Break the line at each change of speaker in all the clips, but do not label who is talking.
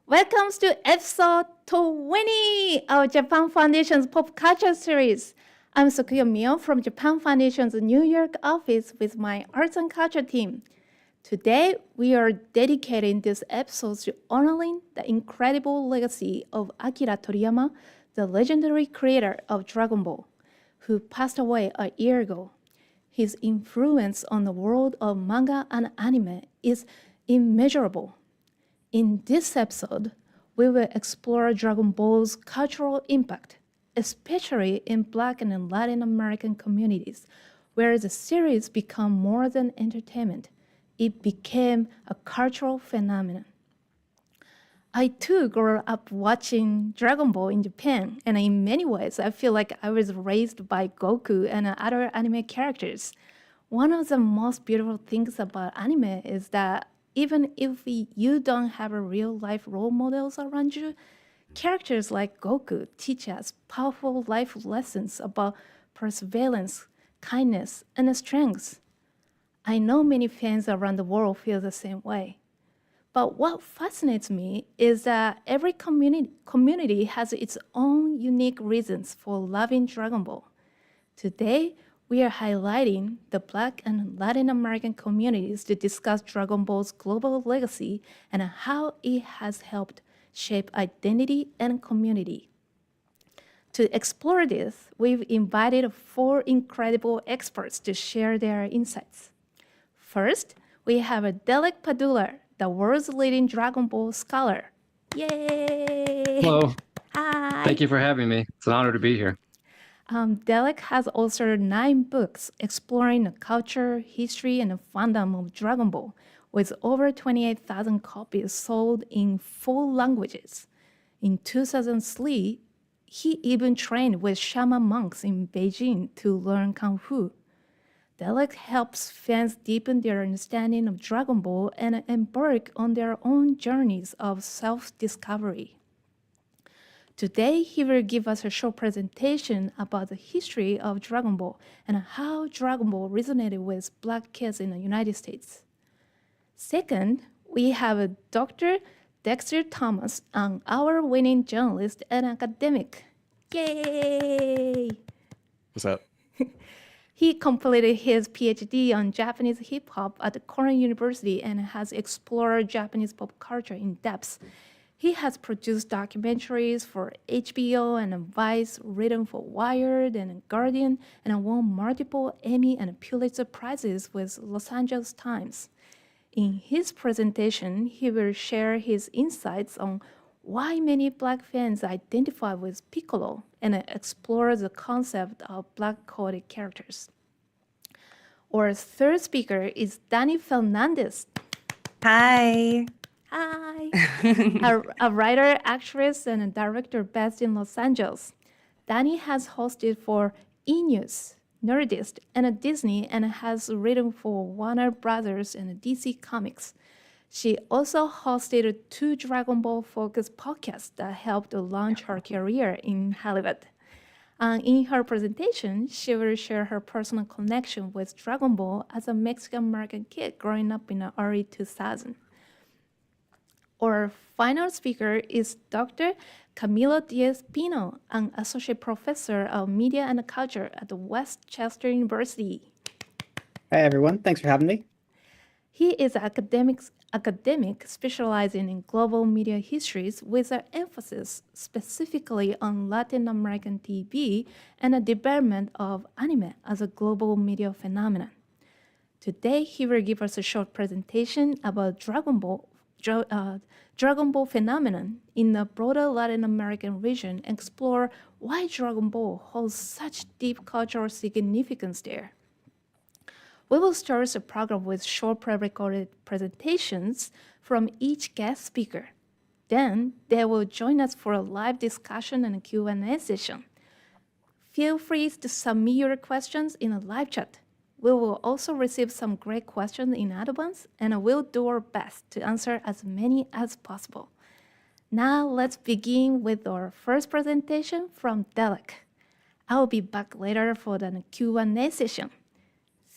Welcome to episode 20 of Japan Foundation's Pop Culture series. I'm Sokuyo Mio from Japan Foundation's New York office with my arts and culture team. Today, we are dedicating this episode to honoring the incredible legacy of Akira Toriyama, the legendary creator of Dragon Ball, who passed away a year ago. His influence on the world of manga and anime is immeasurable. In this episode, we will explore Dragon Ball's cultural impact, especially in Black and Latin American communities, where the series became more than entertainment. It became a cultural phenomenon. I too grew up watching Dragon Ball in Japan, and in many ways, I feel like I was raised by Goku and other anime characters. One of the most beautiful things about anime is that even if you don't have a real life role models around you, characters like Goku teach us powerful life lessons about perseverance, kindness, and strength. I know many fans around the world feel the same way. But what fascinates me is that every community has its own unique reasons for loving Dragon Ball. Today, we are highlighting the Black and Latin American communities to discuss Dragon Ball's global legacy and how it has helped shape identity and community. To explore this, we've invited four incredible experts to share their insights. First, we have Delek Padula, the world's leading Dragon Ball scholar. Yay!
Hello.
Hi!
Thank you for having me. It's an honor to be here.
Delek has authored 9 books exploring the culture, history, and the fandom of Dragon Ball, with over 28,000 copies sold in 4 languages. In 2003, he even trained with shaman monks in Beijing to learn Kung Fu. Delek helps fans deepen their understanding of Dragon Ball and embark on their own journeys of self-discovery. Today, he will give us a short presentation about the history of Dragon Ball and how Dragon Ball resonated with Black kids in the United States. Second, we have Dr. Dexter Thomas, an award-winning journalist and academic. Yay!
What's up?
He completed his PhD on Japanese hip hop at the Korean University and has explored Japanese pop culture in depth. He has produced documentaries for HBO and Vice, written for Wired and Guardian, and won multiple Emmy and Pulitzer Prizes with Los Angeles Times. In his presentation, he will share his insights on why many Black fans identify with Piccolo and explore the concept of Black coded characters. Our third speaker is Dani Fernandez.
Hi.
Hi. a writer, actress, and a director based in Los Angeles. Dani has hosted for E! News, Nerdist, and Disney, and has written for Warner Brothers and DC Comics. She also hosted 2 Dragon Ball focused podcasts that helped launch her career in Hollywood. In her presentation, she will share her personal connection with Dragon Ball as a Mexican-American kid growing up in the early 2000s. Our final speaker is Dr. Camilo Diaz-Pino, an associate professor of media and culture at West Chester University.
Hi, everyone. Thanks for having me.
He is an academic specializing in global media histories with an emphasis specifically on Latin American TV and the development of anime as a global media phenomenon. Today, he will give us a short presentation about Dragon Ball phenomenon in the broader Latin American region and explore why Dragon Ball holds such deep cultural significance there. We will start the program with short pre-recorded presentations from each guest speaker. Then they will join us for a live discussion and a Q&A session. Feel free to submit your questions in a live chat. We will also receive some great questions in advance, and we'll do our best to answer as many as possible. Now let's begin with our first presentation from Delek. I will be back later for the Q&A session.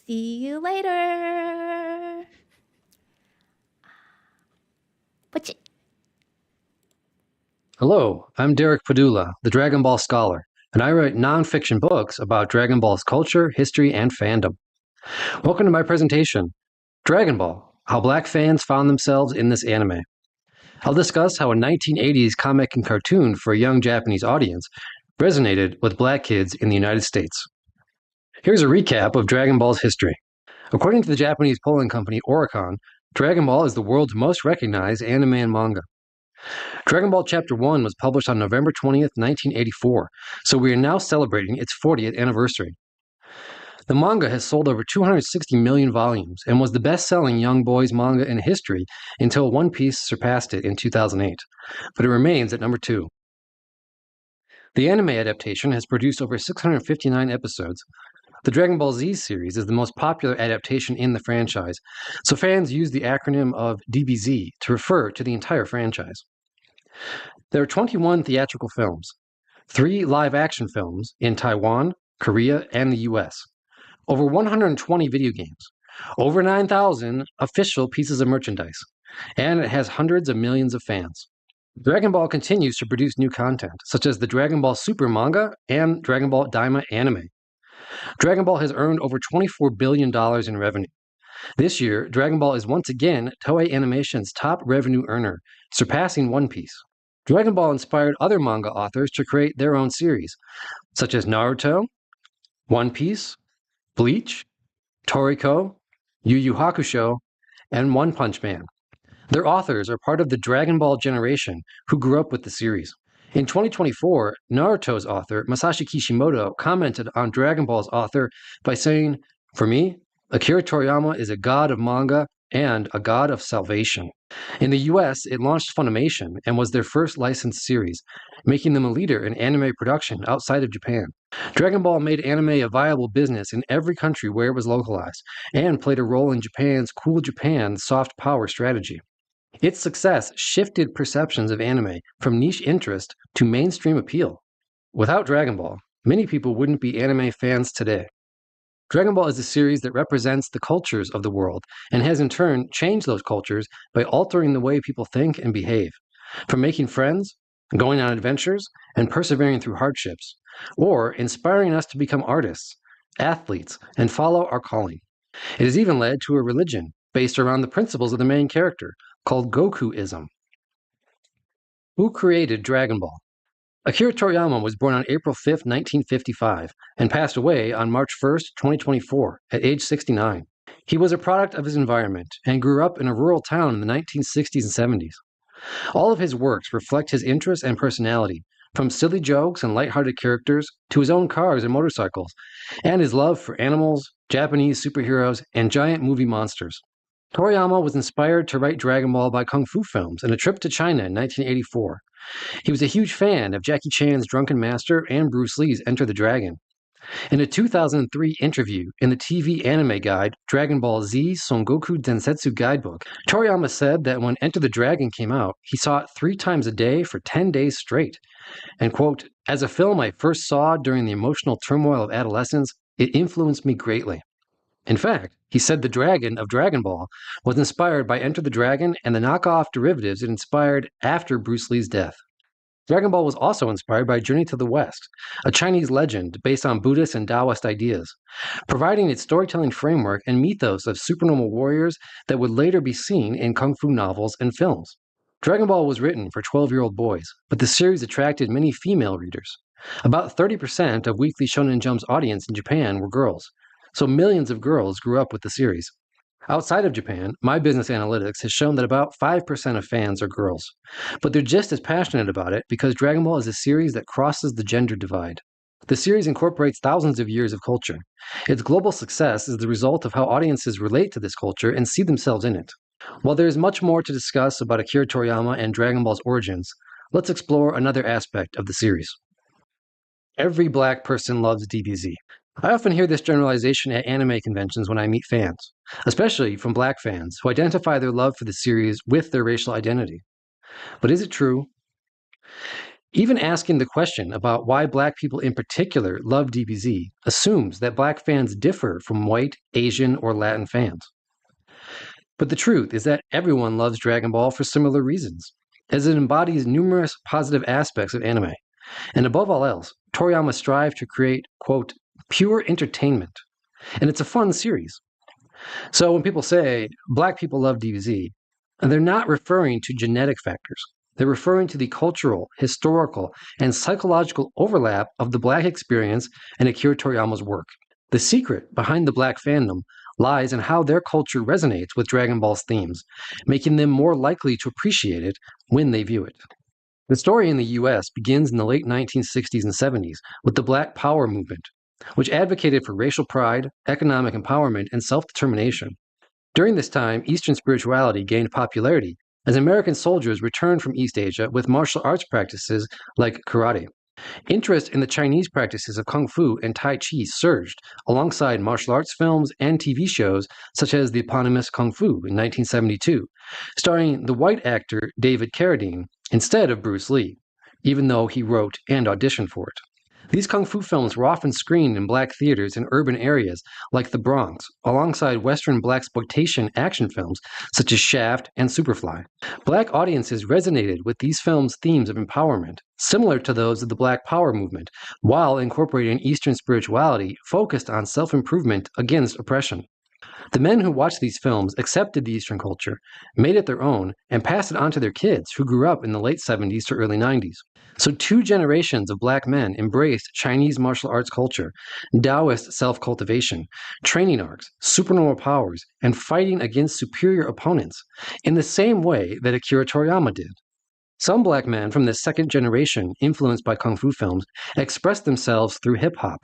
See you later. Pochi.
Hello, I'm Derek Padula, the Dragon Ball Scholar, and I write nonfiction books about Dragon Ball's culture, history, and fandom. Welcome to my presentation, Dragon Ball, How Black Fans Found Themselves in This Anime. I'll discuss how a 1980s comic and cartoon for a young Japanese audience resonated with black kids in the United States. Here's a recap of Dragon Ball's history. According to the Japanese polling company Oricon, Dragon Ball is the world's most recognized anime and manga. Dragon Ball Chapter 1 was published on November 20th, 1984, so we are now celebrating its 40th anniversary. The manga has sold over 260 million volumes and was the best-selling young boys manga in history until One Piece surpassed it in 2008, but it remains at number 2. The anime adaptation has produced over 659 episodes. The Dragon Ball Z series is the most popular adaptation in the franchise, so fans use the acronym of DBZ to refer to the entire franchise. There are 21 theatrical films, 3 live-action films in Taiwan, Korea, and the US, over 120 video games, over 9,000 official pieces of merchandise, and it has hundreds of millions of fans. Dragon Ball continues to produce new content, such as the Dragon Ball Super manga and Dragon Ball Daima anime. Dragon Ball has earned over $24 billion in revenue. This year, Dragon Ball is once again Toei Animation's top revenue earner, surpassing One Piece. Dragon Ball inspired other manga authors to create their own series, such as Naruto, One Piece, Bleach, Toriko, Yu Yu Hakusho, and One Punch Man. Their authors are part of the Dragon Ball generation who grew up with the series. In 2024, Naruto's author, Masashi Kishimoto, commented on Dragon Ball's author by saying, "For me, Akira Toriyama is a god of manga and a god of salvation." In the US, it launched Funimation and was their first licensed series, making them a leader in anime production outside of Japan. Dragon Ball made anime a viable business in every country where it was localized, and played a role in Japan's Cool Japan soft power strategy. Its success shifted perceptions of anime from niche interest to mainstream appeal. Without Dragon Ball, many people wouldn't be anime fans today. Dragon Ball is a series that represents the cultures of the world and has in turn changed those cultures by altering the way people think and behave, from making friends, going on adventures, and persevering through hardships, or inspiring us to become artists, athletes, and follow our calling. It has even led to a religion based around the principles of the main character, called Gokuism. Who created Dragon Ball? Akira Toriyama was born on April 5, 1955, and passed away on March 1, 2024, at age 69. He was a product of his environment and grew up in a rural town in the 1960s and 70s. All of his works reflect his interests and personality, from silly jokes and lighthearted characters to his own cars and motorcycles, and his love for animals, Japanese superheroes, and giant movie monsters. Toriyama was inspired to write Dragon Ball by kung fu films and a trip to China in 1984. He was a huge fan of Jackie Chan's Drunken Master and Bruce Lee's Enter the Dragon. In a 2003 interview in the TV anime guide Dragon Ball Z Son Goku Densetsu Guidebook, Toriyama said that when Enter the Dragon came out, he saw it 3 times a day for 10 days straight. And, quote, "As a film I first saw during the emotional turmoil of adolescence, it influenced me greatly." In fact, he said the dragon of Dragon Ball was inspired by Enter the Dragon and the knockoff derivatives it inspired after Bruce Lee's death. Dragon Ball was also inspired by Journey to the West, a Chinese legend based on Buddhist and Taoist ideas, providing its storytelling framework and mythos of supernormal warriors that would later be seen in kung fu novels and films. Dragon Ball was written for 12-year-old boys, but the series attracted many female readers. About 30% of Weekly Shonen Jump's audience in Japan were girls, so millions of girls grew up with the series. Outside of Japan, My Business Analytics has shown that about 5% of fans are girls, but they're just as passionate about it because Dragon Ball is a series that crosses the gender divide. The series incorporates thousands of years of culture. Its global success is the result of how audiences relate to this culture and see themselves in it. While there is much more to discuss about Akira Toriyama and Dragon Ball's origins, let's explore another aspect of the series. Every black person loves DBZ. I often hear this generalization at anime conventions when I meet fans, especially from black fans who identify their love for the series with their racial identity. But is it true? Even asking the question about why black people in particular love DBZ assumes that black fans differ from white, Asian, or Latin fans. But the truth is that everyone loves Dragon Ball for similar reasons. as it embodies numerous positive aspects of anime. And above all else, Toriyama strived to create, quote, pure entertainment. And it's a fun series. So when people say Black people love DBZ, they're not referring to genetic factors. They're referring to the cultural, historical, and psychological overlap of the Black experience and Akira Toriyama's work. The secret behind the Black fandom lies in how their culture resonates with Dragon Ball's themes, making them more likely to appreciate it when they view it. The story in the US begins in the late 1960s and 70s with the Black Power movement, which advocated for racial pride, economic empowerment, and self-determination. During this time, Eastern spirituality gained popularity as American soldiers returned from East Asia with martial arts practices like karate. Interest in the Chinese practices of Kung Fu and Tai Chi surged alongside martial arts films and TV shows such as the eponymous Kung Fu in 1972, starring the white actor David Carradine instead of Bruce Lee, even though he wrote and auditioned for it. These Kung Fu films were often screened in Black theaters in urban areas like the Bronx, alongside Western blaxploitation action films such as Shaft and Superfly. Black audiences resonated with these films' themes of empowerment, similar to those of the Black Power movement, while incorporating Eastern spirituality focused on self-improvement against oppression. The men who watched these films accepted the Eastern culture, made it their own, and passed it on to their kids who grew up in the late 70s to early 90s. So 2 generations of Black men embraced Chinese martial arts culture, Taoist self-cultivation, training arcs, supernormal powers, and fighting against superior opponents, in the same way that Akira Toriyama did. Some Black men from the second generation influenced by Kung Fu films expressed themselves through hip-hop,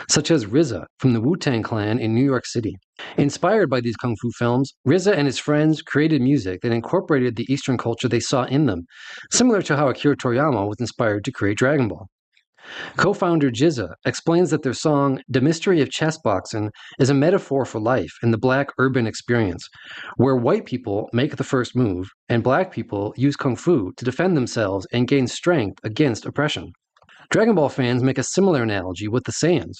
such as RZA from the Wu-Tang Clan in New York City. Inspired by these Kung Fu films, RZA and his friends created music that incorporated the Eastern culture they saw in them, similar to how Akira Toriyama was inspired to create Dragon Ball. Co-founder GZA explains that their song The Mystery of Chess Boxing is a metaphor for life in the Black urban experience, where white people make the first move and Black people use Kung Fu to defend themselves and gain strength against oppression. Dragon Ball fans make a similar analogy with the Saiyans,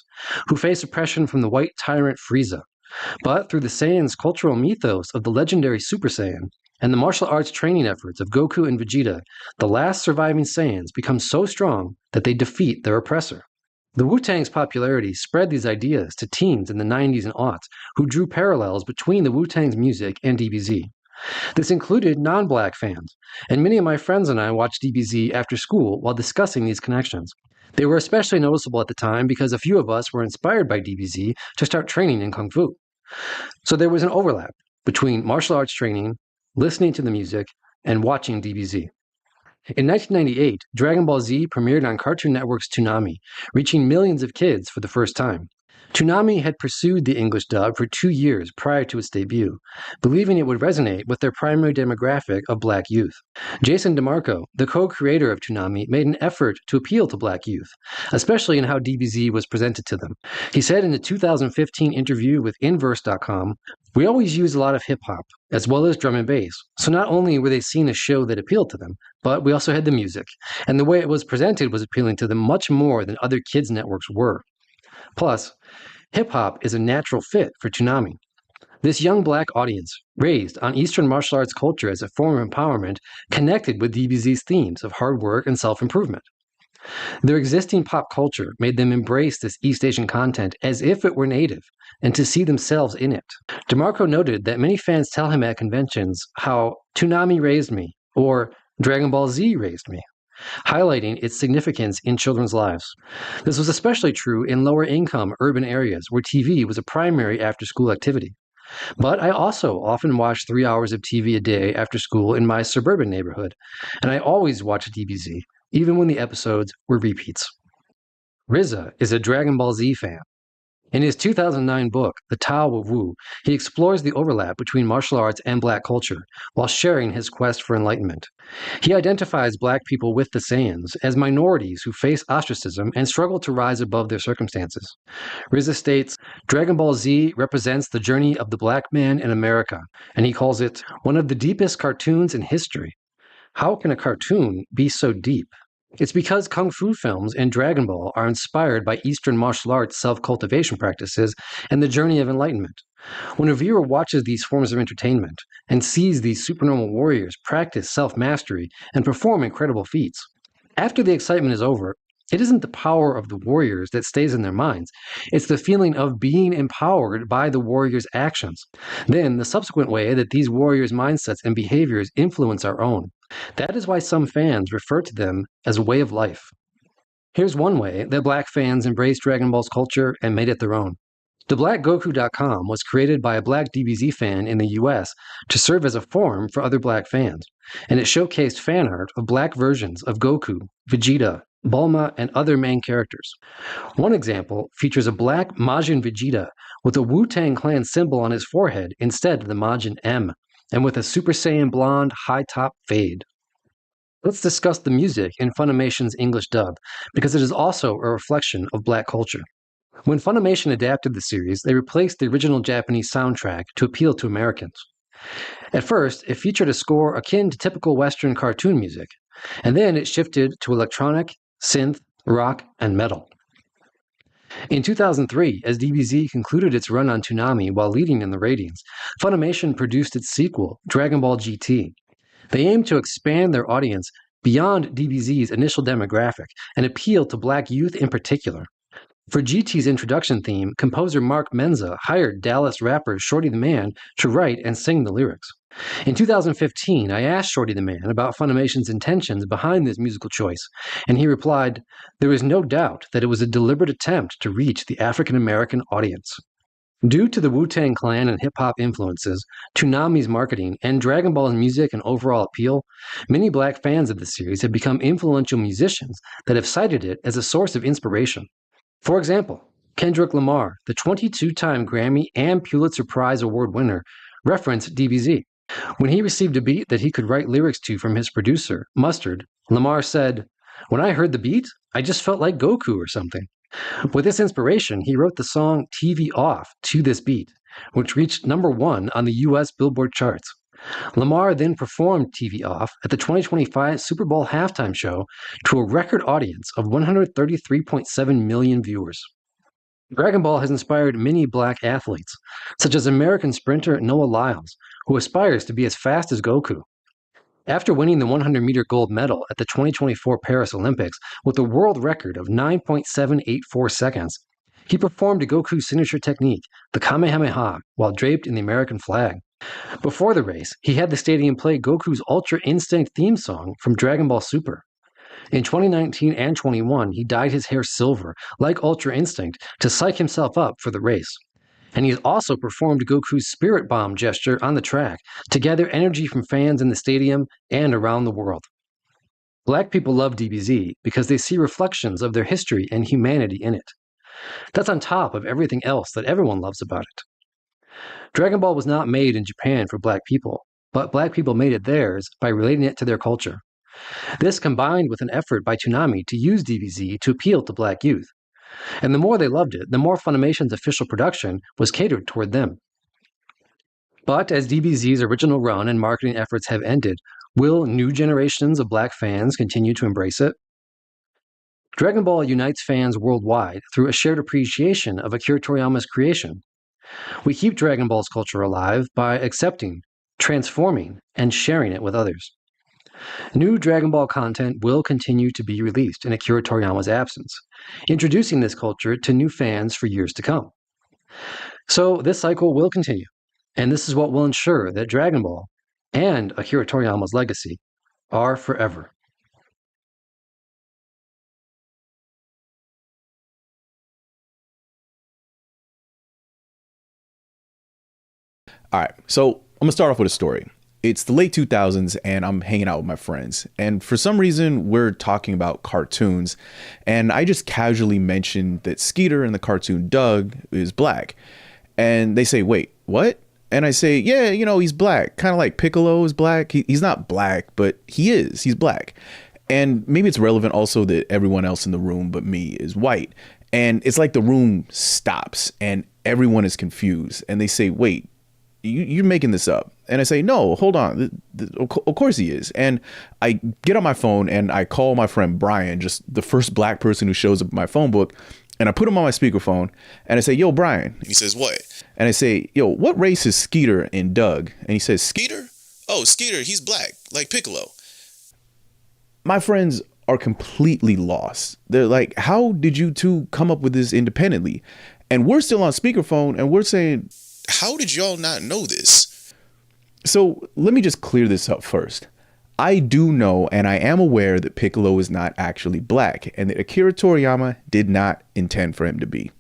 who face oppression from the white tyrant Frieza. But through the Saiyans' cultural mythos of the legendary Super Saiyan and the martial arts training efforts of Goku and Vegeta, the last surviving Saiyans become so strong that they defeat their oppressor. The Wu-Tang's popularity spread these ideas to teens in the 90s and aughts who drew parallels between the Wu-Tang's music and DBZ. This included non-Black fans, and many of my friends and I watched DBZ after school while discussing these connections. They were especially noticeable at the time because a few of us were inspired by DBZ to start training in Kung Fu. So there was an overlap between martial arts training, listening to the music, and watching DBZ. In 1998, Dragon Ball Z premiered on Cartoon Network's Toonami, reaching millions of kids for the first time. Toonami had pursued the English dub for 2 years prior to its debut, believing it would resonate with their primary demographic of Black youth. Jason DeMarco, the co-creator of Toonami, made an effort to appeal to Black youth, especially in how DBZ was presented to them. He said in a 2015 interview with Inverse.com, "We always used a lot of hip-hop, as well as drum and bass, so not only were they seeing a show that appealed to them, but we also had the music, and the way it was presented was appealing to them much more than other kids' networks were. Plus, hip-hop is a natural fit for Toonami. This young Black audience, raised on Eastern martial arts culture as a form of empowerment, connected with DBZ's themes of hard work and self-improvement. Their existing pop culture made them embrace this East Asian content as if it were native, and to see themselves in it. DeMarco noted that many fans tell him at conventions how Toonami raised me, or Dragon Ball Z raised me, highlighting its significance in children's lives. This was especially true in lower-income urban areas where TV was a primary after-school activity. But I also often watched 3 hours of TV a day after school in my suburban neighborhood, and I always watched DBZ, even when the episodes were repeats." RZA is a Dragon Ball Z fan. In his 2009 book, The Tao of Wu, he explores the overlap between martial arts and Black culture, while sharing his quest for enlightenment. He identifies Black people with the Saiyans as minorities who face ostracism and struggle to rise above their circumstances. RZA states, "Dragon Ball Z represents the journey of the Black man in America, and he calls it one of the deepest cartoons in history. How can a cartoon be so deep? It's because Kung Fu films and Dragon Ball are inspired by Eastern martial arts self-cultivation practices and the journey of enlightenment. When a viewer watches these forms of entertainment and sees these supernormal warriors practice self-mastery and perform incredible feats, after the excitement is over, it isn't the power of the warriors that stays in their minds. It's the feeling of being empowered by the warriors' actions. Then, the subsequent way that these warriors' mindsets and behaviors influence our own. That is why some fans refer to them as a way of life. Here's one way that Black fans embraced Dragon Ball's culture and made it their own. TheBlackGoku.com was created by a Black DBZ fan in the US to serve as a forum for other Black fans, and it showcased fan art of Black versions of Goku, Vegeta, Bulma, and other main characters. One example features a Black Majin Vegeta with a Wu-Tang Clan symbol on his forehead instead of the Majin M, and with a Super Saiyan blonde high-top fade. Let's discuss the music in Funimation's English dub, because it is also a reflection of Black culture. When Funimation adapted the series, they replaced the original Japanese soundtrack to appeal to Americans. At first, it featured a score akin to typical Western cartoon music, and then it shifted to electronic, synth, rock, and metal. In 2003, as DBZ concluded its run on Toonami while leading in the ratings, Funimation produced its sequel, Dragon Ball GT. They aimed to expand their audience beyond DBZ's initial demographic and appeal to Black youth in particular. For GT's introduction theme, composer Mark Menza hired Dallas rapper Shorty the Man to write and sing the lyrics. In 2015, I asked Shorty the Man about Funimation's intentions behind this musical choice, and he replied, "There is no doubt that it was a deliberate attempt to reach the African-American audience." Due to the Wu-Tang Clan and hip-hop influences, Toonami's marketing, and Dragon Ball's music and overall appeal, many Black fans of the series have become influential musicians that have cited it as a source of inspiration. For example, Kendrick Lamar, the 22-time Grammy and Pulitzer Prize Award winner, referenced DBZ. When he received a beat that he could write lyrics to from his producer, Mustard, Lamar said, "When I heard the beat, I just felt like Goku or something." With this inspiration, he wrote the song TV Off to this beat, which reached #1 on the US Billboard charts. Lamar then performed TV Off at the 2025 Super Bowl halftime show to a record audience of 133.7 million viewers. Dragon Ball has inspired many Black athletes, such as American sprinter Noah Lyles, who aspires to be as fast as Goku. After winning the 100-meter gold medal at the 2024 Paris Olympics with a world record of 9.784 seconds, he performed a Goku signature technique, the Kamehameha, while draped in the American flag. Before the race, he had the stadium play Goku's Ultra Instinct theme song from Dragon Ball Super. In 2019 and 21, he dyed his hair silver, like Ultra Instinct, to psych himself up for the race. And he's also performed Goku's Spirit Bomb gesture on the track to gather energy from fans in the stadium and around the world. Black people love DBZ because they see reflections of their history and humanity in it. That's on top of everything else that everyone loves about it. Dragon Ball was not made in Japan for Black people, but Black people made it theirs by relating it to their culture. This combined with an effort by Toonami to use DBZ to appeal to Black youth. And the more they loved it, the more Funimation's official production was catered toward them. But as DBZ's original run and marketing efforts have ended, will new generations of Black fans continue to embrace it? Dragon Ball unites fans worldwide through a shared appreciation of Akira Toriyama's creation. We keep Dragon Ball's culture alive by accepting, transforming, and sharing it with others. New Dragon Ball content will continue to be released in Akira Toriyama's absence, introducing this culture to new fans for years to come. So this cycle will continue, and this is what will ensure that Dragon Ball and Akira Toriyama's legacy are forever.
All right, so I'm gonna start off with a story. It's the late 2000s and I'm hanging out with my friends. And for some reason, we're talking about cartoons. And I just casually mentioned that Skeeter in the cartoon Doug is Black. And they say, wait, what? And I say, yeah, you know, he's Black. Kind of like Piccolo is Black. He's not Black, but he is. He's Black. And maybe it's relevant also that everyone else in the room but me is white. And it's like the room stops and everyone is confused. And they say, wait, you're making this up. And I say, no, hold on. Of course he is. And I get on my phone and I call my friend Brian, just the first black person who shows up in my phone book. And I put him on my speakerphone and I say, yo, Brian. And he says, what? And I say, yo, what race is Skeeter and Doug? And he says, Skeeter? Oh, Skeeter, he's black, like Piccolo. My friends are completely lost. They're like, how did you two come up with this independently? And we're still on speakerphone and we're saying, how did y'all not know this? So let me just clear this up first. I do know and I am aware that Piccolo is not actually black and that Akira Toriyama did not intend for him to be.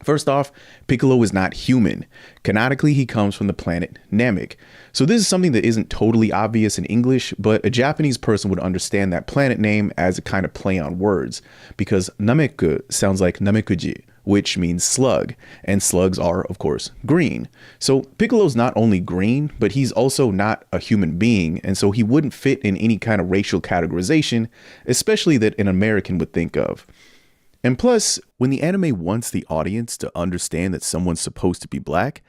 First off, Piccolo is not human. Canonically, he comes from the planet Namek. So this is something that isn't totally obvious in English, but a Japanese person would understand that planet name as a kind of play on words, because Nameku sounds like Namekuji, which means slug, and slugs are, of course, green. So Piccolo's not only green, but he's also not a human being, and so he wouldn't fit in any kind of racial categorization, especially that an American would think of. And plus, when the anime wants the audience to understand that someone's supposed to be black,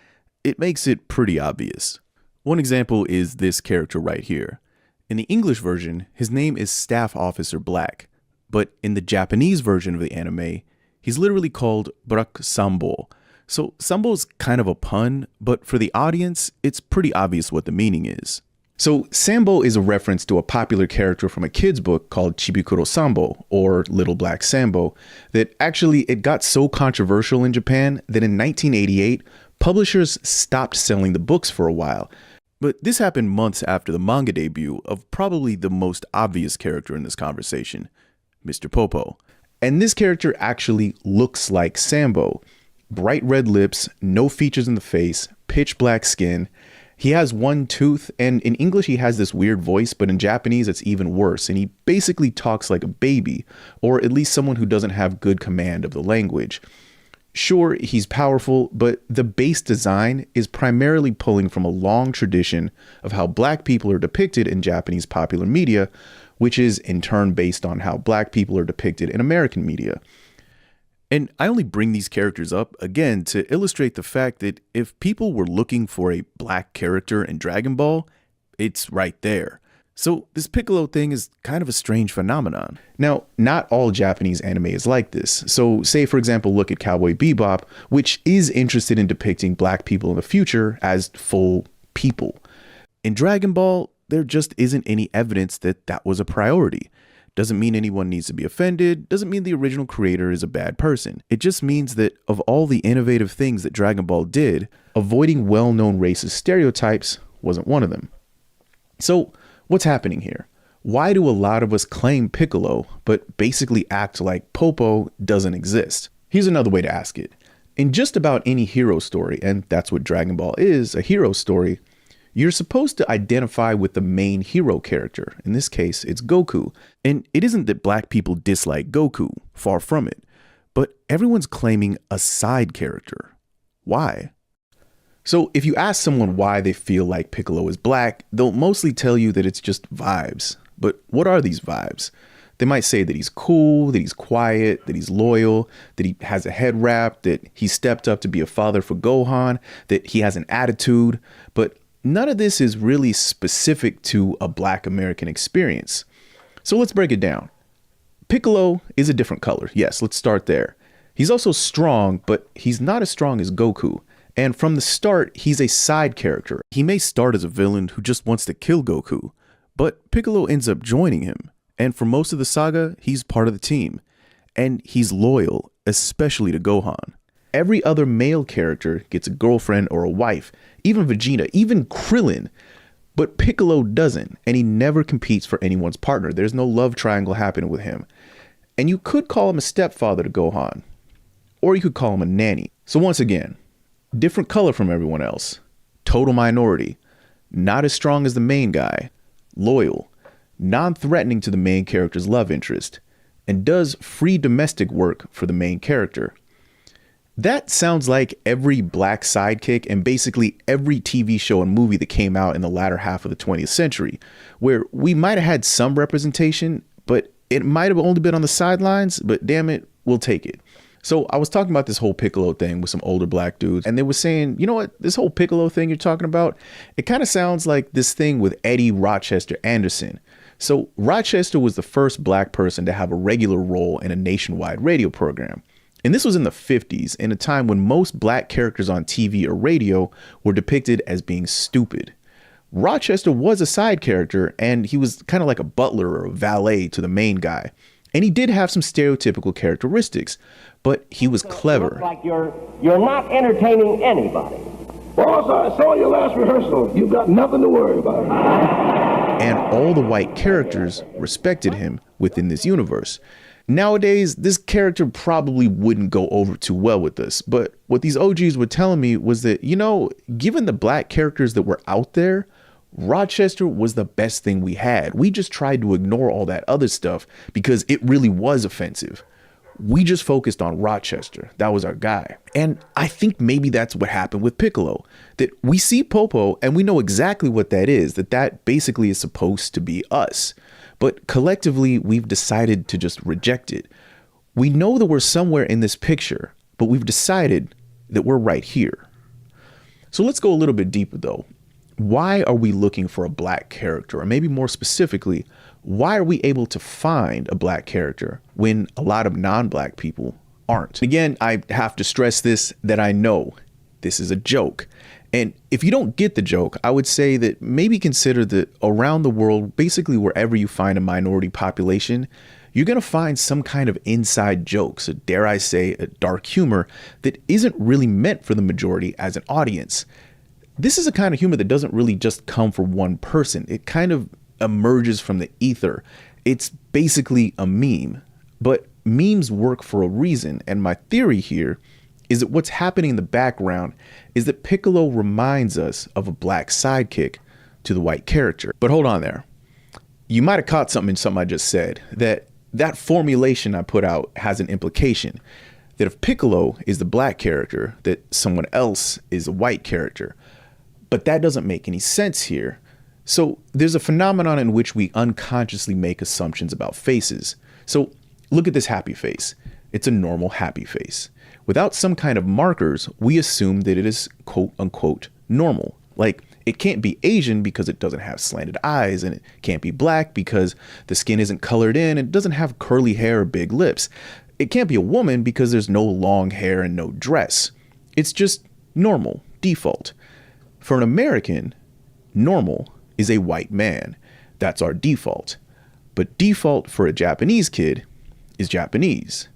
it makes it pretty obvious. One example is this character right here. In the English version, his name is Staff Officer Black, but in the Japanese version of the anime, he's literally called Black Sambo. So Sambo's kind of a pun, but for the audience, it's pretty obvious what the meaning is. So Sambo is a reference to a popular character from a kid's book called Chibukuro Sambo, or Little Black Sambo, that actually it got so controversial in Japan that in 1988, publishers stopped selling the books for a while. But this happened months after the manga debut of probably the most obvious character in this conversation, Mr. Popo. And this character actually looks like Sambo. Bright red lips, no features in the face, pitch black skin. He has one tooth, and in English he has this weird voice, but in Japanese it's even worse, and he basically talks like a baby, or at least someone who doesn't have good command of the language. Sure, he's powerful, but the base design is primarily pulling from a long tradition of how black people are depicted in Japanese popular media, which is in turn based on how black people are depicted in American media. And I only bring these characters up, again, to illustrate the fact that if people were looking for a black character in Dragon Ball, it's right there. So this Piccolo thing is kind of a strange phenomenon. Now, not all Japanese anime is like this. So say, for example, look at Cowboy Bebop, which is interested in depicting black people in the future as full people. In Dragon Ball, there just isn't any evidence that that was a priority. Doesn't mean anyone needs to be offended, doesn't mean the original creator is a bad person. It just means that of all the innovative things that Dragon Ball did, avoiding well-known racist stereotypes wasn't one of them. So what's happening here? Why do a lot of us claim Piccolo, but basically act like Popo doesn't exist? Here's another way to ask it. In just about any hero story, and that's what Dragon Ball is, a hero story, you're supposed to identify with the main hero character. In this case, it's Goku. And it isn't that black people dislike Goku, far from it, but everyone's claiming a side character. Why? So if you ask someone why they feel like Piccolo is black, they'll mostly tell you that it's just vibes. But what are these vibes? They might say that he's cool, that he's quiet, that he's loyal, that he has a head wrap, that he stepped up to be a father for Gohan, that he has an attitude, but none of this is really specific to a black American experience. So let's break it down. Piccolo is a different color. Yes, let's start there. He's also strong, but he's not as strong as Goku. And from the start, he's a side character. He may start as a villain who just wants to kill Goku, but Piccolo ends up joining him. And for most of the saga, he's part of the team. And he's loyal, especially to Gohan. Every other male character gets a girlfriend or a wife, even Vegeta, even Krillin. But Piccolo doesn't, and he never competes for anyone's partner. There's no love triangle happening with him. And you could call him a stepfather to Gohan, or you could call him a nanny. So once again, different color from everyone else, total minority, not as strong as the main guy, loyal, non-threatening to the main character's love interest, and does free domestic work for the main character. That sounds like every black sidekick in basically every TV show and movie that came out in the latter half of the 20th century, where we might have had some representation, but it might have only been on the sidelines, but damn it, we'll take it. So I was talking about this whole Piccolo thing with some older black dudes, and they were saying, you know what, this whole Piccolo thing you're talking about, it kind of sounds like this thing with Eddie Rochester Anderson. So Rochester was the first black person to have a regular role in a nationwide radio program. And this was in the 50s, in a time when most black characters on TV or radio were depicted as being stupid. Rochester was a side character, and he was kind of like a butler or a valet to the main guy. And he did have some stereotypical characteristics, but he was clever.
Looks like you're not entertaining anybody.
Boss, I saw your last rehearsal. You've got nothing to worry about.
And all the white characters respected him within this universe. Nowadays, this character probably wouldn't go over too well with us, but what these OGs were telling me was that, you know, given the black characters that were out there, Rochester was the best thing we had. We just tried to ignore all that other stuff because it really was offensive. We just focused on Rochester. That was our guy. And I think maybe that's what happened with Piccolo, that we see Popo and we know exactly what that is, that basically is supposed to be us. But collectively, we've decided to just reject it. We know that we're somewhere in this picture, but we've decided that we're right here. So let's go a little bit deeper though. Why are we looking for a black character? Or maybe more specifically, why are we able to find a black character when a lot of non-black people aren't? Again, I have to stress this, that I know this is a joke. And if you don't get the joke, I would say that maybe consider that around the world, basically wherever you find a minority population, you're going to find some kind of inside joke, so dare I say a dark humor that isn't really meant for the majority as an audience. This is a kind of humor that doesn't really just come from one person. It kind of emerges from the ether. It's basically a meme, but memes work for a reason. And my theory here is that what's happening in the background is that Piccolo reminds us of a black sidekick to the white character. But hold on there. You might have caught something in something I just said, that formulation I put out has an implication that if Piccolo is the black character, that someone else is a white character. But that doesn't make any sense here. So there's a phenomenon in which we unconsciously make assumptions about faces. So look at this happy face. It's a normal happy face. Without some kind of markers, we assume that it is quote unquote normal. Like it can't be Asian because it doesn't have slanted eyes, and it can't be black because the skin isn't colored in and it doesn't have curly hair or big lips. It can't be a woman because there's no long hair and no dress. It's just normal, default. For an American, normal is a white man. That's our default. But default for a Japanese kid is Japanese.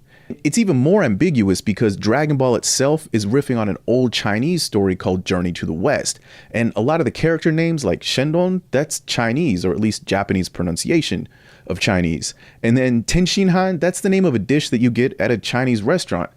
It's even more ambiguous because Dragon Ball itself is riffing on an old Chinese story called Journey to the West. And a lot of the character names like Shendon, that's Chinese, or at least Japanese pronunciation of Chinese. And then Tenshinhan, that's the name of a dish that you get at a Chinese restaurant.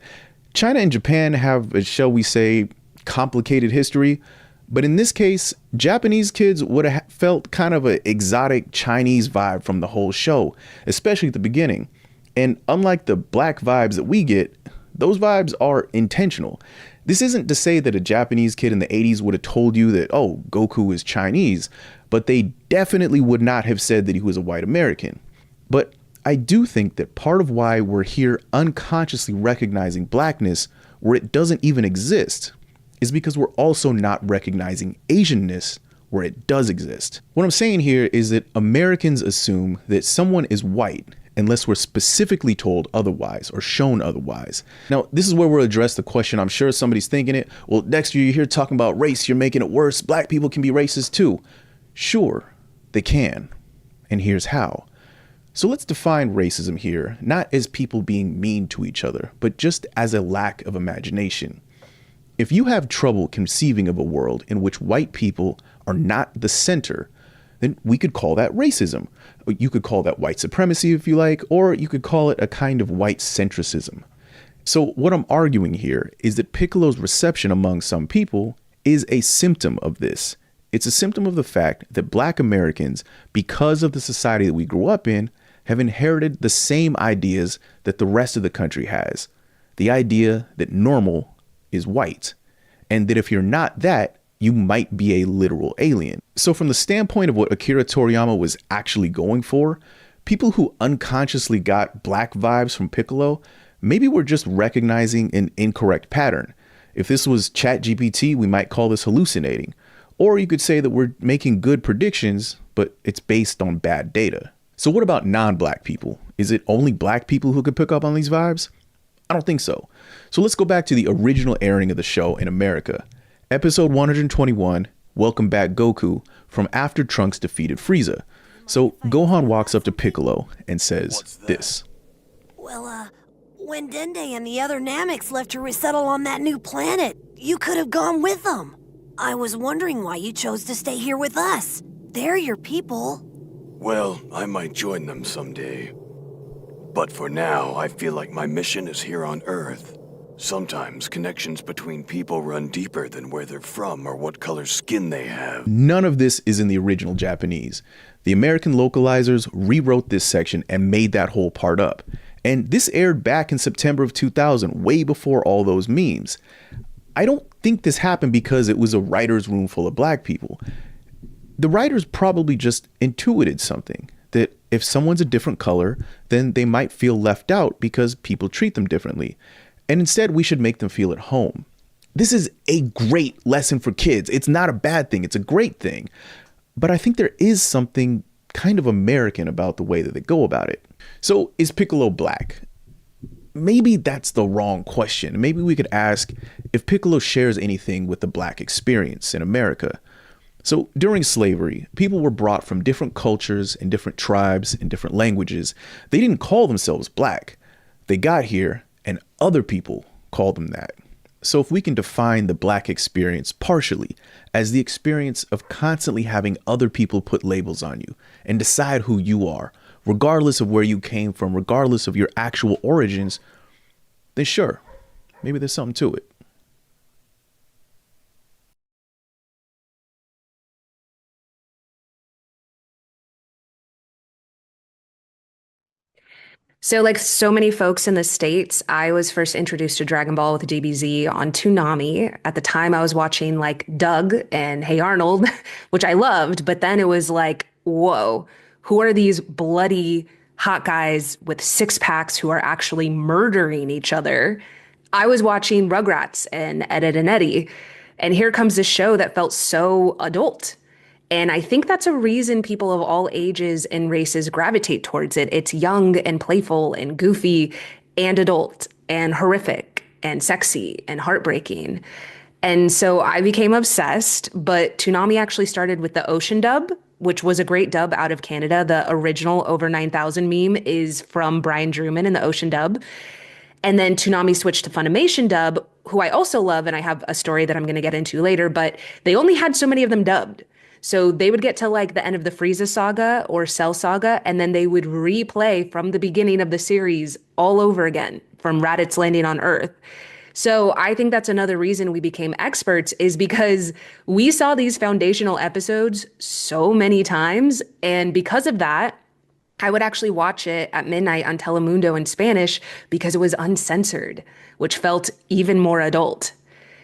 China and Japan have a, shall we say, complicated history. But in this case, Japanese kids would have felt kind of an exotic Chinese vibe from the whole show, especially at the beginning. And unlike the black vibes that we get, those vibes are intentional. This isn't to say that a Japanese kid in the 80s would have told you that, oh, Goku is Chinese, but they definitely would not have said that he was a white American. But I do think that part of why we're here unconsciously recognizing blackness where it doesn't even exist is because we're also not recognizing Asianness where it does exist. What I'm saying here is that Americans assume that someone is white unless we're specifically told otherwise or shown otherwise. Now, this is where we'll address the question. I'm sure somebody's thinking it. Well, Dexter, you're here talking about race. You're making it worse. Black people can be racist too. Sure, they can. And here's how. So let's define racism here, not as people being mean to each other, but just as a lack of imagination. If you have trouble conceiving of a world in which white people are not the center, then we could call that racism. You could call that white supremacy if you like, or you could call it a kind of white centricism. So what I'm arguing here is that Piccolo's reception among some people is a symptom of this. It's a symptom of the fact that Black Americans, because of the society that we grew up in, have inherited the same ideas that the rest of the country has. The idea that normal is white, and that if you're not that, you might be a literal alien. So from the standpoint of what Akira Toriyama was actually going for, people who unconsciously got black vibes from Piccolo, maybe we're just recognizing an incorrect pattern. If this was ChatGPT, we might call this hallucinating. Or you could say that we're making good predictions, but it's based on bad data. So what about non-black people? Is it only black people who could pick up on these vibes? I don't think so. So let's go back to the original airing of the show in America. Episode 121, Welcome Back Goku, from after Trunks defeated Frieza. So Gohan walks up to Piccolo and says this.
Well, when Dende and the other Nameks left to resettle on that new planet, you could have gone with them. I was wondering why you chose to stay here with us. They're your people.
Well, I might join them someday. But for now, I feel like my mission is here on Earth. Sometimes connections between people run deeper than where they're from or what color skin they have.
None of this is in the original Japanese. The American localizers rewrote this section and made that whole part up. And this aired back in September of 2000, way before all those memes. I don't think this happened because it was a writer's room full of black people. The writers probably just intuited something, that if someone's a different color, then they might feel left out because people treat them differently. And instead, we should make them feel at home. This is a great lesson for kids. It's not a bad thing. It's a great thing. But I think there is something kind of American about the way that they go about it. So is Piccolo black? Maybe that's the wrong question. Maybe we could ask if Piccolo shares anything with the black experience in America. So during slavery, people were brought from different cultures and different tribes and different languages. They didn't call themselves black. They got here and other people called them that. So if we can define the black experience partially as the experience of constantly having other people put labels on you and decide who you are, regardless of where you came from, regardless of your actual origins, then sure, maybe there's something to it.
So, like so many folks in the States, I was first introduced to Dragon Ball with DBZ on Toonami. At the time, I was watching like Doug and Hey Arnold, which I loved. But then it was like, whoa, who are these bloody hot guys with six packs who are actually murdering each other? I was watching Rugrats and Ed, Edd n Eddy. And here comes this show that felt so adult. And I think that's a reason people of all ages and races gravitate towards it. It's young and playful and goofy and adult and horrific and sexy and heartbreaking. And so I became obsessed, but Toonami actually started with the Ocean dub, which was a great dub out of Canada. The original Over 9000 meme is from Brian Druman in the Ocean dub. And then Toonami switched to Funimation dub, who I also love, and I have a story that I'm going to get into later, but they only had so many of them dubbed. So they would get to like the end of the Frieza saga or Cell saga, and then they would replay from the beginning of the series all over again from Raditz landing on Earth. So I think that's another reason we became experts is because we saw these foundational episodes so many times. And because of that, I would actually watch it at midnight on Telemundo in Spanish because it was uncensored, which felt even more adult.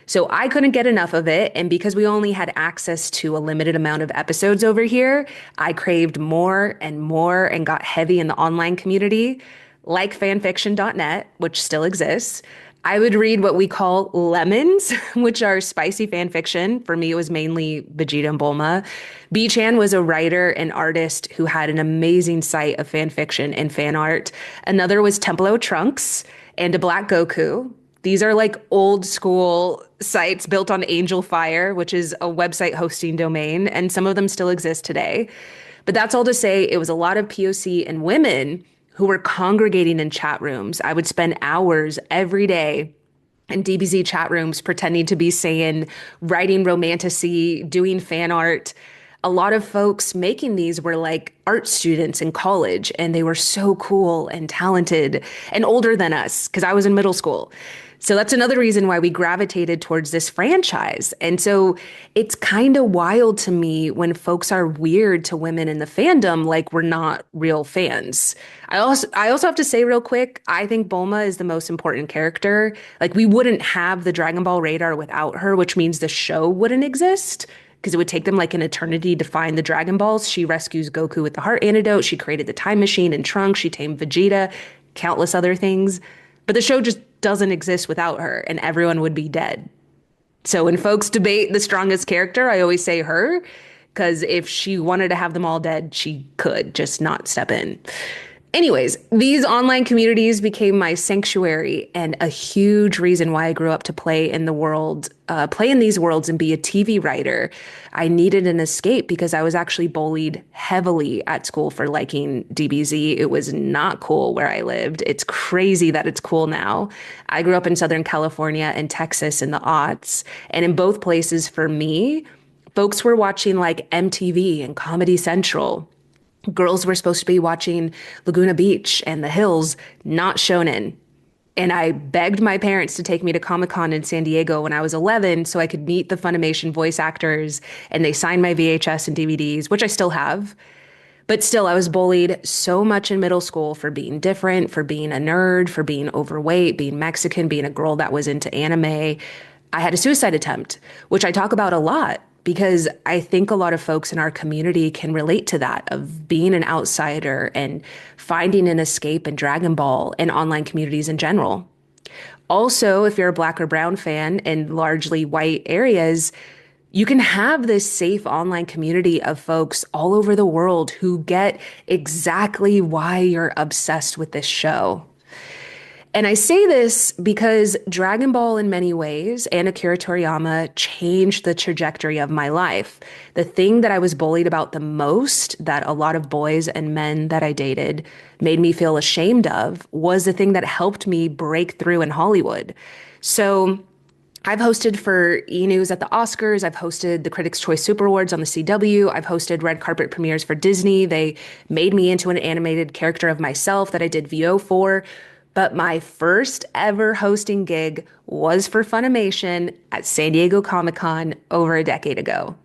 So I couldn't get enough of it. And because we only had access to a limited amount of episodes over here, I craved more and got heavy in the online community, like fanfiction.net, which still exists. I would read what we call lemons, which are spicy fan fiction. For me, it was mainly Vegeta and Bulma. B-chan was a writer and artist who had an amazing site of fan fiction and fan art. Another was Templo Trunks and a Black Goku. These are like old school sites built on Angel Fire, which is a website hosting domain, and some of them still exist today. But that's all to say it was a lot of POC and women who were congregating in chat rooms. I would spend hours every day in DBZ chat rooms pretending to be Saiyan, writing romantasy, doing fan art. A lot of folks making these were like art students in college, and they were so cool and talented and older than us because I was in middle school. So that's another reason why we gravitated towards this franchise. And so it's kind of wild to me when folks are weird to women in the fandom, like we're not real fans. I also have to say real quick, I think Bulma is the most important character. Like we wouldn't have the Dragon Ball radar without her, which means the show wouldn't exist because it would take them like an eternity to find the Dragon Balls. She rescues Goku with the heart antidote. She created the time machine and Trunks. She tamed Vegeta, countless other things. But the show just doesn't exist without her, and everyone would be dead. So when folks debate the strongest character, I always say her, because if she wanted to have them all dead, she could just not step in. Anyways, these online communities became my sanctuary and a huge reason why I grew up to play in these worlds and be a TV writer. I needed an escape because I was actually bullied heavily at school for liking DBZ. It was not cool where I lived. It's crazy that it's cool now. I grew up in Southern California and Texas in the aughts. And in both places, for me, folks were watching like MTV and Comedy Central. Girls were supposed to be watching Laguna Beach and The Hills, not Shonen. And I begged my parents to take me to Comic-Con in San Diego when I was 11 so I could meet the Funimation voice actors, and they signed my VHS and DVDs, which I still have. But still, I was bullied so much in middle school for being different, for being a nerd, for being overweight, being Mexican, being a girl that was into anime. I had a suicide attempt, which I talk about a lot, because I think a lot of folks in our community can relate to that, of being an outsider and finding an escape in Dragon Ball and online communities in general. Also, if you're a Black or brown fan in largely white areas, you can have this safe online community of folks all over the world who get exactly why you're obsessed with this show. And I say this because Dragon Ball in many ways and Akira Toriyama changed the trajectory of my life. The thing that I was bullied about the most, that a lot of boys and men that I dated made me feel ashamed of, was the thing that helped me break through in Hollywood. So I've hosted for E! News at the Oscars. I've hosted the Critics' Choice Super Awards on the CW. I've hosted red carpet premieres for Disney. They made me into an animated character of myself that I did VO for. But my first ever hosting gig was for Funimation at San Diego Comic-Con over a decade ago.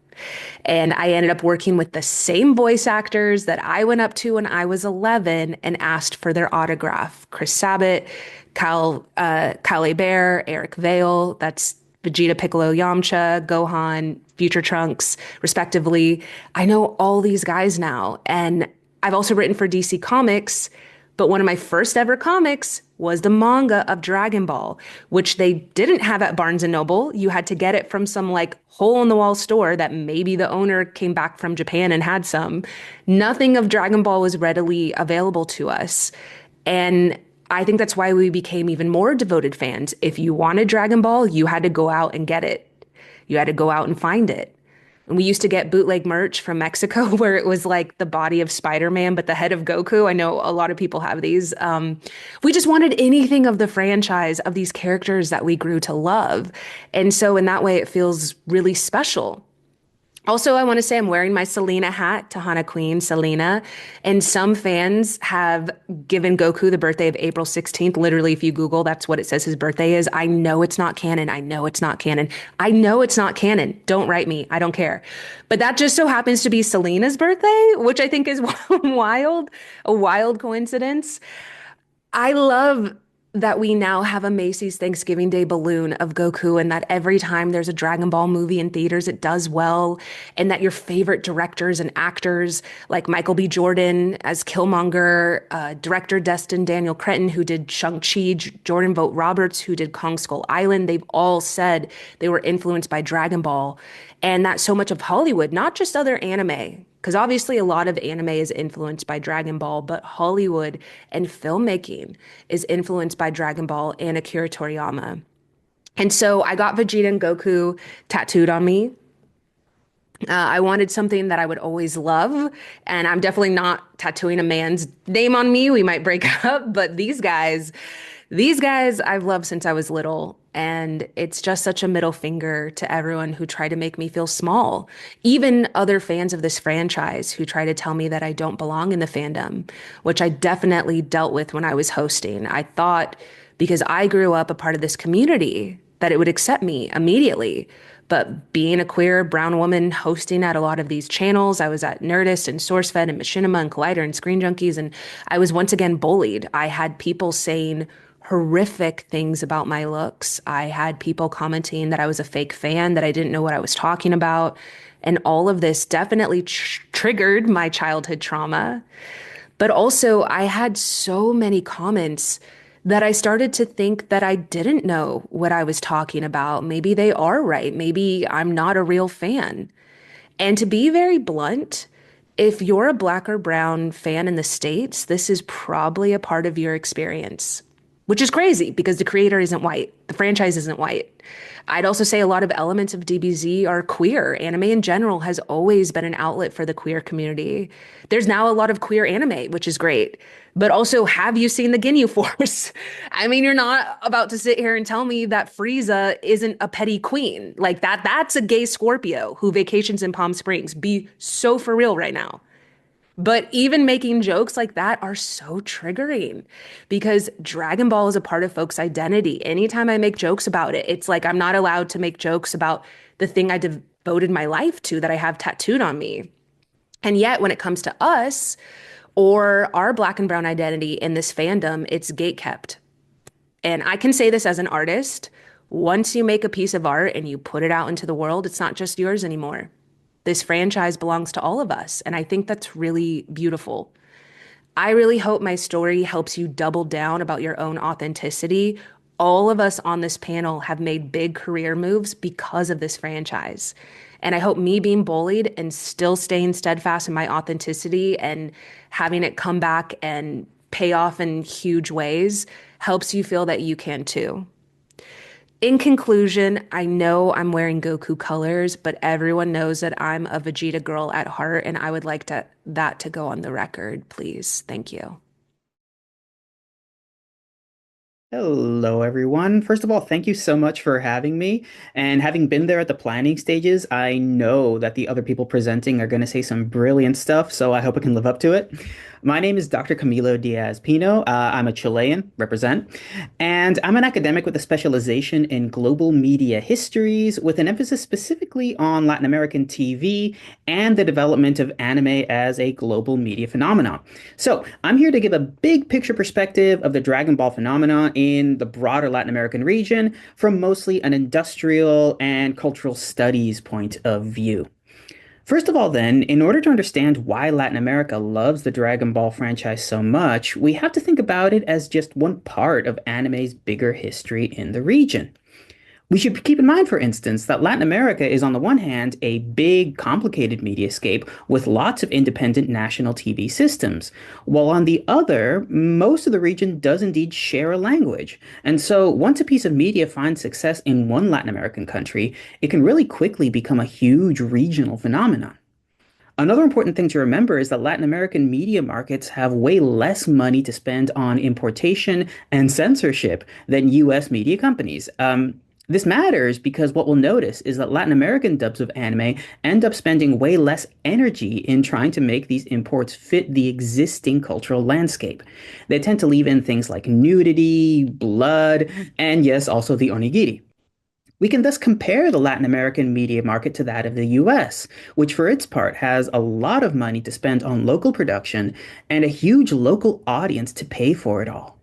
And I ended up working with the same voice actors that I went up to when I was 11 and asked for their autograph. Chris Sabat, Kyle Bear, Eric Vale, that's Vegeta, Piccolo, Yamcha, Gohan, Future Trunks, respectively. I know all these guys now. And I've also written for DC Comics, but one of my first ever comics was the manga of Dragon Ball, which they didn't have at Barnes & Noble. You had to get it from some like hole-in-the-wall store that maybe the owner came back from Japan and had some. Nothing of Dragon Ball was readily available to us. And I think that's why we became even more devoted fans. If you wanted Dragon Ball, you had to go out and get it. You had to go out and find it. And we used to get bootleg merch from Mexico where it was like the body of Spider-Man, but the head of Goku. I know a lot of people have these. We just wanted anything of the franchise, of these characters that we grew to love. And so in that way, it feels really special. Also, I want to say I'm wearing my Selena hat, Tahana Queen, Selena. And some fans have given Goku the birthday of April 16th. Literally, if you Google, that's what it says his birthday is. I know it's not canon. I know it's not canon. I know it's not canon. Don't write me. I don't care. But that just so happens to be Selena's birthday, which I think is a wild coincidence. I love that we now have a Macy's Thanksgiving Day balloon of Goku, and that every time there's a Dragon Ball movie in theaters, it does well, and that your favorite directors and actors like Michael B. Jordan as Killmonger, director Destin Daniel Cretton, who did Shang-Chi, Jordan Vogt Roberts, who did Kong Skull Island, they've all said they were influenced by Dragon Ball. And that so much of Hollywood, not just other anime, because obviously a lot of anime is influenced by Dragon Ball, but Hollywood and filmmaking is influenced by Dragon Ball and Akira Toriyama. And so I got Vegeta and Goku tattooed on me. I wanted something that I would always love, and I'm definitely not tattooing a man's name on me. We might break up, but these guys I've loved since I was little, and it's just such a middle finger to everyone who tried to make me feel small. Even other fans of this franchise who try to tell me that I don't belong in the fandom, which I definitely dealt with when I was hosting. I thought because I grew up a part of this community that it would accept me immediately. But being a queer brown woman hosting at a lot of these channels, I was at Nerdist and SourceFed and Machinima and Collider and Screen Junkies, and I was once again bullied. I had people saying horrific things about my looks. I had people commenting that I was a fake fan, that I didn't know what I was talking about. And all of this definitely triggered my childhood trauma. But also I had so many comments that I started to think that I didn't know what I was talking about. Maybe they are right. Maybe I'm not a real fan. And to be very blunt, if you're a Black or brown fan in the States, this is probably a part of your experience, which is crazy because the creator isn't white. The franchise isn't white. I'd also say a lot of elements of DBZ are queer. Anime in general has always been an outlet for the queer community. There's now a lot of queer anime, which is great. But also, have you seen the Ginyu Force? I mean, you're not about to sit here and tell me that Frieza isn't a petty queen. Like that's a gay Scorpio who vacations in Palm Springs. Be so for real right now. But even making jokes like that are so triggering because Dragon Ball is a part of folks' identity. Anytime I make jokes about it, it's like I'm not allowed to make jokes about the thing I devoted my life to that I have tattooed on me. And yet, when it comes to us or our Black and brown identity in this fandom, it's gatekept. And I can say this as an artist. Once you make a piece of art and you put it out into the world, it's not just yours anymore. This franchise belongs to all of us, and I think that's really beautiful. I really hope my story helps you double down about your own authenticity. All of us on this panel have made big career moves because of this franchise. And I hope me being bullied and still staying steadfast in my authenticity and having it come back and pay off in huge ways helps you feel that you can too. In conclusion, I know I'm wearing Goku colors, but everyone knows that I'm a Vegeta girl at heart, and I would like that to go on the record, please. Thank you.
Hello, everyone. First of all, thank you so much for having me. And having been there at the planning stages, I know that the other people presenting are going to say some brilliant stuff, so I hope I can live up to it. My name is Dr. Camilo Diaz-Pino. I'm a Chilean, represent, and I'm an academic with a specialization in global media histories with an emphasis specifically on Latin American TV and the development of anime as a global media phenomenon. So I'm here to give a big picture perspective of the Dragon Ball phenomenon in the broader Latin American region from mostly an industrial and cultural studies point of view. First of all, then, in order to understand why Latin America loves the Dragon Ball franchise so much, we have to think about it as just one part of anime's bigger history in the region. We should keep in mind, for instance, that Latin America is on the one hand a big, complicated mediascape with lots of independent national TV systems, while on the other, most of the region does indeed share a language. And so once a piece of media finds success in one Latin American country, it can really quickly become a huge regional phenomenon. Another important thing to remember is that Latin American media markets have way less money to spend on importation and censorship than US media companies. This matters because what we'll notice is that Latin American dubs of anime end up spending way less energy in trying to make these imports fit the existing cultural landscape. They tend to leave in things like nudity, blood, and yes, also the onigiri. We can thus compare the Latin American media market to that of the US, which for its part has a lot of money to spend on local production and a huge local audience to pay for it all.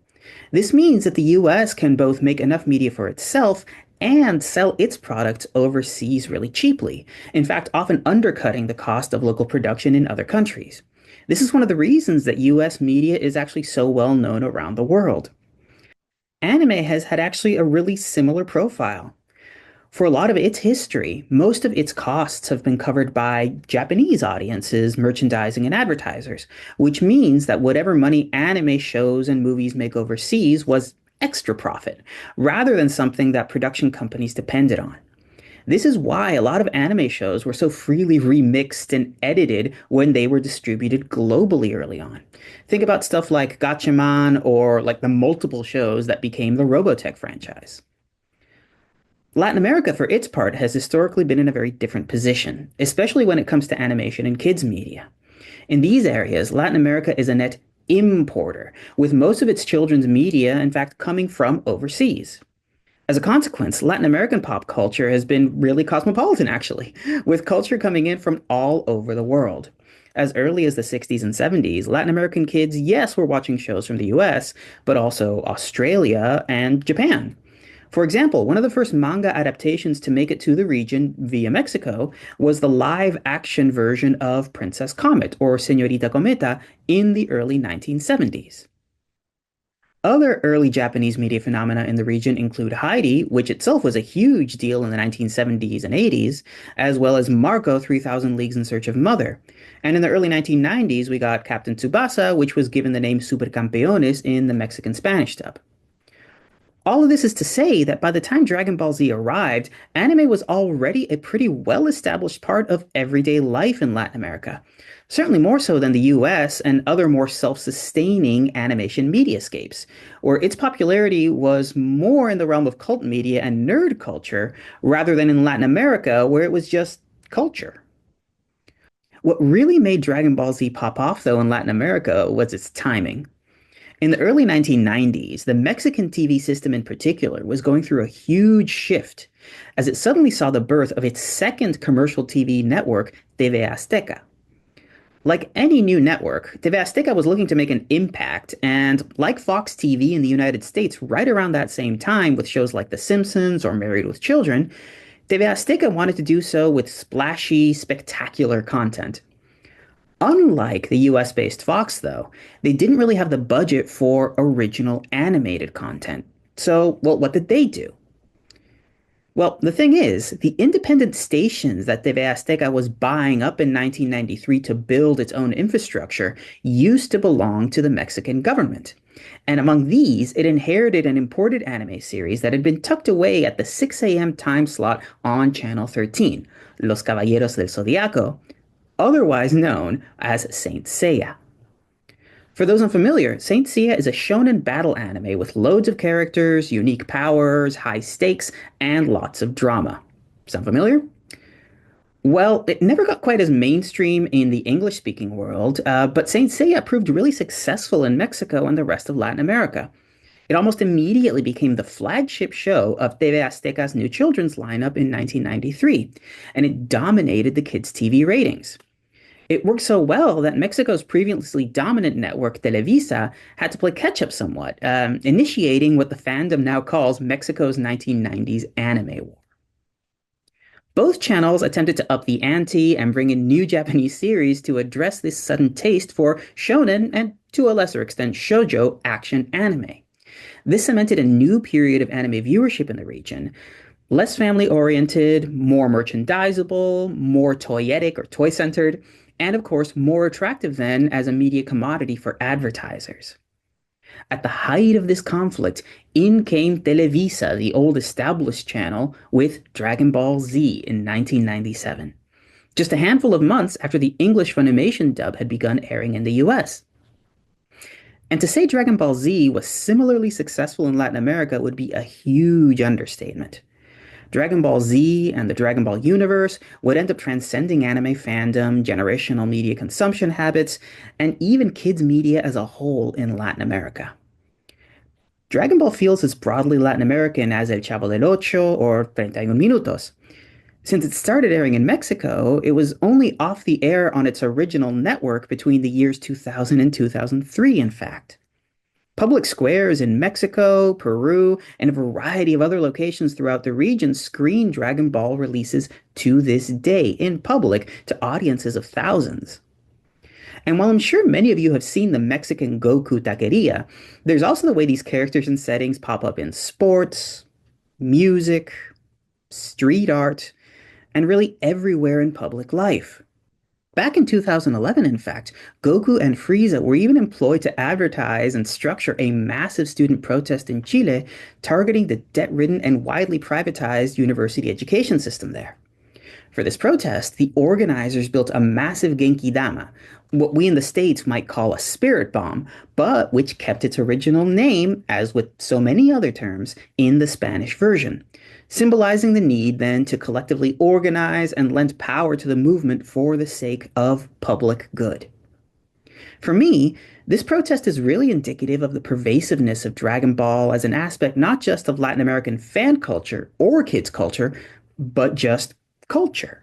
This means that the US can both make enough media for itself and sell its products overseas really cheaply, in fact, often undercutting the cost of local production in other countries. This is one of the reasons that US media is actually so well known around the world. Anime has had actually a really similar profile. For a lot of its history, most of its costs have been covered by Japanese audiences, merchandising, and advertisers, which means that whatever money anime shows and movies make overseas was extra profit, rather than something that production companies depended on. This is why a lot of anime shows were so freely remixed and edited when they were distributed globally early on. Think about stuff like Gatchaman or like the multiple shows that became the Robotech franchise. Latin America, for its part, has historically been in a very different position, especially when it comes to animation and kids media. In these areas, Latin America is a net importer, with most of its children's media, in fact, coming from overseas. As a consequence, Latin American pop culture has been really cosmopolitan, actually, with culture coming in from all over the world. As early as the 60s and 70s, Latin American kids, yes, were watching shows from the US, but also Australia and Japan. For example, one of the first manga adaptations to make it to the region via Mexico was the live-action version of Princess Comet, or Señorita Cometa, in the early 1970s. Other early Japanese media phenomena in the region include Heidi, which itself was a huge deal in the 1970s and 80s, as well as Marco 3000 Leagues in Search of Mother. And in the early 1990s, we got Captain Tsubasa, which was given the name Supercampeones in the Mexican Spanish dub. All of this is to say that by the time Dragon Ball Z arrived, anime was already a pretty well-established part of everyday life in Latin America. Certainly more so than the US and other more self-sustaining animation mediascapes, where its popularity was more in the realm of cult media and nerd culture rather than in Latin America, where it was just culture. What really made Dragon Ball Z pop off, though, in Latin America was its timing. In the early 1990s, the Mexican TV system in particular was going through a huge shift as it suddenly saw the birth of its second commercial TV network, TV Azteca. Like any new network, TV Azteca was looking to make an impact, and like Fox TV in the United States right around that same time with shows like The Simpsons or Married with Children, TV Azteca wanted to do so with splashy, spectacular content. Unlike the US-based Fox, though, they didn't really have the budget for original animated content. So, well, what did they do? Well, the thing is, the independent stations that TV Azteca was buying up in 1993 to build its own infrastructure used to belong to the Mexican government. And among these, it inherited an imported anime series that had been tucked away at the 6 a.m. time slot on Channel 13, Los Caballeros del Zodiaco, otherwise known as Saint Seiya. For those unfamiliar, Saint Seiya is a shonen battle anime with loads of characters, unique powers, high stakes, and lots of drama. Sound familiar? Well, it never got quite as mainstream in the English-speaking world, but Saint Seiya proved really successful in Mexico and the rest of Latin America. It almost immediately became the flagship show of TV Azteca's new children's lineup in 1993, and it dominated the kids' TV ratings. It worked so well that Mexico's previously dominant network, Televisa, had to play catch-up somewhat, initiating what the fandom now calls Mexico's 1990s anime war. Both channels attempted to up the ante and bring in new Japanese series to address this sudden taste for shonen and, to a lesser extent, shoujo action anime. This cemented a new period of anime viewership in the region, less family-oriented, more merchandisable, more toyetic or toy-centered, and of course more attractive then as a media commodity for advertisers. At the height of this conflict, in came Televisa, the old established channel, with Dragon Ball Z in 1997, just a handful of months after the English Funimation dub had begun airing in the US. And to say Dragon Ball Z was similarly successful in Latin America would be a huge understatement. Dragon Ball Z and the Dragon Ball universe would end up transcending anime fandom, generational media consumption habits, and even kids' media as a whole in Latin America. Dragon Ball feels as broadly Latin American as El Chavo del Ocho or 31 Minutos. Since it started airing in Mexico, it was only off the air on its original network between the years 2000 and 2003, in fact. Public squares in Mexico, Peru, and a variety of other locations throughout the region screen Dragon Ball releases to this day in public to audiences of thousands. And while I'm sure many of you have seen the Mexican Goku taqueria, there's also the way these characters and settings pop up in sports, music, street art, and really everywhere in public life. Back in 2011, in fact, Goku and Frieza were even employed to advertise and structure a massive student protest in Chile targeting the debt-ridden and widely privatized university education system there. For this protest, the organizers built a massive Genki Dama, what we in the States might call a spirit bomb, but which kept its original name, as with so many other terms, in the Spanish version, symbolizing the need then to collectively organize and lend power to the movement for the sake of public good. For me, this protest is really indicative of the pervasiveness of Dragon Ball as an aspect not just of Latin American fan culture or kids culture, but just culture.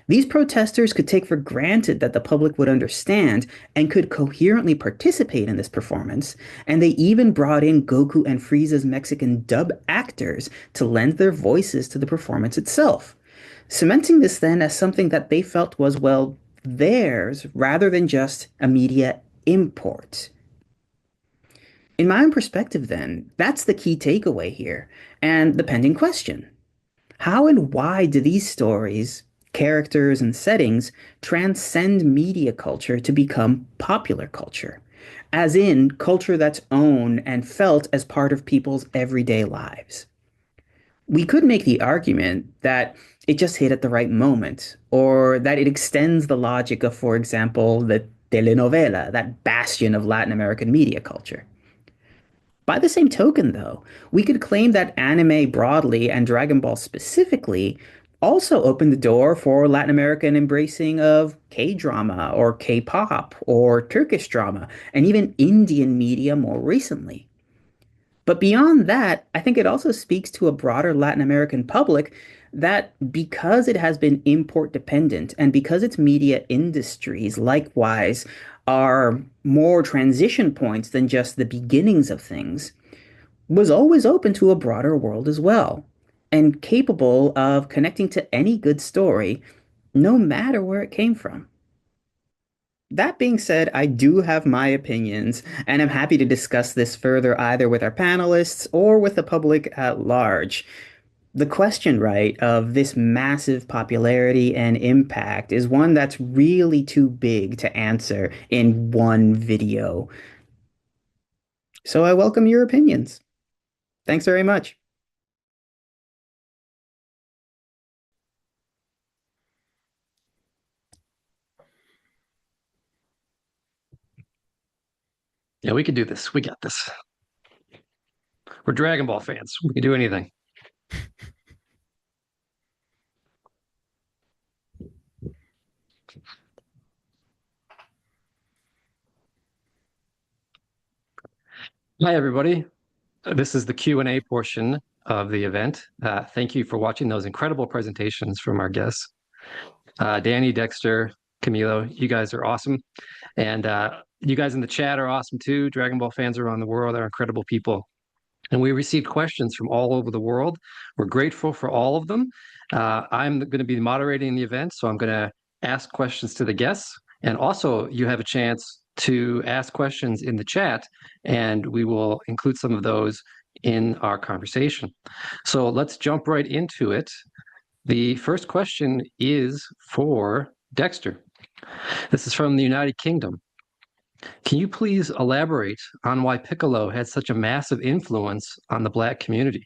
These protesters could take for granted that the public would understand and could coherently participate in this performance, and they even brought in Goku and Frieza's Mexican dub actors to lend their voices to the performance itself, cementing this then as something that they felt was, well, theirs rather than just a media import. In my own perspective, then, that's the key takeaway here, and the pending question. How and why do these stories, characters, and settings transcend media culture to become popular culture? As in, culture that's owned and felt as part of people's everyday lives. We could make the argument that it just hit at the right moment, or that it extends the logic of, for example, the telenovela, that bastion of Latin American media culture. By the same token, though, we could claim that anime broadly and Dragon Ball specifically also opened the door for Latin American embracing of K-drama or K-pop or Turkish drama and even Indian media more recently. But beyond that, I think it also speaks to a broader Latin American public that because it has been import dependent and because its media industries likewise are more transition points than just the beginnings of things, was always open to a broader world as well, and capable of connecting to any good story, no matter where it came from. That being said, I do have my opinions, and I'm happy to discuss this further either with our panelists or with the public at large. The question, right, of this massive popularity and impact is one that's really too big to answer in one video. So I welcome your opinions. Thanks very much.
Yeah, we can do this. We got this. We're Dragon Ball fans. We can do anything. Hi, everybody. This is the Q&A portion of the event. Thank you for watching those incredible presentations from our guests. Danny, Dexter, Camilo, you guys are awesome. And you guys in the chat are awesome too. Dragon Ball fans around the world are incredible people. And we received questions from all over the world. We're grateful for all of them. I'm going to be moderating the event, so I'm going to ask questions to the guests. And also, you have a chance to ask questions in the chat, and we will include some of those in our conversation. So let's jump right into it. The first question is for Dexter. This is from the United Kingdom. Can you please elaborate on why Piccolo had such a massive influence on the Black community?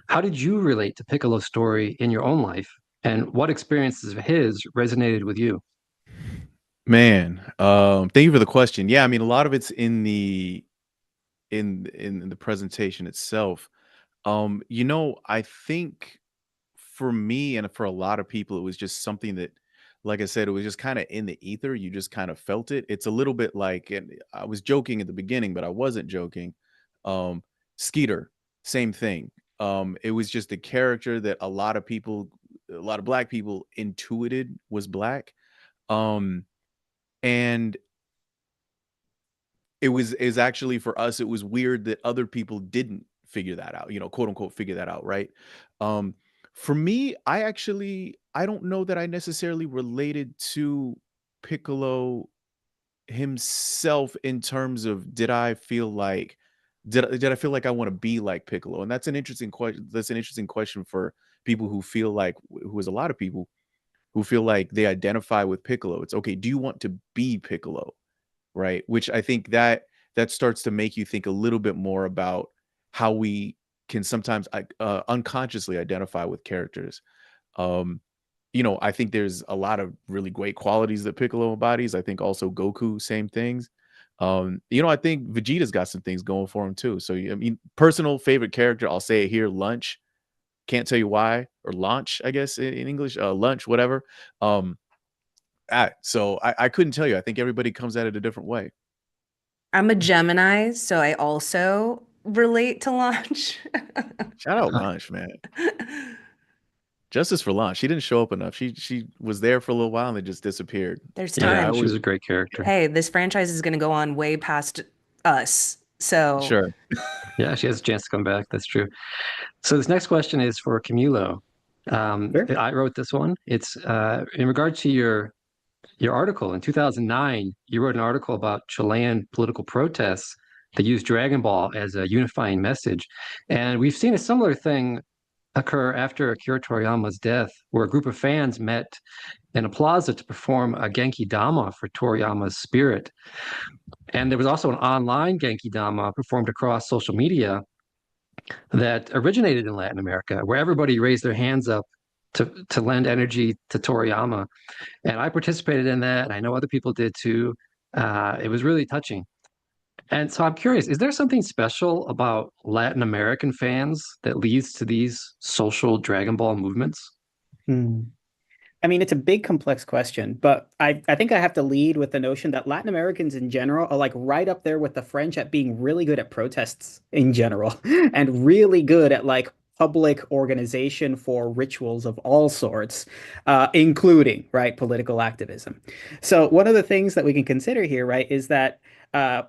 How did you relate to Piccolo's story in your own life, and what experiences of his resonated with you?
Man, thank you for the question. Yeah, I mean, a lot of it's in the presentation itself. I think for me and for a lot of people, it was just something that, like I said, it was just kind of in the ether. You just kind of felt it. It's a little bit like, and I was joking at the beginning, but I wasn't joking. Skeeter, same thing. It was just a character that a lot of Black people intuited was Black. And it was actually, for us, it was weird that other people didn't figure that out, quote unquote, figure that out, right? For me, I don't know that I necessarily related to Piccolo himself in terms of did I feel like I want to be like Piccolo? And that's an interesting question. That's an interesting question for people who feel like, who is a lot of people who feel like they identify with Piccolo. It's okay, do you want to be Piccolo? Right? Which I think that starts to make you think a little bit more about how we can sometimes unconsciously identify with characters. I think there's a lot of really great qualities that Piccolo embodies. I think also Goku, same things. I think Vegeta's got some things going for him too. So, I mean, personal favorite character, I'll say it here, Lunch. Can't tell you why, or Launch, I guess in English, Lunch, whatever. So I couldn't tell you. I think everybody comes at it a different way.
I'm a Gemini, so I also relate to Launch.
Shout out Launch, man. Justice for Launch. She didn't show up enough. She was there for a little while and then just disappeared.
There's time.
Yeah, she was a great character.
Hey, this franchise is going to go on way past us. So
sure.
Yeah, she has a chance to come back. That's true. So this next question is for Camilo.
Sure.
I wrote this one. It's in regard to your article in 2009. You wrote an article about Chilean political protests They used Dragon Ball as a unifying message. And we've seen a similar thing occur after Akira Toriyama's death, where a group of fans met in a plaza to perform a Genki Dama for Toriyama's spirit. And there was also an online Genki Dama performed across social media that originated in Latin America, where everybody raised their hands up to lend energy to Toriyama. And I participated in that, and I know other people did too. It was really touching. And so I'm curious, is there something special about Latin American fans that leads to these social Dragon Ball movements?
I mean, it's a big, complex question, but I think I have to lead with the notion that Latin Americans in general are like right up there with the French at being really good at protests in general and really good at like public organization for rituals of all sorts, including, right, political activism. So one of the things that we can consider here, right, is that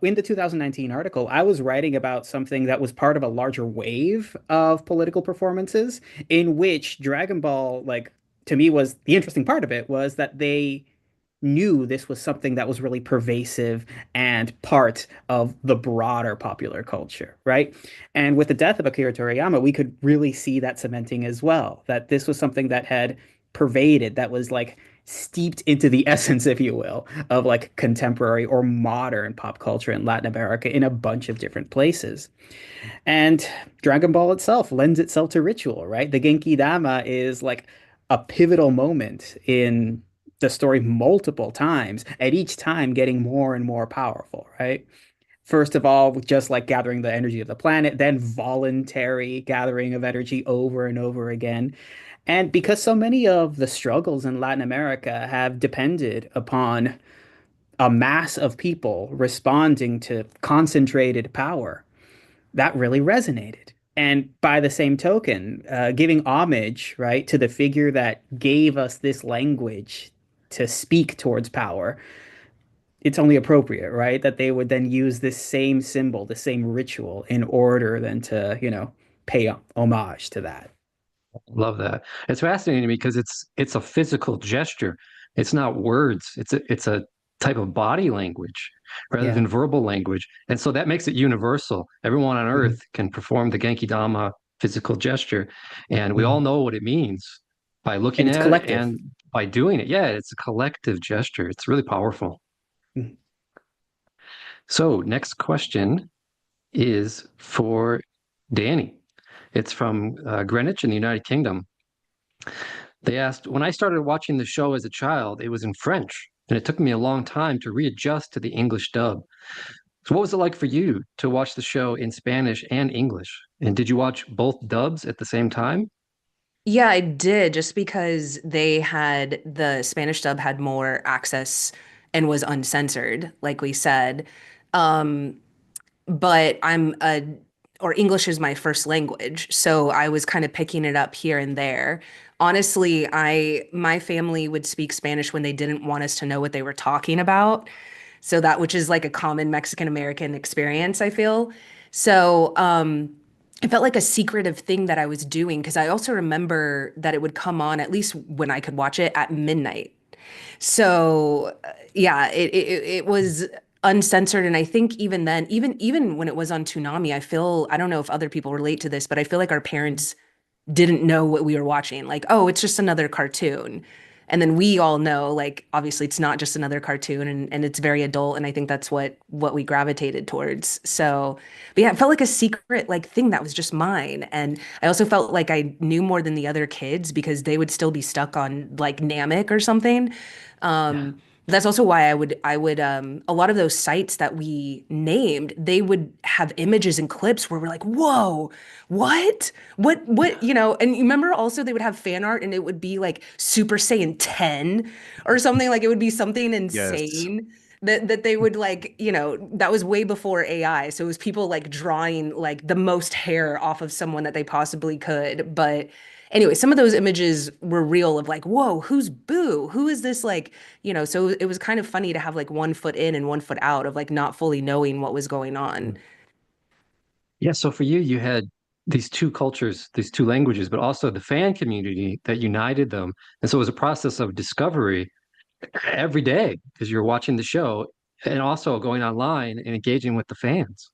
in the 2019 article, I was writing about something that was part of a larger wave of political performances in which Dragon Ball, like, to me, was the interesting part of it was that they knew this was something that was really pervasive and part of the broader popular culture, right? And with the death of Akira Toriyama, we could really see that cementing as well, that this was something that had pervaded, that was like steeped into the essence, if you will, of like contemporary or modern pop culture in Latin America in a bunch of different places. And Dragon Ball itself lends itself to ritual, right? The Genki Dama is like a pivotal moment in the story multiple times, at each time getting more and more powerful, right? First of all, just like gathering the energy of the planet, then voluntary gathering of energy over and over again. And because so many of the struggles in Latin America have depended upon a mass of people responding to concentrated power, that really resonated. And by the same token, giving homage, right, to the figure that gave us this language to speak towards power, it's only appropriate, right, that they would then use this same symbol, the same ritual in order then to, you know, pay homage to that.
Love that. It's fascinating to me because it's a physical gesture. It's not words. It's a type of body language rather than verbal language. And so that makes it universal. Everyone on earth can perform the Genki Dama physical gesture. And we all know what it means by looking at it and by doing it. Yeah, it's a collective gesture. It's really powerful. So next question is for Danny. It's from Greenwich in the United Kingdom. They asked, when I started watching the show as a child, it was in French, and it took me a long time to readjust to the English dub. So what was it like for you to watch the show in Spanish and English? And did you watch both dubs at the same time?
Yeah, I did, just because the Spanish dub had more access and was uncensored, like we said. But English is my first language, so I was kind of picking it up here and there. Honestly, my family would speak Spanish when they didn't want us to know what they were talking about. So which is like a common Mexican American experience, I feel. So, it felt like a secretive thing that I was doing, because I also remember that it would come on, at least when I could watch it, at midnight. So yeah, it was uncensored. And I think even then, even when it was on Toonami, I don't know if other people relate to this, but I feel like our parents didn't know what we were watching. Like, oh, it's just another cartoon. And then we all know, like, obviously it's not just another cartoon, and it's very adult. And I think that's what we gravitated towards. So, but yeah, it felt like a secret, like, thing that was just mine. And I also felt like I knew more than the other kids because they would still be stuck on like Namek or something. That's also why I would a lot of those sites that we named, they would have images and clips where we're like, whoa, what, you know. And you remember also they would have fan art and it would be like Super Saiyan 10 or something. Like it would be something insane that they would, like, you know, that was way before AI. So it was people like drawing like the most hair off of someone that they possibly could. But anyway, some of those images were real, of like, whoa, who's Boo? Who is this? Like, you know, so it was kind of funny to have like 1 foot in and 1 foot out of like not fully knowing what was going on.
Yeah, so for you, you had these two cultures, these two languages, but also the fan community that united them. And so it was a process of discovery every day because you're watching the show and also going online and engaging with the fans.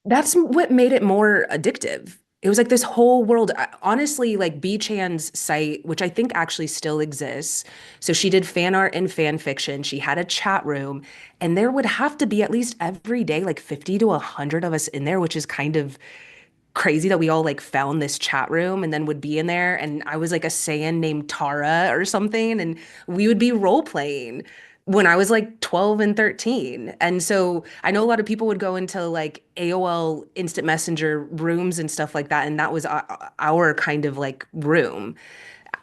That's what made it more addictive. It was like this whole world. Honestly, like B-Chan's site, which I think actually still exists. So she did fan art and fan fiction. She had a chat room, and there would have to be at least every day like 50 to 100 of us in there, which is kind of crazy that we all like found this chat room and then would be in there. And I was like a Saiyan named Tara or something, and we would be role playing when I was like 12 and 13. And so I know a lot of people would go into like AOL Instant Messenger rooms and stuff like that. And that was our kind of like room.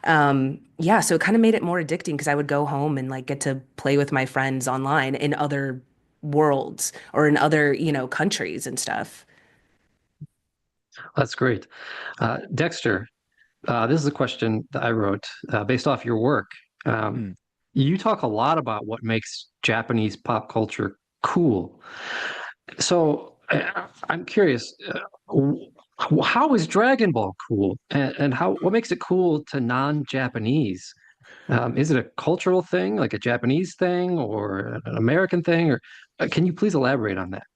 Yeah, so it kind of made it more addicting because I would go home and like get to play with my friends online in other worlds or in other, countries and stuff.
That's great. Dexter, this is a question that I wrote based off your work. You talk a lot about what makes Japanese pop culture cool. So I'm curious, how is Dragon Ball cool, and what makes it cool to non-Japanese? Is it a cultural thing, like a Japanese thing, or an American thing, or can you please elaborate on that?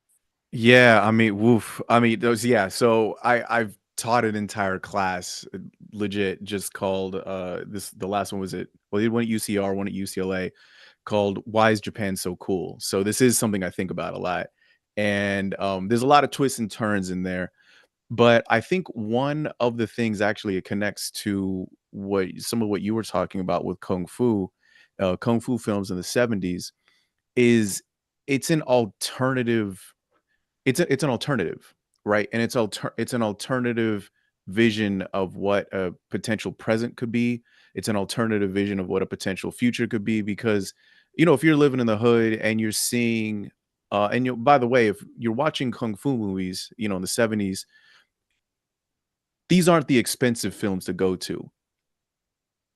Yeah, I mean, woof. I mean, those, yeah. So I've taught an entire class, legit, just called the last one was it, well, they one at UCR, one at UCLA, called Why is Japan So Cool? So this is something I think about a lot. And there's a lot of twists and turns in there. But I think one of the things actually it connects to what some of what you were talking about with kung fu films in the 70s is it's an alternative it's an alternative, right? And it's an alternative vision of what a potential present could be. It's an alternative vision of what a potential future could be because if you're living in the hood and you're seeing and by the way, if you're watching kung fu movies, in the 70s, these aren't the expensive films to go to.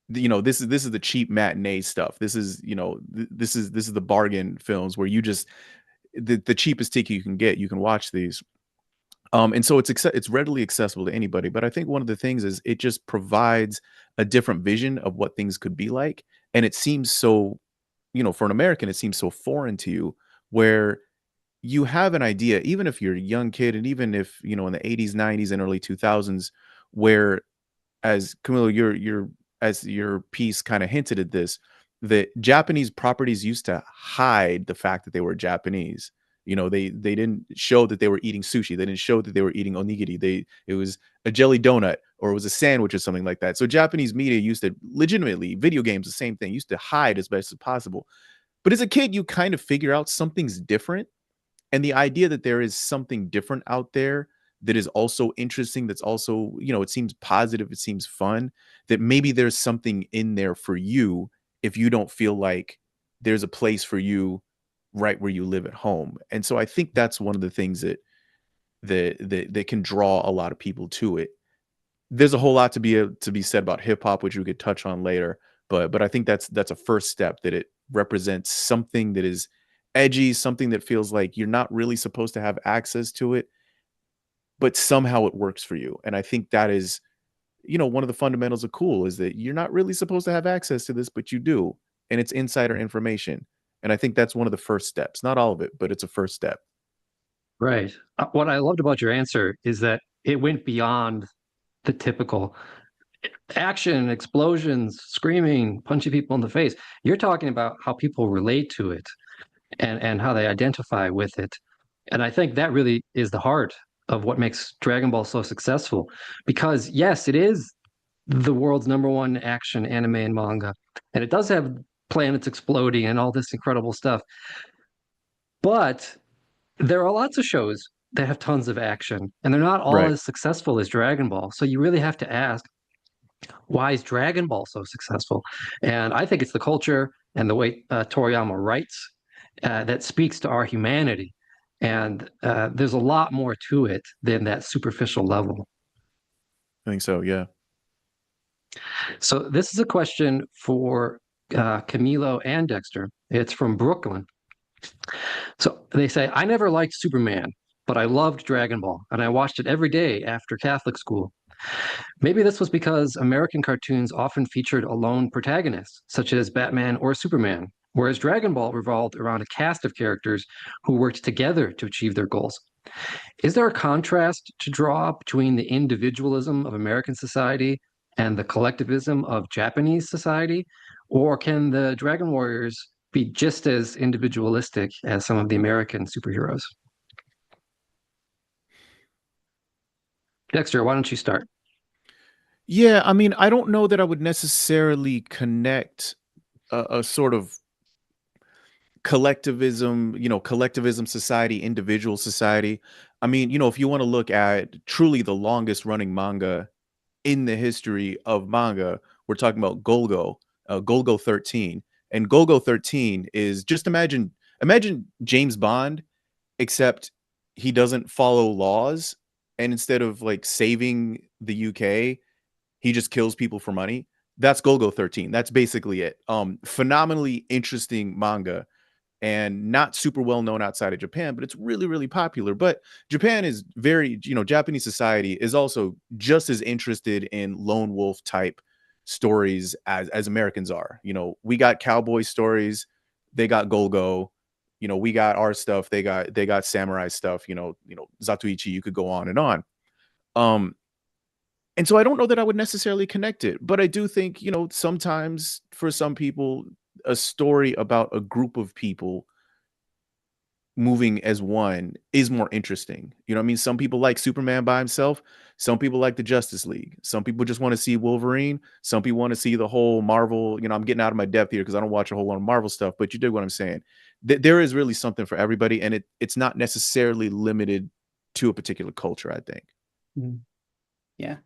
This is the cheap matinee stuff. This is, this is the bargain films where you just the cheapest ticket you can get, you can watch these. And so it's readily accessible to anybody. But I think one of the things is it just provides a different vision of what things could be like. And it seems so, for an American, it seems so foreign to you, where you have an idea, even if you're a young kid, and even if, in the 80s, 90s, and early 2000s, where as Camilo, as your piece kind of hinted at this, that Japanese properties used to hide the fact that they were Japanese. They didn't show that they were eating sushi. They didn't show that they were eating onigiri. It was a jelly donut or it was a sandwich or something like that. So Japanese media used to legitimately, video games, the same thing, used to hide as best as possible. But as a kid, you kind of figure out something's different. And the idea that there is something different out there that is also interesting, that's also, it seems positive, it seems fun, that maybe there's something in there for you if you don't feel like there's a place for you right where you live at home. And so I think that's one of the things that can draw a lot of people to it. There's a whole lot to be said about hip hop, which we could touch on later, but I think that's a first step, that it represents something that is edgy, something that feels like you're not really supposed to have access to it, but somehow it works for you. And I think that is, one of the fundamentals of cool is that you're not really supposed to have access to this, but you do. And it's insider information. And I think that's one of the first steps, not all of it, but it's a first step.
Right. What I loved about your answer is that it went beyond the typical action, explosions, screaming, punching people in the face. You're talking about how people relate to it and how they identify with it. And I think that really is the heart of what makes Dragon Ball so successful. Because yes, it is the world's #1 action anime and manga. And it does have planets exploding and all this incredible stuff. But there are lots of shows that have tons of action, and they're not all
Right.
as successful as Dragon Ball. So you really have to ask, why is Dragon Ball so successful? And I think it's the culture and the way Toriyama writes that speaks to our humanity. And there's a lot more to it than that superficial level.
I think so. Yeah.
So this is a question for Camilo and Dexter. It's from Brooklyn. So they say, I never liked Superman, but I loved Dragon Ball, and I watched it every day after Catholic school. Maybe this was because American cartoons often featured a lone protagonist, such as Batman or Superman, whereas Dragon Ball revolved around a cast of characters who worked together to achieve their goals. Is there a contrast to draw between the individualism of American society and the collectivism of Japanese society? Or can the Dragon Warriors be just as individualistic as some of the American superheroes? Dexter, why don't you start?
Yeah, I mean, I don't know that I would necessarily connect a sort of collectivism, collectivism society, individual society. I mean, if you want to look at truly the longest running manga in the history of manga, we're talking about Golgo 13. And Golgo 13 is just imagine James Bond, except he doesn't follow laws. And instead of like saving the UK, he just kills people for money. That's Golgo 13. That's basically it. Phenomenally interesting manga and not super well known outside of Japan, but it's really, really popular. But Japan is Japanese society is also just as interested in lone wolf type stories as Americans are. We got cowboy stories, they got Golgo, we got our stuff, they got samurai stuff, Zatoichi, you could go on and on. And so I don't know that I would necessarily connect it, but I do think, sometimes for some people, a story about a group of people moving as one is more interesting. You know what I mean? Some people like Superman by himself. Some people like the Justice League. Some people just want to see Wolverine. Some people want to see the whole Marvel. I'm getting out of my depth here because I don't watch a whole lot of Marvel stuff, but you dig what I'm saying. There is really something for everybody, and it's not necessarily limited to a particular culture, I think.
Yeah.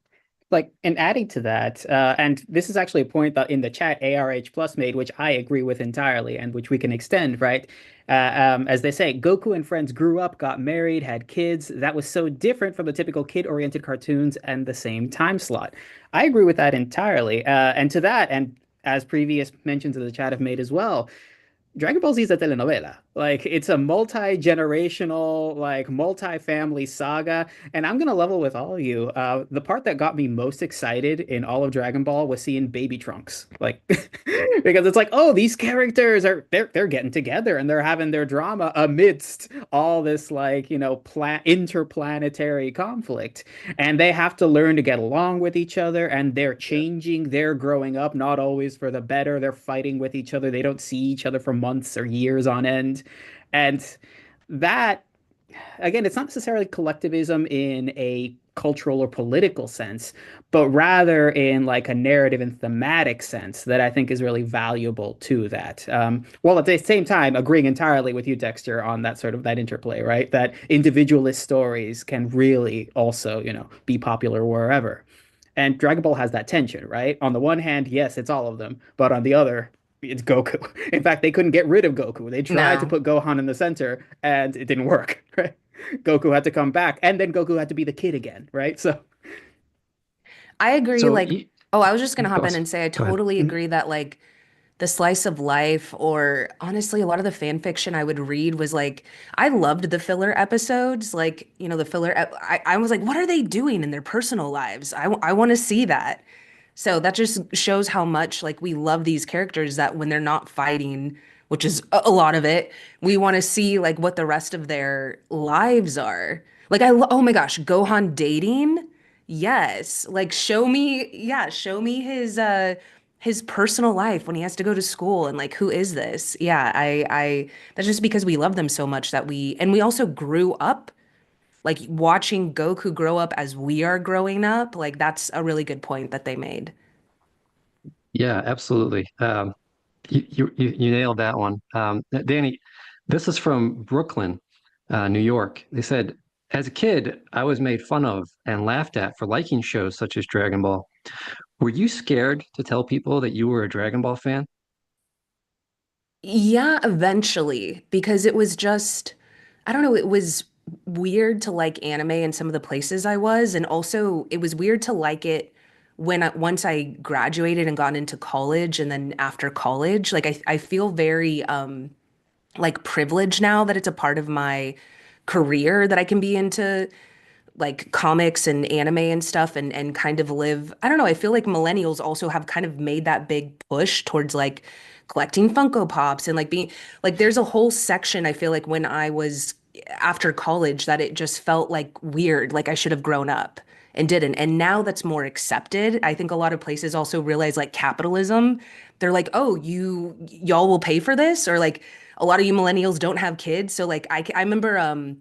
And adding to that, and this is actually a point that in the chat ARH Plus made, which I agree with entirely, and which we can extend, right? As they say, Goku and friends grew up, got married, had kids. That was so different from the typical kid-oriented cartoons and the same time slot. I agree with that entirely. And to that, and as previous mentions in the chat have made as well, Dragon Ball Z is a telenovela. It's a multi-generational, multi-family saga. And I'm going to level with all of you. The part that got me most excited in all of Dragon Ball was seeing Baby Trunks. Because it's oh, these characters they're getting together and they're having their drama amidst all this, interplanetary conflict. And they have to learn to get along with each other, and they're changing, they're growing up, not always for the better. They're fighting with each other. They don't see each other for months or years on end. And that, again, it's not necessarily collectivism in a cultural or political sense, but rather in a narrative and thematic sense that I think is really valuable to that. While at the same time agreeing entirely with you, Dexter, on that sort of that interplay, right? That individualist stories can really also, be popular wherever. And Dragon Ball has that tension, right? On the one hand, yes, it's all of them, but on the other, it's Goku. In fact, they couldn't get rid of Goku. They tried to put Gohan in the center, and it didn't work, right? Goku had to come back, and then Goku had to be the kid again, right? So
I agree.
So
I was just gonna hop in and say I totally agree that the slice of life, or honestly, a lot of the fan fiction I would read was I loved the filler episodes. The filler. I was what are they doing in their personal lives? I want to see that. So that just shows how much we love these characters, that when they're not fighting, which is a lot of it, we want to see what the rest of their lives are. Oh my gosh, Gohan dating? Yes. Show me his personal life when he has to go to school, and who is this? Yeah, I that's just because we love them so much that we also grew up watching Goku grow up as we are growing up. That's a really good point that they made.
Yeah, absolutely. You nailed that one. Danny, this is from Brooklyn, New York. They said, as a kid, I was made fun of and laughed at for liking shows such as Dragon Ball. Were you scared to tell people that you were a Dragon Ball fan?
Yeah, eventually, because it was just, I don't know, it was weird to like anime in some of the places I was, and also it was weird to like it once I graduated and got into college, and then after college, I feel very privileged now that it's a part of my career that I can be into comics and anime and stuff, and kind of live. I don't know, I feel like millennials also have kind of made that big push towards collecting Funko Pops and being there's a whole section, I feel like, when I was after college that it just felt like weird, like I should have grown up and didn't. And now that's more accepted. I think a lot of places also realize like capitalism. They're like, oh, y'all will pay for this, or like a lot of you millennials don't have kids. So like I remember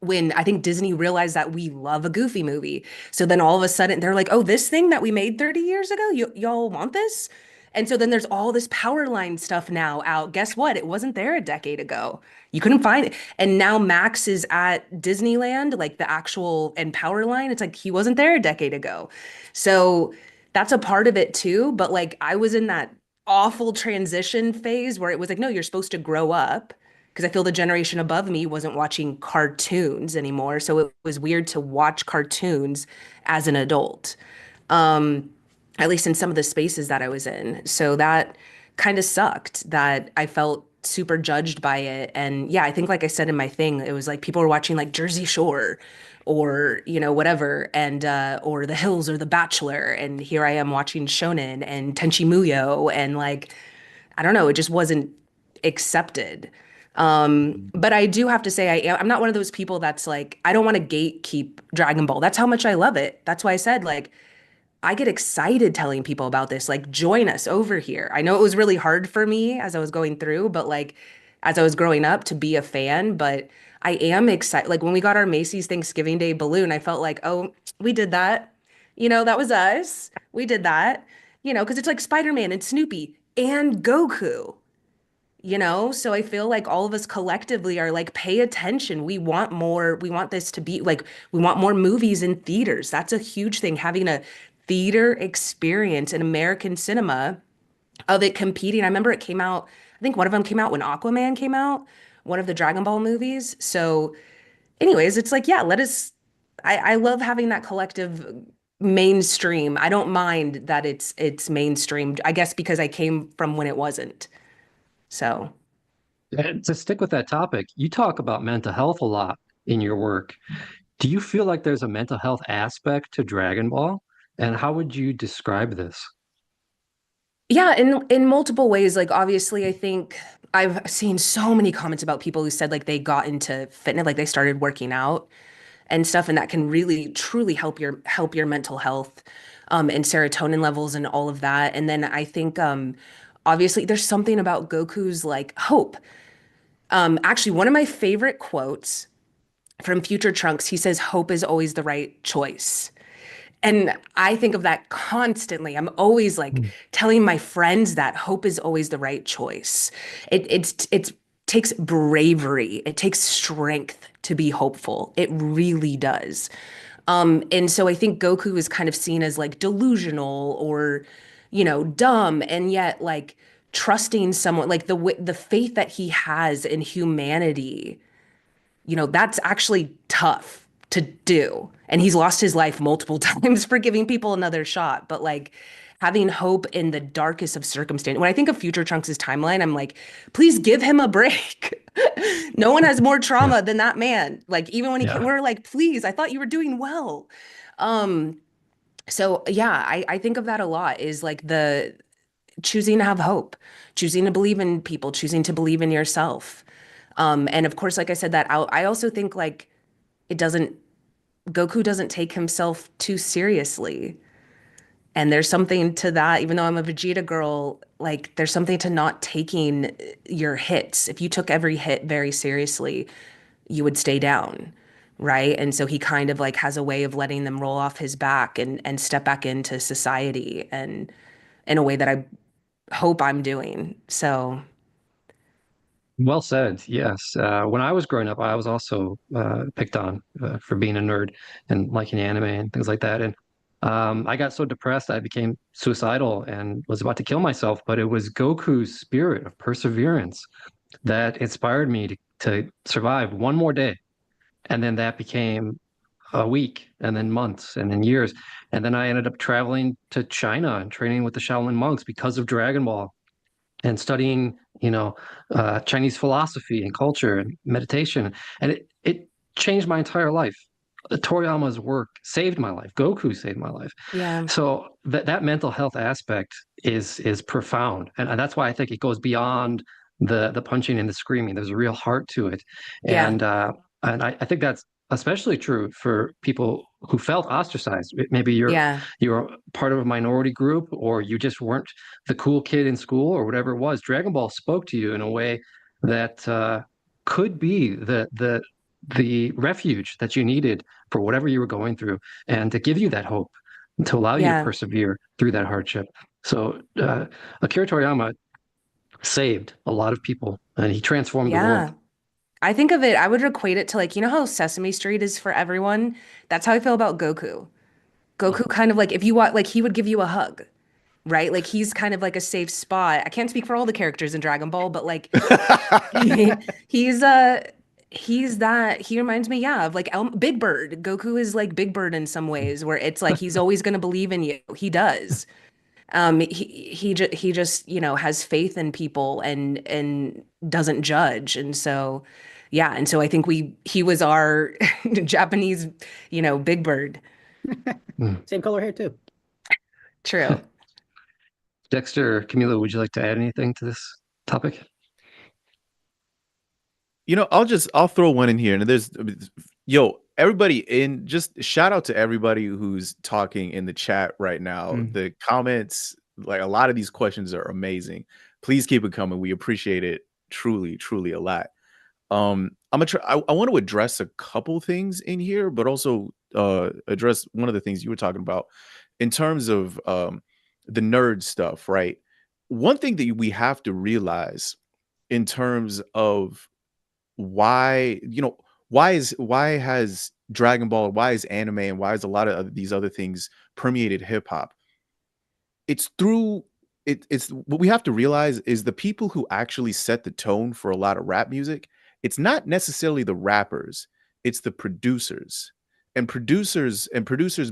when I think Disney realized that we love a Goofy movie. So then all of a sudden they're like, oh, this thing that we made 30 years ago, y'all want this? And so then there's all this Powerline stuff now out. Guess what? It wasn't there a decade ago. You couldn't find it. And now Max is at Disneyland, like the actual and Powerline. It's like he wasn't there a decade ago. So that's a part of it too. But like I was in that awful transition phase where it was like, no, you're supposed to grow up, because I feel the generation above me wasn't watching cartoons anymore. So it was weird to watch cartoons as an adult, at least in some of the spaces that I was in. So that kind of sucked, that I felt super judged by it. And yeah, I think like I said in my thing, it was like people were watching like Jersey Shore or, you know, whatever, and or The Hills or The Bachelor. And here I am watching Shonen and Tenchi Muyo, and like, I don't know, it just wasn't accepted. But I do have to say, I'm not one of those people that's like, I don't want to gatekeep Dragon Ball. That's how much I love it. That's why I said, like, I get excited telling people about this, like, join us over here. I know it was really hard for me as I was going through, but like, as I was growing up to be a fan, but I am excited. Like when we got our Macy's Thanksgiving Day balloon, I felt like, oh, we did that. You know, that was us. We did that, you know, because it's like Spider-Man and Snoopy and Goku. You know, so I feel like all of us collectively are like, pay attention. We want more. We want this to be like, we want more movies in theaters. That's a huge thing. Having a theater experience in American cinema of it competing. I remember it came out, I think one of them came out when Aquaman came out, one of the Dragon Ball movies. So anyways, it's like, yeah, I love having that collective mainstream. I don't mind that it's mainstream, I guess, because I came from when it wasn't. So,
And to stick with that topic, you talk about mental health a lot in your work. Do you feel like there's a mental health aspect to Dragon Ball? And how would you describe this?
yeah, in multiple ways. Like obviously, I think I've seen so many comments about people who said like they got into fitness, like they started working out and stuff, and that can really truly help your mental health, and serotonin levels and all of that. And then I think obviously there's something about Goku's like hope. Actually, one of my favorite quotes from Future Trunks, he says, "Hope is always the right choice." And I think of that constantly. I'm always like telling my friends that hope is always the right choice. It takes bravery. It takes strength to be hopeful. It really does. And so I think Goku is kind of seen as like delusional or, you know, dumb, and yet like trusting someone, like the faith that he has in humanity, you know, that's actually tough to do. And he's lost his life multiple times for giving people another shot. But like having hope in the darkest of circumstance. When I think of Future Trunks' timeline, I'm like, please give him a break. No one has more trauma than that man. Like even when we're like, please, I thought you were doing well. So yeah, I think of that a lot, is like the choosing to have hope, choosing to believe in people, choosing to believe in yourself. And of course, like I said, that I also think like Goku doesn't take himself too seriously. And there's something to that, even though I'm a Vegeta girl, like there's something to not taking your hits. If you took every hit very seriously, you would stay down, right? And so he kind of like has a way of letting them roll off his back and step back into society, and in a way that I hope I'm doing. So
Well said. Yes. When I was growing up, I was also picked on for being a nerd and liking anime and things like that. And I got so depressed, I became suicidal and was about to kill myself. But it was Goku's spirit of perseverance that inspired me to survive one more day. And then that became a week, and then months, and then years. And then I ended up traveling to China and training with the Shaolin monks because of Dragon Ball, and studying, Chinese philosophy and culture and meditation. And it changed my entire life. Toriyama's work saved my life. Goku saved my life.
yeah.
So that mental health aspect is profound. And that's why I think it goes beyond the punching and the screaming. There's a real heart to it,
Yeah.
and I think that's especially true for people who felt ostracized. Maybe you're part of a minority group, or you just weren't the cool kid in school, or whatever it was. Dragon Ball spoke to you in a way that could be the refuge that you needed for whatever you were going through, and to give you that hope, to allow you to persevere through that hardship. So Akira Toriyama saved a lot of people, and he transformed the world.
I think of it, I would equate it to like, you know how Sesame Street is for everyone? That's how I feel about Goku. Goku kind of like, if you want, like, he would give you a hug, right? Like, he's kind of like a safe spot. I can't speak for all the characters in Dragon Ball, but like, he's that, he reminds me, of like Big Bird. Goku is like Big Bird in some ways, where it's like, he's always going to believe in you. He does. He just, you know, has faith in people and doesn't judge. And so, and so I think he was our Japanese, you know, Big Bird.
Same color hair too.
True.
Dexter, Camila, would you like to add anything to this topic?
You know, I'll throw one in here, and everybody just shout out to everybody who's talking in the chat right now. The comments, like a lot of these questions are amazing. Please keep it coming. We appreciate it truly, truly a lot. I want to address a couple things in here, but also address one of the things you were talking about in terms of the nerd stuff, right? One thing that we have to realize in terms of why has Dragon Ball, why is anime, and why is a lot of these other things permeated hip hop? It's what we have to realize is the people who actually set the tone for a lot of rap music. It's not necessarily the rappers, it's the producers. And producers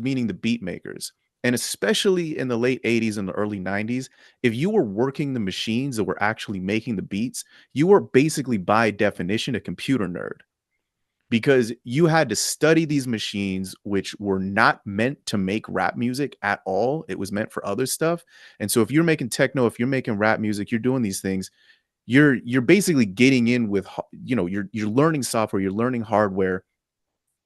meaning the beat makers. And especially in the late 80s and the early 90s, if you were working the machines that were actually making the beats, you were basically by definition a computer nerd, because you had to study these machines, which were not meant to make rap music at all. It was meant for other stuff. And so if you're making techno, if you're making rap music, you're doing these things, you're basically getting in with, you know, you're learning software, you're learning hardware,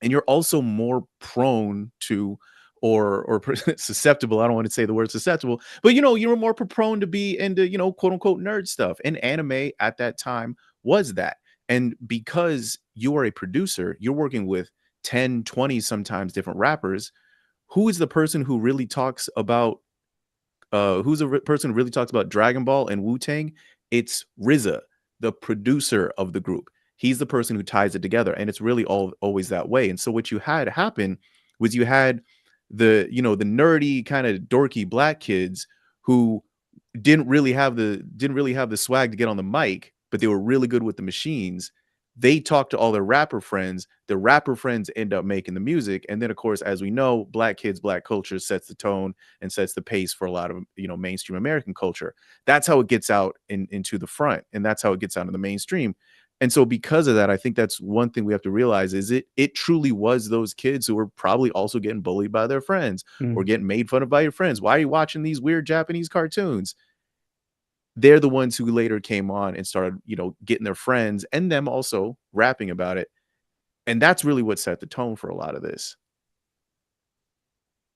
and you're also more prone to or susceptible. I don't want to say the word susceptible, but you know, you were more prone to be into, you know, quote unquote nerd stuff. And anime at that time was that. And because you are a producer, you're working with 10, 20, sometimes different rappers. Who is the person who really talks about Dragon Ball and Wu-Tang? It's RZA, the producer of the group. He's the person who ties it together, and it's really always that way. And so what you had happen was you had the nerdy kind of dorky black kids who didn't really have the swag to get on the mic, but they were really good with the machines. They talked to all their rapper friends. The rapper friends end up making the music. And then, of course, as we know, black kids, black culture sets the tone and sets the pace for a lot of, you know, mainstream American culture. That's how it gets out into the front. And that's how it gets out in the mainstream. And so because of that, I think that's one thing we have to realize is it truly was those kids who were probably also getting bullied by their friends or getting made fun of by your friends. Why are you watching these weird Japanese cartoons? They're the ones who later came on and started, you know, getting their friends and them also rapping about it. And that's really what set the tone for a lot of this.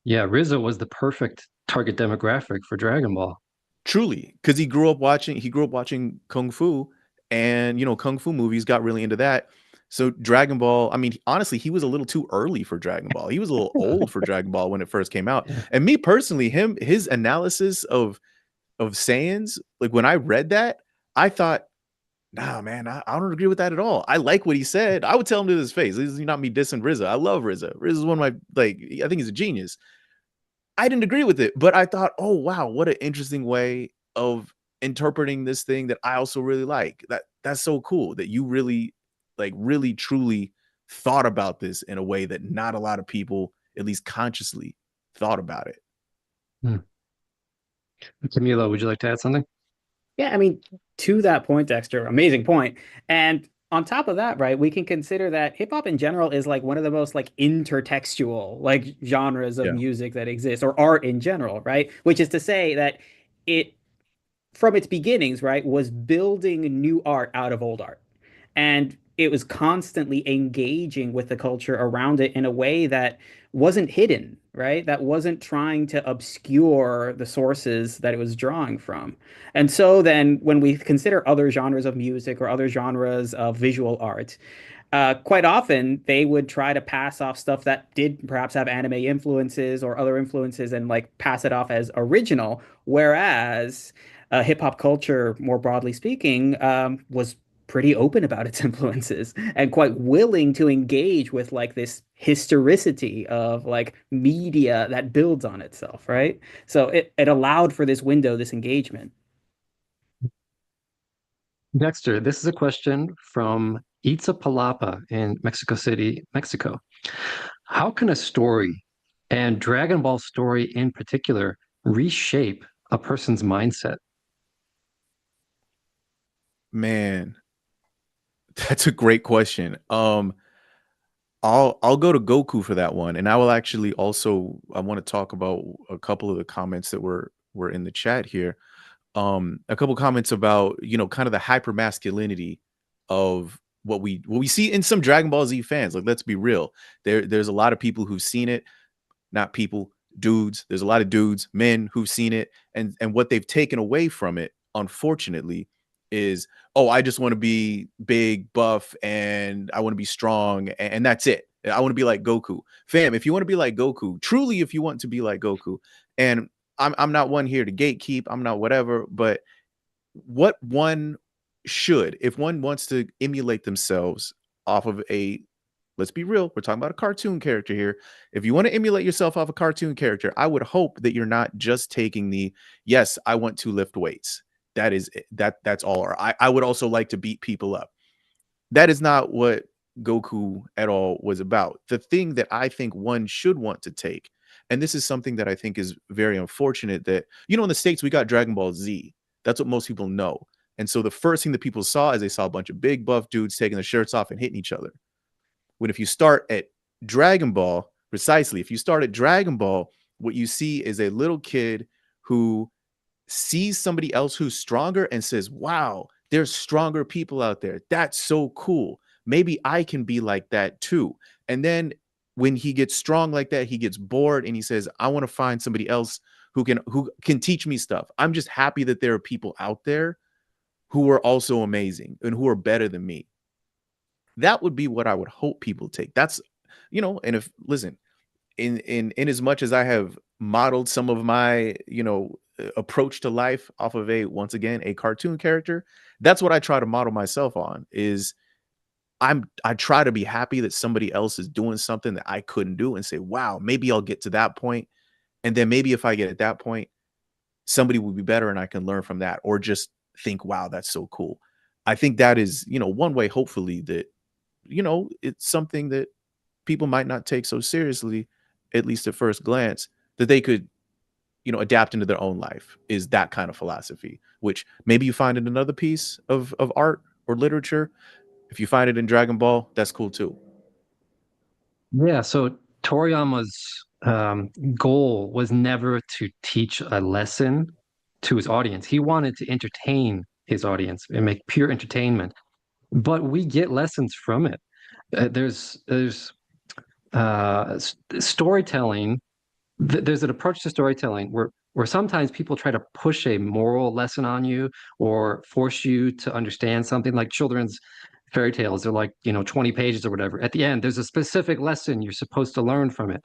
Yeah, RZA was the perfect target demographic for Dragon Ball.
Truly, because he grew up watching Kung Fu, and, you know, Kung Fu movies, got really into that. So Dragon Ball, I mean, honestly, he was a little too early for Dragon Ball. He was a little old for Dragon Ball when it first came out. And me personally, his analysis of Saiyans, like when I read that, I thought, nah, man, I don't agree with that at all. I like what he said. I would tell him to his face. This is not me dissing RZA. I love RZA. RZA is one of my, like, I think he's a genius. I didn't agree with it, but I thought, oh, wow, what an interesting way of interpreting this thing that I also really like. That's so cool that you really, like, really truly thought about this in a way that not a lot of people, at least consciously, thought about it.
Camila, would you like to add something?
Yeah, I mean, to that point, Dexter, amazing point. And on top of that, right, we can consider that hip hop in general is like one of the most like intertextual like genres of music that exist, or art in general, right? Which is to say that it from its beginnings, right, was building new art out of old art. And it was constantly engaging with the culture around it in a way that wasn't hidden, right? That wasn't trying to obscure the sources that it was drawing from. And so then when we consider other genres of music or other genres of visual art, quite often they would try to pass off stuff that did perhaps have anime influences or other influences and like pass it off as original, whereas hip hop culture, more broadly speaking, was pretty open about its influences and quite willing to engage with like this historicity of like media that builds on itself, right? So it allowed for this window, this engagement.
Dexter, this is a question from Itzapalapa in Mexico City, Mexico. How can a story, and Dragon Ball story in particular, reshape a person's mindset?
Man, that's a great question. I'll go to Goku for that one, and I will actually also I want to talk about a couple of the comments that were in the chat here. A couple comments about kind of the hyper masculinity of what we see in some Dragon Ball Z fans. Like, let's be real, there's a lot of people who've seen it, not people, dudes. There's a lot of dudes, men who've seen it, and what they've taken away from it, unfortunately, is, oh, I just want to be big, buff, and I want to be strong, and that's it. I want to be like Goku. Fam, if you want to be like Goku, truly, if you want to be like Goku, and I'm not one here to gatekeep, I'm not whatever, but what one should, if one wants to emulate themselves off of a, let's be real, we're talking about a cartoon character here. If you want to emulate yourself off a cartoon character, I would hope that you're not just taking the, yes, I want to lift weights. That is that's all. Or I would also like to beat people up. That is not what Goku at all was about. The thing that I think one should want to take, and this is something that I think is very unfortunate, that, in the States, we got Dragon Ball Z. That's what most people know. And so the first thing that people saw is they saw a bunch of big buff dudes taking their shirts off and hitting each other. When if you start at Dragon Ball, precisely, if you start at Dragon Ball, what you see is a little kid who sees somebody else who's stronger and says, wow, there's stronger people out there. That's so cool. Maybe I can be like that too. And then when he gets strong like that, he gets bored and he says, I want to find somebody else who can teach me stuff. I'm just happy that there are people out there who are also amazing and who are better than me. That would be what I would hope people take. That's, and if, listen, in as much as I have modeled some of my, approach to life off of once again, a cartoon character, that's what I try to model myself on. Is I try to be happy that somebody else is doing something that I couldn't do, and say, wow, maybe I'll get to that point. And then maybe if I get at that point, somebody will be better and I can learn from that, or just think, wow, that's so cool. I think that is, one way, hopefully, that, it's something that people might not take so seriously, at least at first glance, that they could, adapt into their own life, is that kind of philosophy, which maybe you find in another piece of art or literature. If you find it in Dragon Ball, that's cool too.
Yeah, so Toriyama's goal was never to teach a lesson to his audience. He wanted to entertain his audience and make pure entertainment. But we get lessons from it. There's storytelling. There's an approach to storytelling where sometimes people try to push a moral lesson on you or force you to understand something, like children's fairy tales. They're like, 20 pages or whatever. At the end, there's a specific lesson you're supposed to learn from it.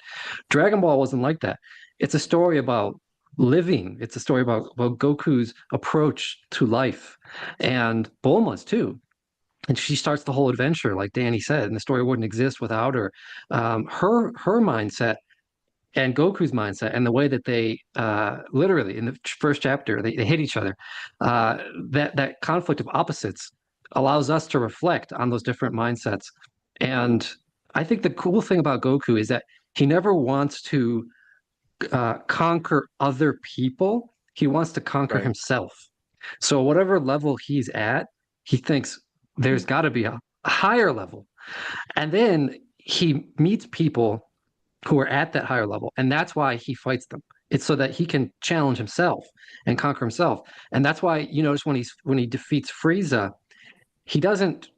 Dragon Ball wasn't like that. It's a story about living. It's a story about Goku's approach to life, and Bulma's too. And she starts the whole adventure, like Danny said, and the story wouldn't exist without her. Her mindset and Goku's mindset, and the way that they literally in the first chapter they hit each other. That conflict of opposites allows us to reflect on those different mindsets. And I think the cool thing about Goku is that he never wants to conquer other people. He wants to conquer himself. So whatever level he's at, he thinks there's got to be a higher level. And then he meets people who are at that higher level, and that's why he fights them. It's so that he can challenge himself and conquer himself. And that's why you notice when he defeats Frieza, he doesn't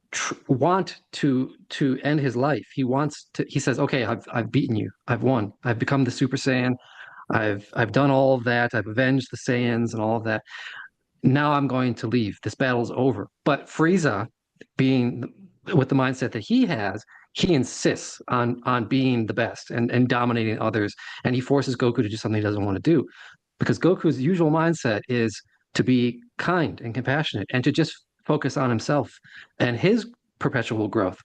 want to end his life. He wants to. He says, "Okay, I've beaten you. I've won. I've become the Super Saiyan. I've done all of that. I've avenged the Saiyans and all of that. Now I'm going to leave. This battle's over." But Frieza, being with the mindset that he has, he insists on being the best and dominating others, and he forces Goku to do something he doesn't want to do, because Goku's usual mindset is to be kind and compassionate and to just focus on himself and his perpetual growth.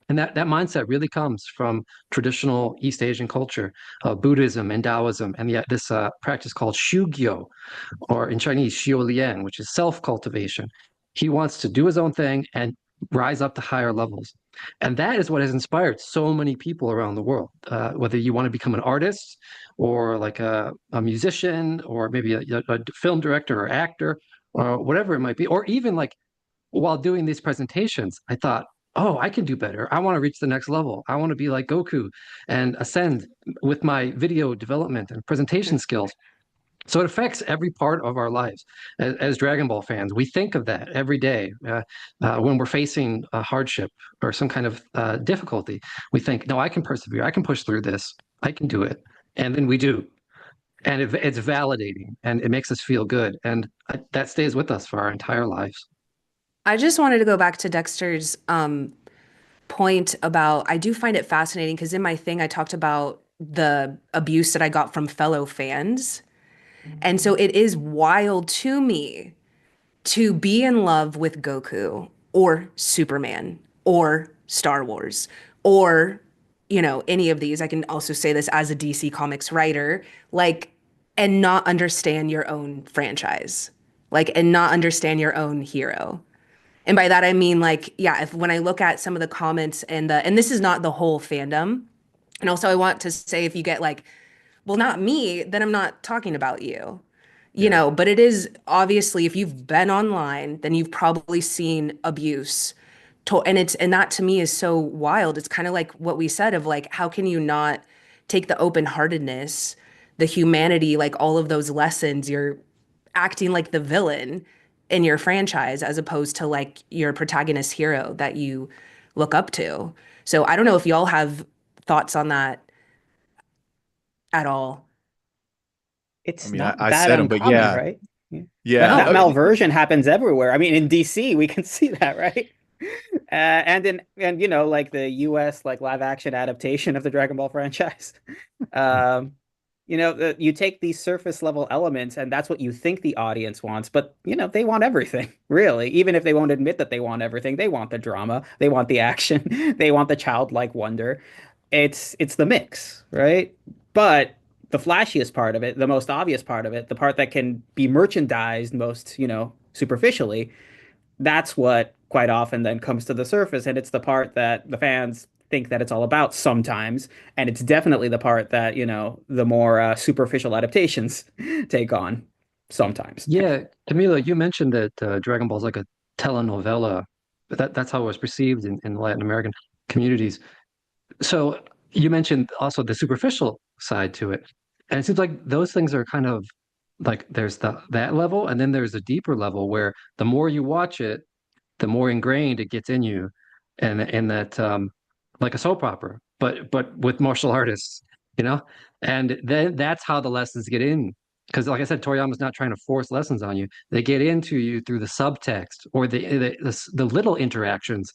And that mindset really comes from traditional East Asian culture, Buddhism and Taoism, and yet this practice called Shugyo, or in Chinese, Xiaolian, which is self-cultivation. He wants to do his own thing and rise up to higher levels. And that is what has inspired so many people around the world, whether you want to become an artist or like a musician or maybe a film director or actor or whatever it might be, or even like while doing these presentations, I thought, oh, I can do better. I want to reach the next level. I want to be like Goku and ascend with my video development and presentation skills. So it affects every part of our lives. As Dragon Ball fans, we think of that every day when we're facing a hardship or some kind of difficulty. We think, no, I can persevere. I can push through this. I can do it. And then we do. And it's validating and it makes us feel good. And that stays with us for our entire lives.
I just wanted to go back to Dexter's point about, I do find it fascinating because in my thing, I talked about the abuse that I got from fellow fans. And so it is wild to me to be in love with Goku or Superman or Star Wars or, you know, any of these. I can also say this as a DC Comics writer, like, and not understand your own franchise, like, and not understand your own hero. And by that, I mean, like, yeah, if when I look at some of the comments and this is not the whole fandom. And also I want to say, if you get like, well, not me, then I'm not talking about you, you know, but it is obviously, if you've been online, then you've probably seen abuse. And that to me is so wild. It's kind of like what we said of like, how can you not take the open-heartedness, the humanity, like all of those lessons, you're acting like the villain in your franchise as opposed to like your protagonist hero that you look up to. So I don't know if y'all have thoughts on that at all.
It's
I mean,
not
I
that
said 'em, but
uncommon,
yeah.
right?
Yeah.
That
I mean,
malversion happens everywhere. I mean, in DC, we can see that, right? And you know, like the US like live action adaptation of the Dragon Ball franchise. You know, you take these surface level elements and that's what you think the audience wants, but you know, they want everything, really. Even if they won't admit that they want everything, they want the drama, they want the action, they want the childlike wonder. It's the mix, right? But the flashiest part of it, the most obvious part of it, the part that can be merchandised most, you know, superficially, that's what quite often then comes to the surface. And it's the part that the fans think that it's all about sometimes. And it's definitely the part that, you know, the more superficial adaptations take on sometimes.
Yeah, Camila, you mentioned that Dragon Ball is like a telenovela. That's how it was perceived in Latin American communities. So you mentioned also the superficial side to it. And it seems like those things are kind of like there's that level, and then there's a deeper level where the more you watch it, the more ingrained it gets in you, and that like a soap opera, but with martial artists, you know? And then that's how the lessons get in. Because like I said, Toriyama's not trying to force lessons on you. They get into you through the subtext or the little interactions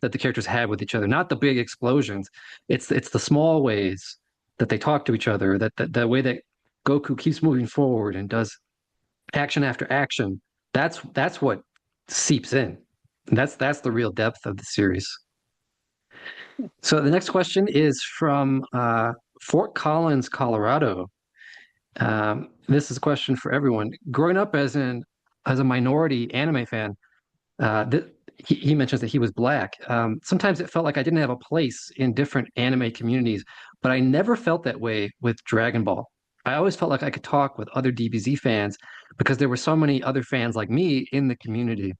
that the characters have with each other, not the big explosions. It's the small ways that they talk to each other, that the way that Goku keeps moving forward and does action after action. That's what seeps in. And that's the real depth of the series. So the next question is from Fort Collins, Colorado. This is a question for everyone. Growing up as a minority anime fan, he mentions that he was black. Sometimes it felt like I didn't have a place in different anime communities, but I never felt that way with Dragon Ball. I always felt like I could talk with other DBZ fans because there were so many other fans like me in the community.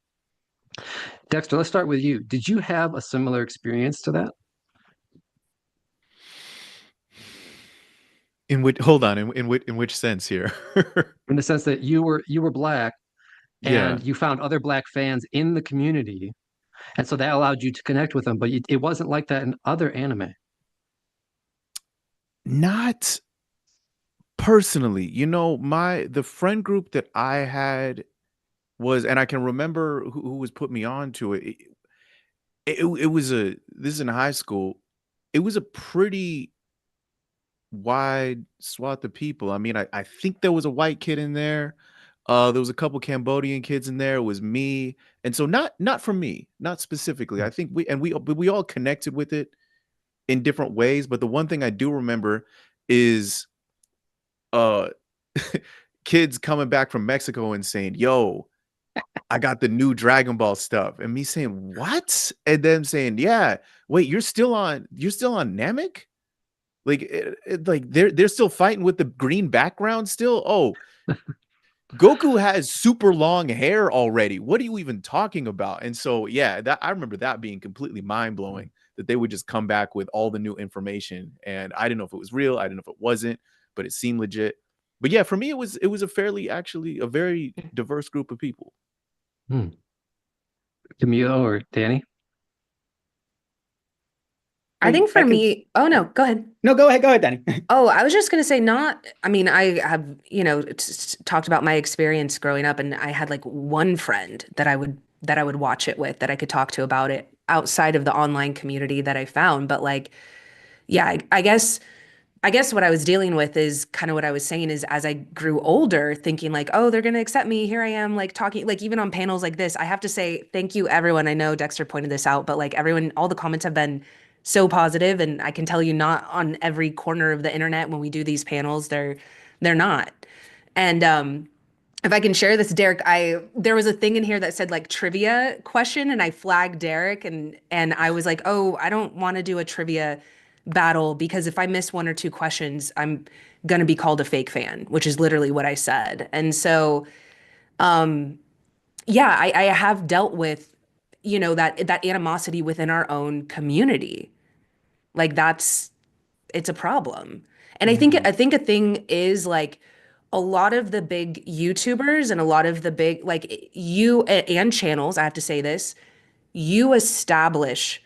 Dexter, let's start with you. Did you have a similar experience to that?
In which, hold on, in which sense here?
in the sense that you were black
Yeah.
and you found other black fans in the community, and so that allowed you to connect with them. But it wasn't like that in other anime.
Not personally. The friend group that I had was, and I can remember who was put me on to it. It was this is in high school. It was a pretty wide swath of people. I mean, I think there was a white kid in there. There was a couple Cambodian kids in there. It was me, and so not for me, not specifically. I think we all connected with it in different ways. But the one thing I do remember is uh kids coming back from Mexico and saying, "Yo, I got the new Dragon Ball stuff," and me saying, "What?" And them saying, "Yeah, wait, you're still on Namek?" Like they're still fighting with the green background still. Oh, Goku has super long hair already. What are you even talking about? And so yeah, that I remember that being completely mind blowing that they would just come back with all the new information, and I didn't know if it was real, I didn't know if it wasn't, but it seemed legit. But yeah, for me, it was actually a very diverse group of people.
Camilo or Danny?
I think for me, oh no, go ahead.
No, go ahead, Danny.
Oh, I was just going to say I mean, I have, talked about my experience growing up, and I had like one friend that I would watch it with, that I could talk to about it outside of the online community that I found. But like, yeah, I guess what I was dealing with is kind of what I was saying is, as I grew older, thinking like, oh, they're going to accept me. Here I am, like talking, like even on panels like this. I have to say thank you, everyone. I know Dexter pointed this out, but like everyone, all the comments have been so positive, and I can tell you, not on every corner of the internet when we do these panels, they're not. And if I can share this, Derek, there was a thing in here that said like trivia question, and I flagged Derek, and I was like, oh, I don't want to do a trivia battle, because if I miss one or two questions, I'm gonna be called a fake fan, which is literally what I said. And so, yeah, I have dealt with, that animosity within our own community. Like it's a problem. And I think a thing is like, a lot of the big YouTubers and a lot of the big, like, and channels, I have to say this, you establish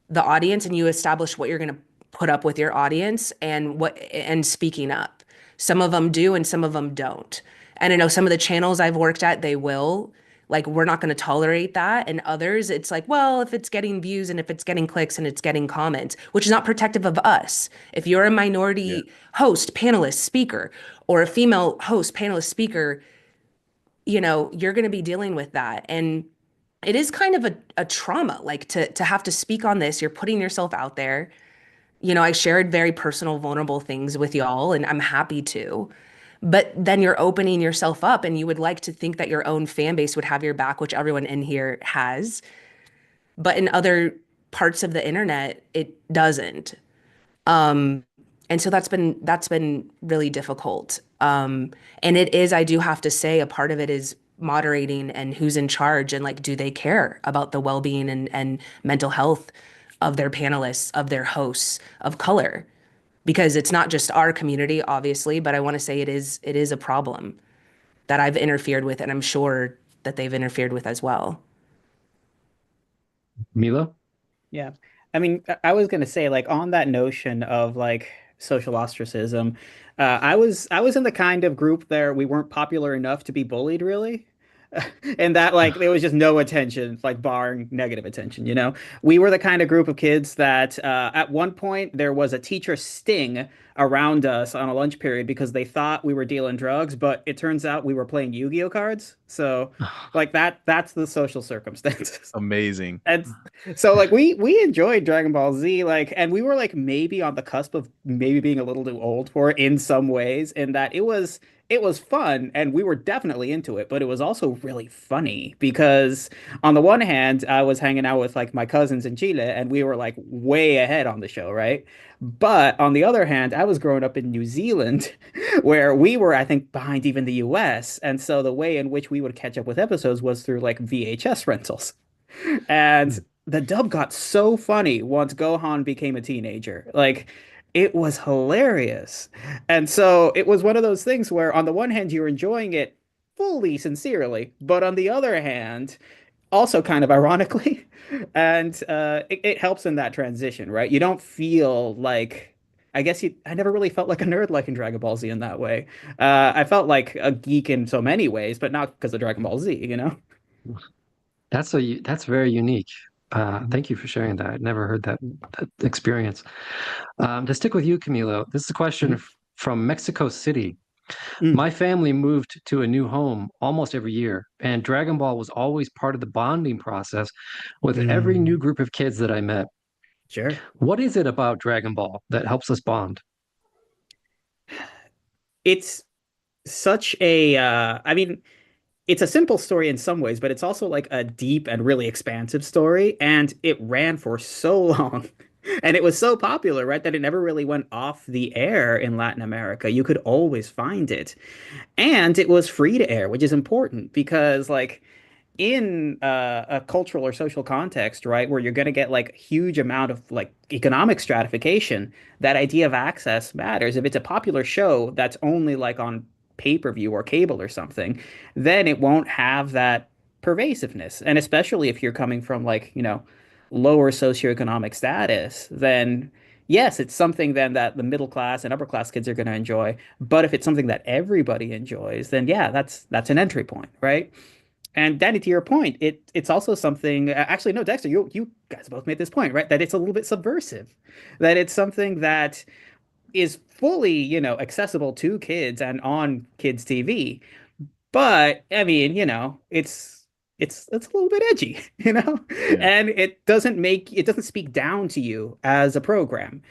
the audience and you establish what you're going to put up with your audience, and speaking up. Some of them do and some of them don't. And I know some of the channels I've worked at, they will. Like, we're not going to tolerate that. And others, it's like, well, if it's getting views and if it's getting clicks and it's getting comments, which is not protective of us. If you're a minority host, panelist, speaker, or a female host, panelist, speaker, you're going to be dealing with that. And it is kind of a trauma, like to have to speak on this. You're putting yourself out there. I shared very personal, vulnerable things with y'all, and I'm happy to. But then you're opening yourself up, and you would like to think that your own fan base would have your back, which everyone in here has. But in other parts of the internet, it doesn't. And so that's been really difficult. And it is, I do have to say, a part of it is moderating and who's in charge, and like, do they care about the well-being and mental health of their panelists, of their hosts of color? Because it's not just our community, obviously, but I want to say it is a problem that I've interfered with, and I'm sure that they've interfered with as well.
Milo?
Yeah. I mean, I was gonna say, like, on that notion of like social ostracism, I was in the kind of group there we weren't popular enough to be bullied, really. And that, like, there was just no attention, like barring negative attention, we were the kind of group of kids that at one point there was a teacher sting around us on a lunch period because they thought we were dealing drugs, but it turns out we were playing Yu-Gi-Oh cards. So like that's the social circumstances.
Amazing.
And so like we enjoyed Dragon Ball Z, like, and we were like maybe on the cusp of maybe being a little too old for it in some ways, in that it was fun and we were definitely into it, but it was also really funny because on the one hand, I was hanging out with like my cousins in Chile and we were like way ahead on the show, right? But on the other hand, I was growing up in New Zealand where we were, I think, behind even the US. And so the way in which we would catch up with episodes was through like VHS rentals. And the dub got so funny once Gohan became a teenager. Like, it was hilarious. And so it was one of those things where, on the one hand, you're enjoying it fully, sincerely, but on the other hand, also kind of ironically, and it helps in that transition, right? You don't feel like, I never really felt like a nerd like in Dragon Ball Z in that way. I felt like a geek in so many ways, but not because of Dragon Ball Z, you know?
That's very unique. Thank you for sharing that. I'd never heard that experience. To stick with you, Camilo, this is a question from Mexico City. My family moved to a new home almost every year, and Dragon Ball was always part of the bonding process with every new group of kids that I met.
Sure.
What is it about Dragon Ball that helps us bond?
It's such a, I mean, it's a simple story in some ways, but it's also like a deep and really expansive story. And it ran for so long. And it was so popular, right, that it never really went off the air in Latin America. You could always find it. And it was free to air, which is important because, like, in a cultural or social context, right, where you're going to get like huge amount of like economic stratification, that idea of access matters. If it's a popular show that's only like on pay-per-view or cable or something, then it won't have that pervasiveness. And especially if you're coming from like, lower socioeconomic status, then yes, it's something then that the middle class and upper class kids are going to enjoy. But if it's something that everybody enjoys, then yeah, that's an entry point, right? And Danny, to your point, it's also something. Actually, no, Dexter, you guys both made this point, right? That it's a little bit subversive, that it's something that is fully, accessible to kids and on kids' TV. But I mean, it's a little bit edgy, and it doesn't speak down to you as a program.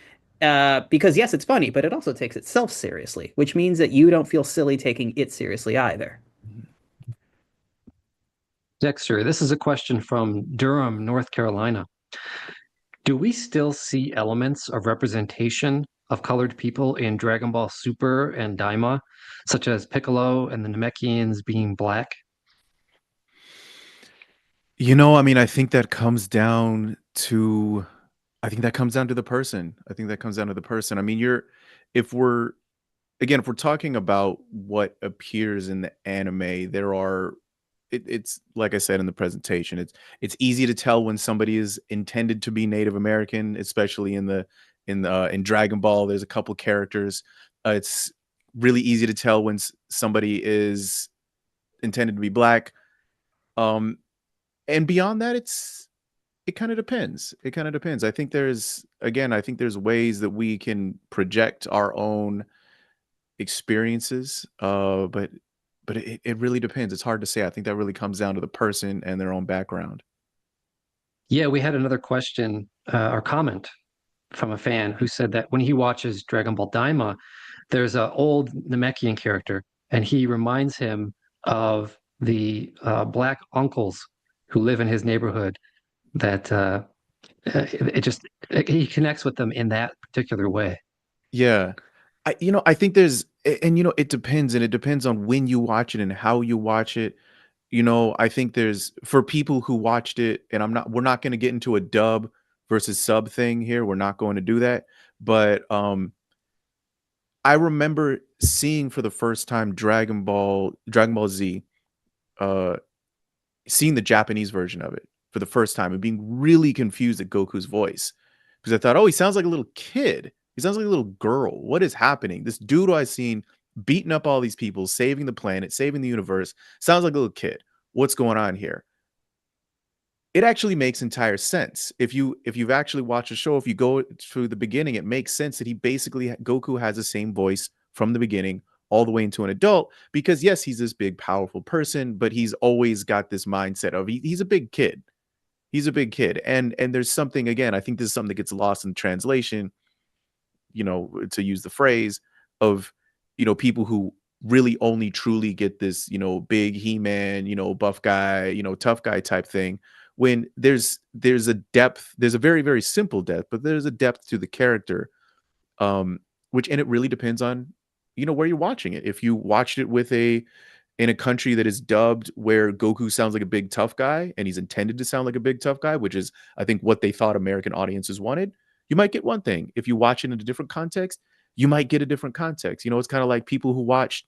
Because yes, it's funny, but it also takes itself seriously, which means that you don't feel silly taking it seriously either.
Dexter, this is a question from Durham, North Carolina. Do we still see elements of representation of colored people in Dragon Ball Super and Daima, such as Piccolo and the Namekians being black?
I mean, I think that comes down to the person. I think that comes down to the person. I mean, if we're talking about what appears in the anime, it's like I said in the presentation, it's easy to tell when somebody is intended to be Native American, especially in Dragon Ball. There's a couple characters. It's really easy to tell when somebody is intended to be black. And beyond that, it kind of depends. It kind of depends. I think there's ways that we can project our own experiences, but it really depends. It's hard to say. I think that really comes down to the person and their own background.
Yeah, we had another question or comment from a fan who said that when he watches Dragon Ball Daima, there's an old Namekian character, and he reminds him of the black uncles who live in his neighborhood. That he connects with them in that particular way.
Yeah. I think there's, and it depends, and it depends on when you watch it and how you watch it. I think there's, for people who watched it, and we're not going to get into a dub versus sub thing here. We're not going to do that. But I remember seeing for the first time Dragon Ball Z, seeing the Japanese version of it for the first time and being really confused at Goku's voice, because I thought, oh, he sounds like a little kid. He sounds like a little girl. What is happening? This dude who I've seen beating up all these people, saving the planet, saving the universe, sounds like a little kid. What's going on here? It actually makes entire sense. If you've actually watched the show, if you go through the beginning, it makes sense that Goku has the same voice from the beginning all the way into an adult, because yes, he's this big, powerful person, but he's always got this mindset of he's a big kid. He's a big kid. And there's something, again, I think this is something that gets lost in translation, to use the phrase of, people who really only truly get this, big He-Man, buff guy, tough guy type thing, when there's a depth, there's a very, very simple depth, but there's a depth to the character, and it really depends on, where you're watching it. If you watched it in a country that is dubbed where Goku sounds like a big tough guy and he's intended to sound like a big tough guy, which is, I think, what they thought American audiences wanted, you might get one thing. If you watch it in a different context, you might get a different context. It's kind of like people who watch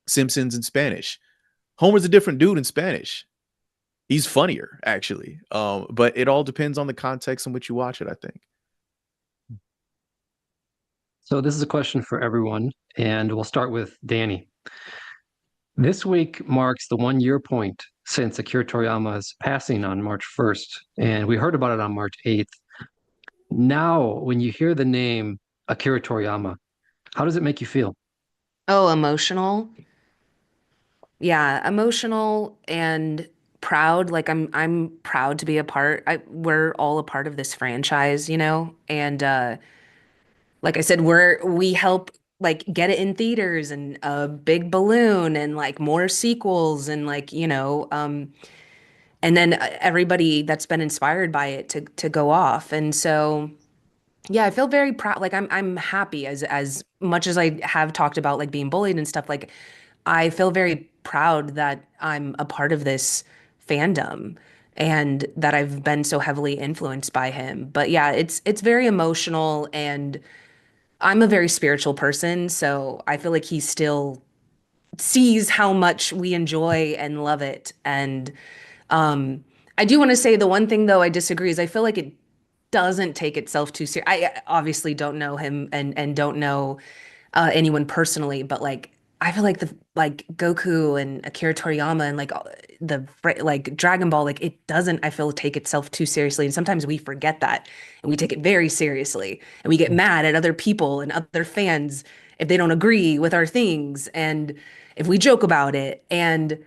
Simpsons in Spanish. Homer's a different dude in Spanish. He's funnier, actually. But it all depends on the context in which you watch it, I think.
So this is a question for everyone, and we'll start with Danny. This week marks the 1 year point since Akira Toriyama's passing on March 1st, and we heard about it on March 8th. Now, when you hear the name Akira Toriyama, how does it make you feel?
Oh, emotional. Yeah, emotional and proud. Like I'm proud to be a part. We're all a part of this franchise, And like I said, we help like get it in theaters and a big balloon and like more sequels and like, and then everybody that's been inspired by it to go off. And so yeah, I feel very proud. Like I'm happy as much as I have talked about like being bullied and stuff, like I feel very proud that I'm a part of this fandom and that I've been so heavily influenced by him. But yeah, it's very emotional, and I'm a very spiritual person, so I feel like he still sees how much we enjoy and love it. And I do want to say the one thing though I disagree is I feel like it doesn't take itself too serious. I obviously don't know him and don't know anyone personally, but like I feel like the like Goku and Akira Toriyama and like like Dragon Ball, like it doesn't, I feel, take itself too seriously, and sometimes we forget that and we take it very seriously, and we get mad at other people and other fans if they don't agree with our things and if we joke about it. And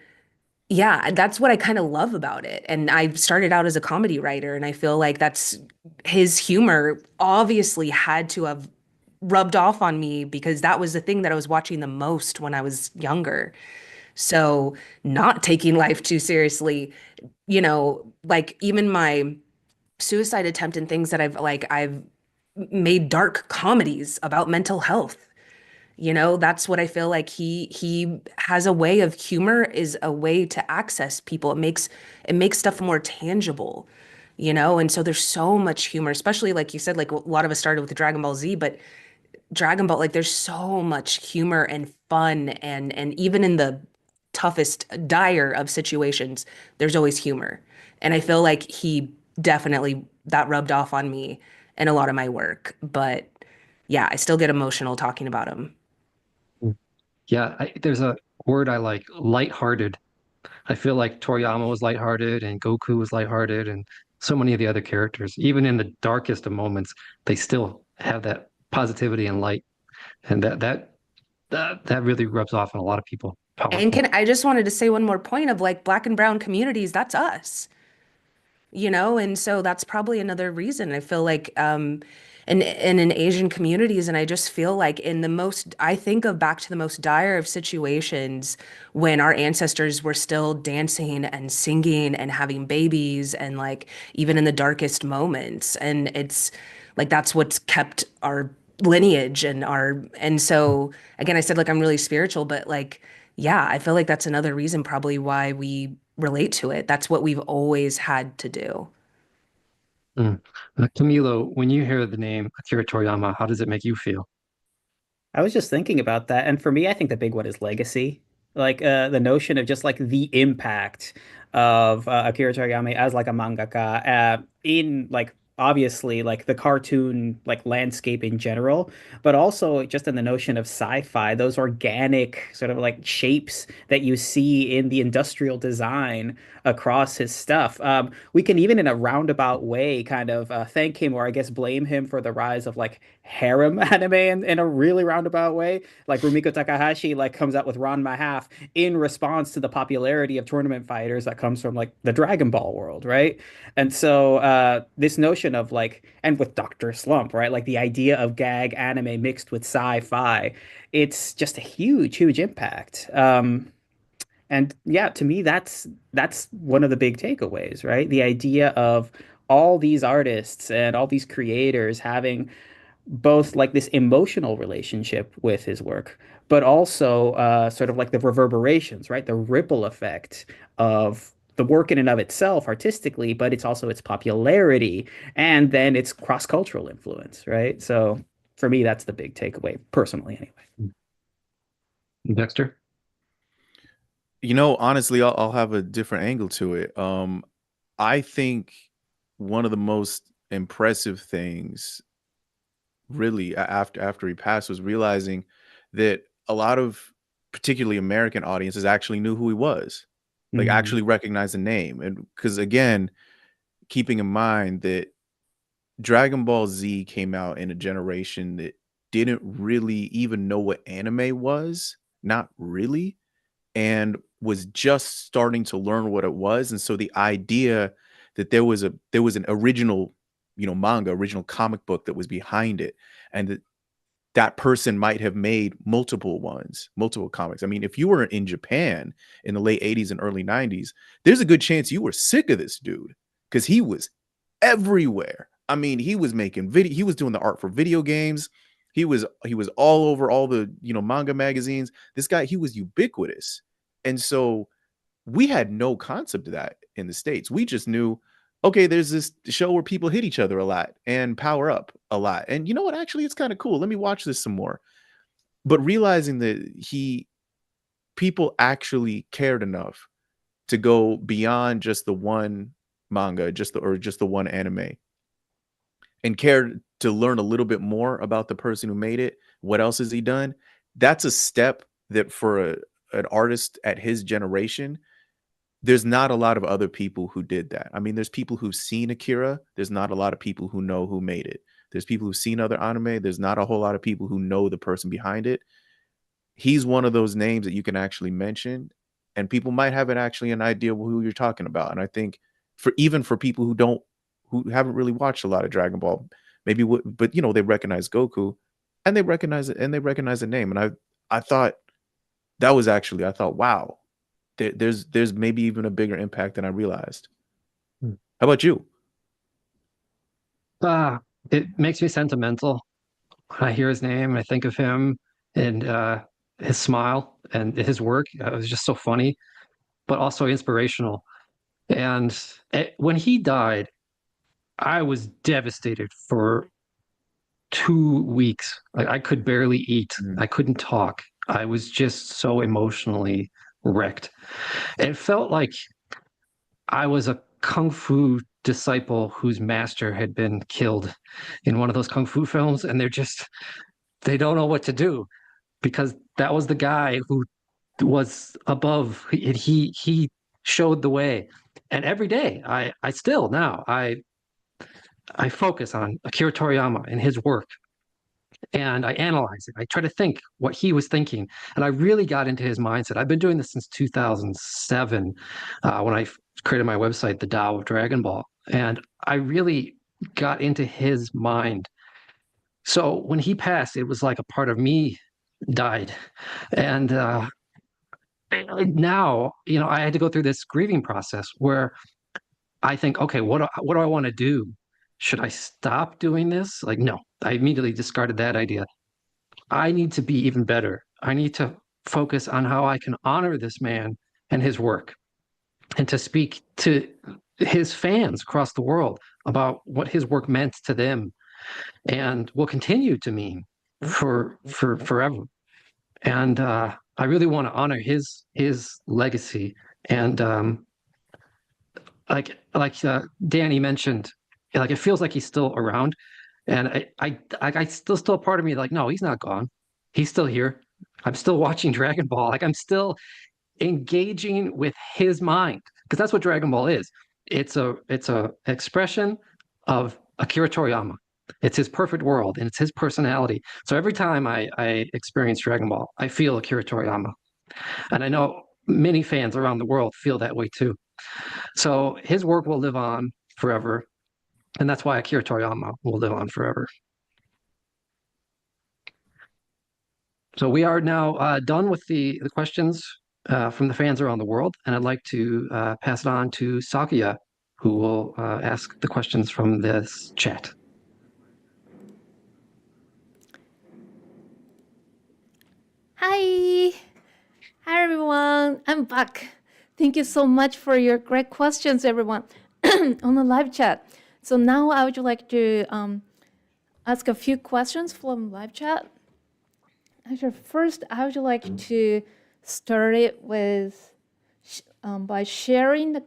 yeah, that's what I kind of love about it. And I started out as a comedy writer, and I feel like that's his humor obviously had to have rubbed off on me because that was the thing that I was watching the most when I was younger. So, not taking life too seriously, like even my suicide attempt and things that I've made dark comedies about mental health. That's what I feel like he has a way of humor, is a way to access people. It makes stuff more tangible, and so there's so much humor, especially like you said, like a lot of us started with Dragon Ball Z, but Dragon Ball, like there's so much humor and fun, and even in the toughest, dire of situations, there's always humor. And I feel like he definitely, that rubbed off on me in a lot of my work. But yeah, I still get emotional talking about him.
Yeah, there's a word I like, lighthearted. I feel like Toriyama was lighthearted and Goku was lighthearted and so many of the other characters, even in the darkest of moments, they still have that positivity and light. And that really rubs off on a lot of people.
And
Powerful.
I just wanted to say one more point of like Black and brown communities, that's us. And so that's probably another reason I feel like and in Asian communities, and I just feel like I think of back to the most dire of situations when our ancestors were still dancing and singing and having babies, and like even in the darkest moments, and it's like that's what's kept our lineage and so again, I said like I'm really spiritual, but like yeah, I feel like that's another reason probably why we relate to it. That's what we've always had to do.
Mm. Camilo, when you hear the name Akira Toriyama, how does it make you feel?
I was just thinking about that, and for me, I think the big one is legacy. Like the notion of just like the impact of Akira Toriyama as like a mangaka in like obviously like the cartoon like landscape in general, but also just in the notion of sci-fi, those organic sort of like shapes that you see in the industrial design across his stuff. We can even in a roundabout way kind of thank him, or I guess blame him, for the rise of like harem anime in a really roundabout way. Like Rumiko Takahashi like comes out with Ranma half in response to the popularity of tournament fighters that comes from like the Dragon Ball world, right? And so this notion of like, and with Dr. Slump, right? Like the idea of gag anime mixed with sci-fi, it's just a huge, huge impact. And yeah, to me, that's one of the big takeaways, right? The idea of all these artists and all these creators having both like this emotional relationship with his work, but also sort of like the reverberations, right? The ripple effect of the work in and of itself artistically, but it's also its popularity and then its cross-cultural influence, right? So for me, that's the big takeaway, personally, anyway.
Dexter?
Honestly, I'll have a different angle to it. I think one of the most impressive things, really, after he passed, was realizing that a lot of particularly American audiences actually knew who he was, like actually recognized the name, and because again, keeping in mind that Dragon Ball Z came out in a generation that didn't really even know what anime was, not really, and was just starting to learn what it was. And so the idea that there was an original, manga, original comic book that was behind it, and that person might have made multiple ones, multiple comics. I mean, if you were in Japan in the late 80s and early 90s, there's a good chance you were sick of this dude because he was everywhere. I mean, he was making video, he was doing the art for video games. He was all over all the, manga magazines. This guy, he was ubiquitous. And so we had no concept of that in the States. We just knew, okay, there's this show where people hit each other a lot and power up a lot. And you know what? Actually, it's kind of cool. Let me watch this some more. But realizing that people actually cared enough to go beyond just the one manga, just the one anime, and cared to learn a little bit more about the person who made it. What else has he done? That's a step that for an artist at his generation, there's not a lot of other people who did that. I mean, there's people who've seen Akira. There's not a lot of people who know who made it. There's people who've seen other anime. There's not a whole lot of people who know the person behind it. He's one of those names that you can actually mention, and people might have actually an idea of who you're talking about. And I think for people who haven't really watched a lot of Dragon Ball, but they recognize Goku, and they recognize it, and they recognize the name. And I thought wow, there's maybe even a bigger impact than I realized. How about you?
It makes me sentimental when I hear his name. I think of him and his smile and his work. It was just so funny, but also inspirational. And when he died, I was devastated for 2 weeks. I could barely eat. I couldn't talk. I was just so emotionally wrecked. It felt like I was a kung fu disciple whose master had been killed in one of those kung fu films, and they don't know what to do because that was the guy who was above. He showed the way, and every day I still now I focus on Akira Toriyama and his work, and I analyze it. I try to think what he was thinking, and I really got into his mindset. I've been doing this since 2007, when I created my website, The Tao of Dragon Ball, and I really got into his mind. So when he passed, it was like a part of me died, and now I had to go through this grieving process where I think, okay, what do I want to do? Should I stop doing this? Like, no, I immediately discarded that idea. I need to be even better. I need to focus on how I can honor this man and his work, and to speak to his fans across the world about what his work meant to them and will continue to mean for forever. And I really want to honor his legacy. And like Danny mentioned, like it feels like he's still around, and I still part of me like, no, he's not gone. He's still here. I'm still watching Dragon Ball. Like I'm still engaging with his mind, because that's what Dragon Ball is. It's a expression of Akira Toriyama. It's his perfect world and it's his personality. So every time I experience Dragon Ball, I feel Akira Toriyama. And I know many fans around the world feel that way too. So his work will live on forever. And that's why Akira Toriyama will live on forever. So we are now done with the questions from the fans around the world. And I'd like to pass it on to Sakuya, who will ask the questions from this chat.
Hi. Hi, everyone. I'm back. Thank you so much for your great questions, everyone, on the live chat. So now I would like to ask a few questions from live chat. Actually, first, I would like to start it with by sharing the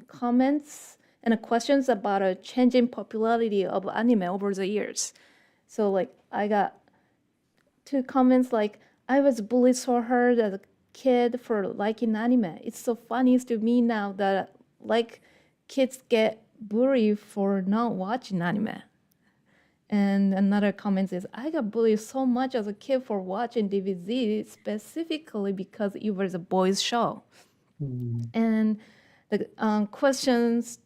comments and the questions about a changing popularity of anime over the years. So, like, I got 2 comments like, I was bullied so hard as a kid for liking anime. It's so funny to me now that like kids get bullied for not watching anime. And another comment is, I got bullied so much as a kid for watching DBZ specifically because it was a boys' show. And the questions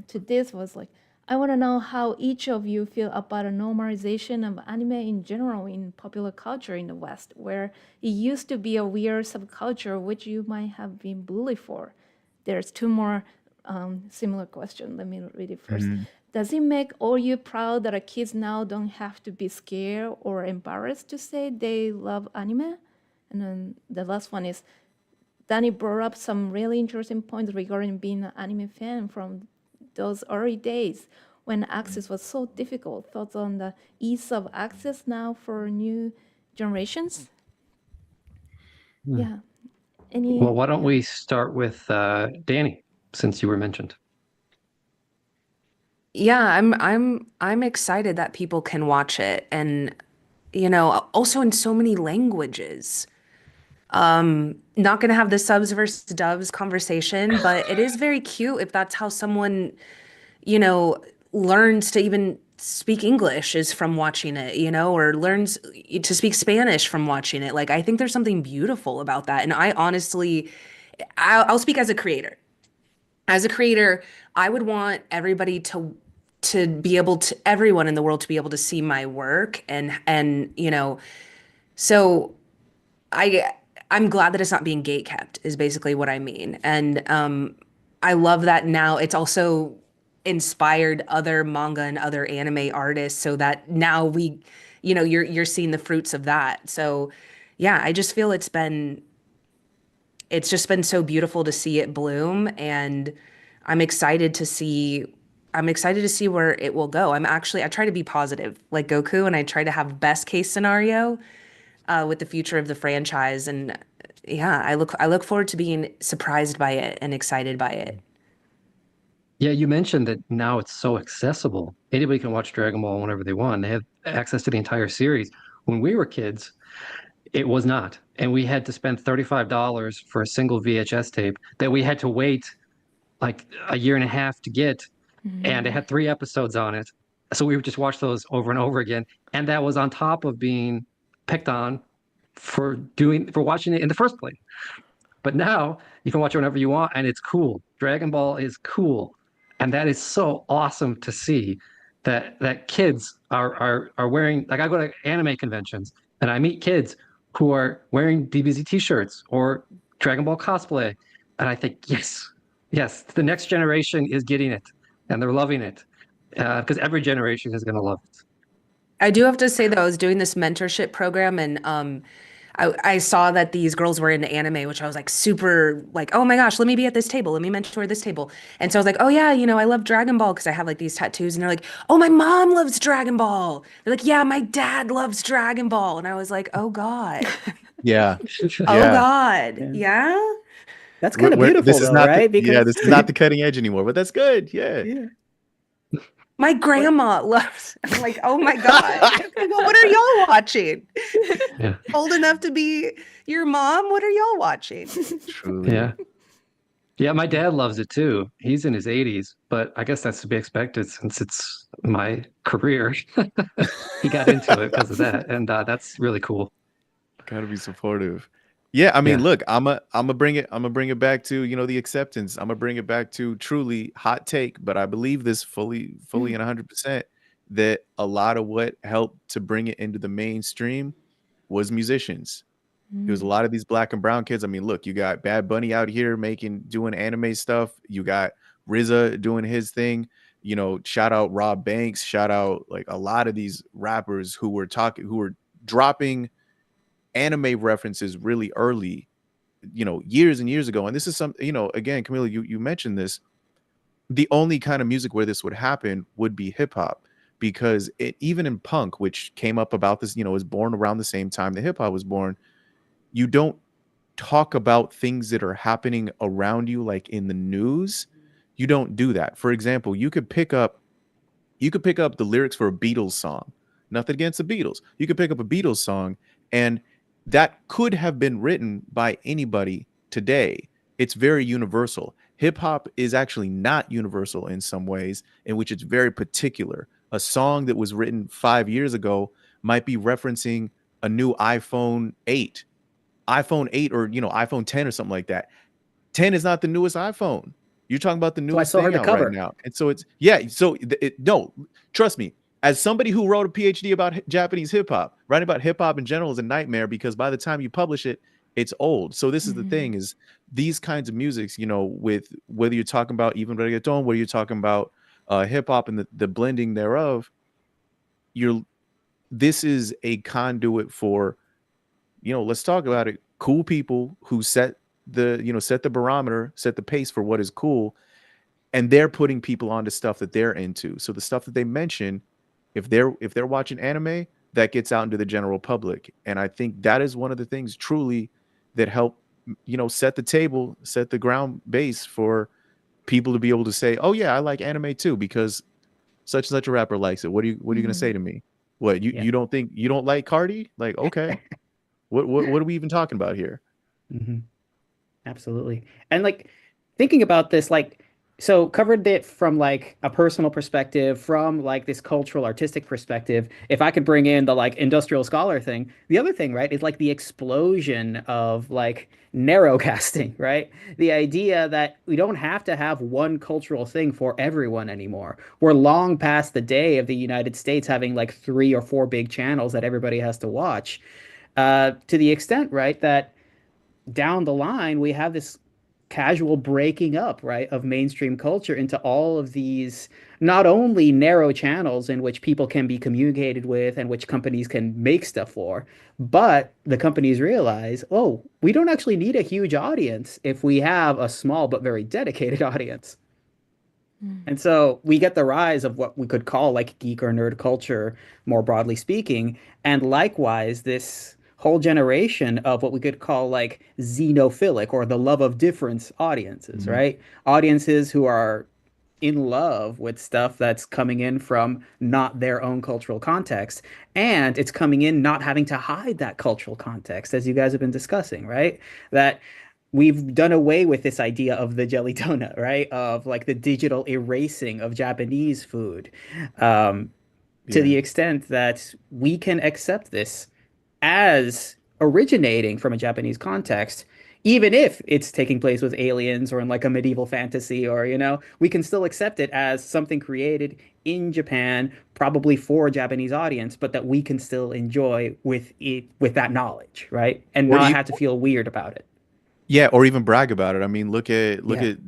to this was like, I want to know how each of you feel about a normalization of anime in general in popular culture in the West, where it used to be a weird subculture which you might have been bullied for. There's 2 more similar questions. Let me read it first. Does it make all you proud that our kids now don't have to be scared or embarrassed to say they love anime? And then the last one is, Danny brought up some really interesting points regarding being an anime fan from those early days when access was so difficult. Thoughts on the ease of access now for new generations? Yeah.
Well, why don't we start with Danny, since you were mentioned?
Yeah, I'm excited that people can watch it, and also in so many languages. Not gonna have the subs versus dubs conversation, but it is very cute if that's how someone, learns to even speak English is from watching it, or learns to speak Spanish from watching it. Like, I think there's something beautiful about that. And I honestly, I'll speak as a creator. As a creator, I would want everybody to be able to, everyone in the world to be able to see my work, and so I'm glad that it's not being gate kept is basically what I mean. And I love that now it's also inspired other manga and other anime artists, so that now we, you're seeing the fruits of that. So yeah, I just feel it's just been so beautiful to see it bloom, and I'm excited to see where it will go. I try to be positive like Goku, and I try to have best case scenario with the future of the franchise. And yeah, I look forward to being surprised by it and excited by it.
Yeah, you mentioned that now it's so accessible. Anybody can watch Dragon Ball whenever they want. They have access to the entire series. When we were kids, it was not. And we had to spend $35 for a single VHS tape that we had to wait like a year and a half to get. And it had 3 episodes on it. So we would just watch those over and over again. And that was on top of being picked on for watching it in the first place. But now you can watch it whenever you want, and it's cool. Dragon Ball is cool. And that is so awesome to see that kids are wearing, like, I go to anime conventions and I meet kids who are wearing DBZ t-shirts or Dragon Ball cosplay. And I think, yes, the next generation is getting it and they're loving it, because every generation is going to love it.
I do have to say, though, I was doing this mentorship program, and I saw that these girls were into anime, which I was like super like, oh my gosh, let me be at this table. Let me mentor this table. And so I was like, oh yeah, I love Dragon Ball because I have like these tattoos. And they're like, oh, my mom loves Dragon Ball. They're like, yeah, my dad loves Dragon Ball. And I was like, oh God.
Yeah.
Oh God. Yeah.
That's kind of beautiful,
this is
though,
not
right?
this is not the cutting edge anymore, but that's good. Yeah.
My grandma loves. I'm like, oh my God. Well, what are y'all watching?
Yeah.
Old enough to be your mom? What are y'all watching?
Truly.
Yeah. Yeah, my dad loves it too. He's in his 80s, but I guess that's to be expected since it's my career. He got into it because of that, and that's really cool.
Gotta be supportive. Yeah, I mean, look, I'm gonna bring it back to, the acceptance. I'm gonna bring it back to truly hot take, but I believe this fully and 100% that a lot of what helped to bring it into the mainstream was musicians. It was a lot of these black and brown kids. I mean, look, you got Bad Bunny out here doing anime stuff. You got RZA doing his thing. Shout out Rob Banks. Shout out like a lot of these rappers who were dropping anime references really early years and years ago. And this is some, again, Camila, you mentioned this. The only kind of music where this would happen would be hip hop, because even in punk, which came up about this, was born around the same time that hip hop was born, you don't talk about things that are happening around you, like in the news. You don't do that. For example, you could pick up the lyrics for a Beatles song. Nothing against the Beatles. You could pick up a Beatles song, and that could have been written by anybody today. It's very universal. Hip hop is actually not universal in some ways, in which it's very particular. A song that was written 5 years ago might be referencing a new iPhone 8, or iPhone 10 or something like that. 10 is not the newest iPhone. You're talking about the newest thing out right now. And so no, trust me, as somebody who wrote a PhD about Japanese hip hop, writing about hip hop in general is a nightmare, because by the time you publish it, it's old. So this is the thing, is these kinds of musics, with whether you're talking about even reggaeton, whether you're talking about hip hop and the blending thereof, this is a conduit for, let's talk about it, cool people who set the barometer, set the pace for what is cool, and they're putting people onto stuff that they're into. So the stuff that they mention, if they're watching anime, that gets out into the general public. And I think that is one of the things truly that help, set the table, set the ground base for people to be able to say, oh yeah, I like anime too, because such and such a rapper likes it. What are you going to say to me? What, you don't like Cardi? Like, okay. what are we even talking about here?
Absolutely. And like thinking about this, like, so covered it from like a personal perspective, from like this cultural artistic perspective. If I could bring in the like industrial scholar thing, the other thing, right, is like the explosion of like narrowcasting, right? The idea that we don't have to have one cultural thing for everyone anymore. We're long past the day of the United States having like 3 or 4 big channels that everybody has to watch. To the extent, right, that down the line we have this casual breaking up, right, of mainstream culture into all of these not only narrow channels in which people can be communicated with and which companies can make stuff for, but the companies realize, oh, we don't actually need a huge audience if we have a small but very dedicated audience. And so we get the rise of what we could call like geek or nerd culture, more broadly speaking, and likewise this whole generation of what we could call like xenophilic or the love of difference audiences, right? Audiences who are in love with stuff that's coming in from not their own cultural context. And it's coming in not having to hide that cultural context, as you guys have been discussing, right? That we've done away with this idea of the jelly donut, right? Of like the digital erasing of Japanese food, to the extent that we can accept this as originating from a Japanese context, even if it's taking place with aliens or in like a medieval fantasy, or, we can still accept it as something created in Japan, probably for a Japanese audience, but that we can still enjoy with that knowledge, right? And not have to feel weird about it.
Yeah, or even brag about it. I mean, look at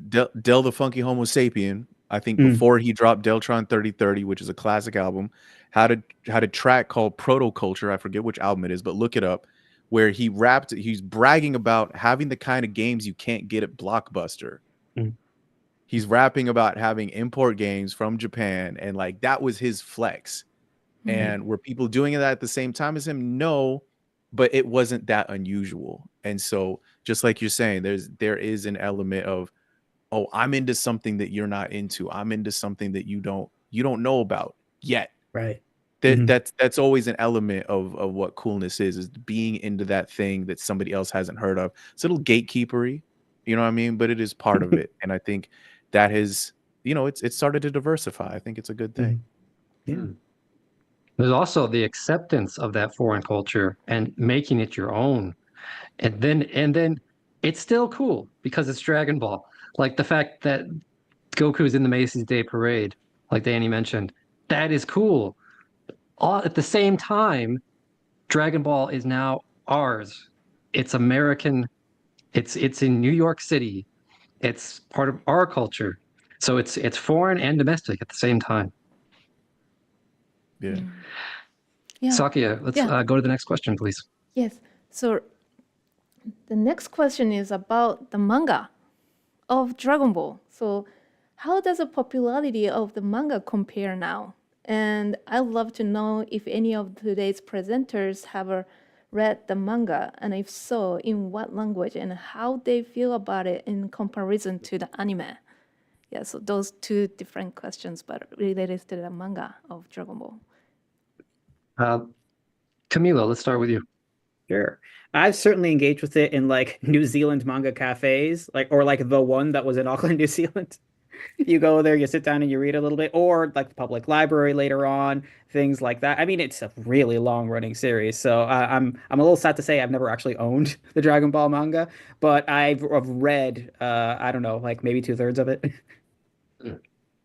Del the Funky Homo Sapien. I think before he dropped Deltron 3030, which is a classic album, had a track called Proto Culture. I forget which album it is, but look it up, where he's bragging about having the kind of games you can't get at Blockbuster. He's rapping about having import games from Japan, and like that was his flex. And were people doing that at the same time as him? No, but it wasn't that unusual. And so just like you're saying, there is an element of, oh, I'm into something that you're not into. I'm into something that you don't know about yet.
Right.
That's always an element of what coolness is being into that thing that somebody else hasn't heard of. It's a little gatekeepery, you know what I mean? But it is part of it. And I think that has, it's started to diversify. I think it's a good thing.
Yeah.
There's also the acceptance of that foreign culture and making it your own. And then it's still cool because it's Dragon Ball. Like the fact that Goku's in the Macy's Day Parade, like Danny mentioned, that is cool. All at the same time, Dragon Ball is now ours. It's American. It's in New York City. It's part of our culture. So it's foreign and domestic at the same time.
Yeah.
Yeah.
Sakia, let's go to the next question, please.
Yes. So The next question is about the manga of Dragon Ball. So, how does the popularity of the manga compare now? And I'd love to know if any of today's presenters have read the manga, and if so, in what language, and how they feel about it in comparison to the anime. Yeah, so those two different questions, but related to the manga of Dragon Ball.
Camilo, let's start with you.
Sure. I've certainly engaged with it in like New Zealand manga cafes, or like the one that was in Auckland, New Zealand. You go there, you sit down and you read a little bit, or like the public library later on, things like that. I mean, it's a really long running series, so I'm a little sad to say I've never actually owned the Dragon Ball manga, but I've read I don't know, like maybe 2/3 of it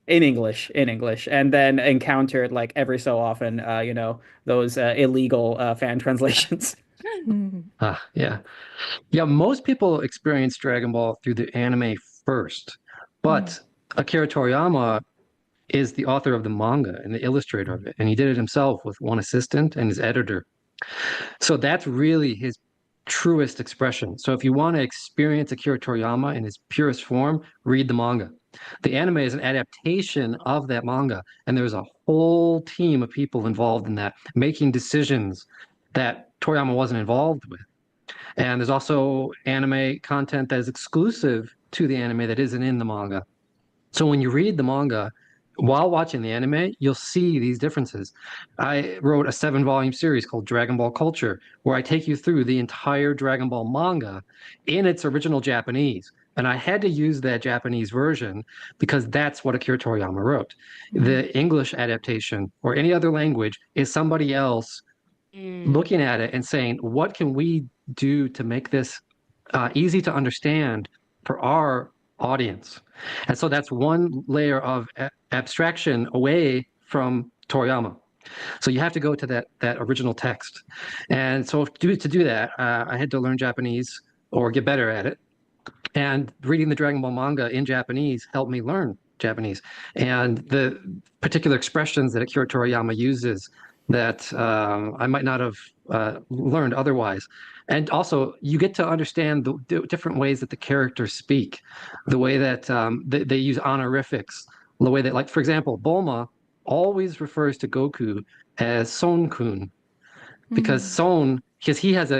in English, and then encountered like every so often, those illegal fan translations.
Yeah. Most people experience Dragon Ball through the anime first, but Akira Toriyama is the author of the manga and the illustrator of it, and he did it himself with one assistant and his editor. So that's really his truest expression. So if you want to experience Akira Toriyama in his purest form, read the manga. The anime is an adaptation of that manga, and there's a whole team of people involved in that, making decisions that Toriyama wasn't involved with. And there's also anime content that is exclusive to the anime that isn't in the manga. So when you read the manga, while watching the anime, you'll see these differences. I wrote a 7-volume series called Dragon Ball Culture, where I take you through the entire Dragon Ball manga in its original Japanese. And I had to use that Japanese version because that's what Akira Toriyama wrote. The English adaptation or any other language is somebody else looking at it and saying, what can we do to make this easy to understand for our audience? And so that's one layer of abstraction away from Toriyama. So you have to go to that original text. And so to do that, I had to learn Japanese or get better at it. And reading the Dragon Ball manga in Japanese helped me learn Japanese. And the particular expressions that Akira Toriyama uses that I might not have learned otherwise. And also, you get to understand the different ways that the characters speak, the way that they use honorifics, the way that, like, for example, Bulma always refers to Goku as Son-kun, because because he has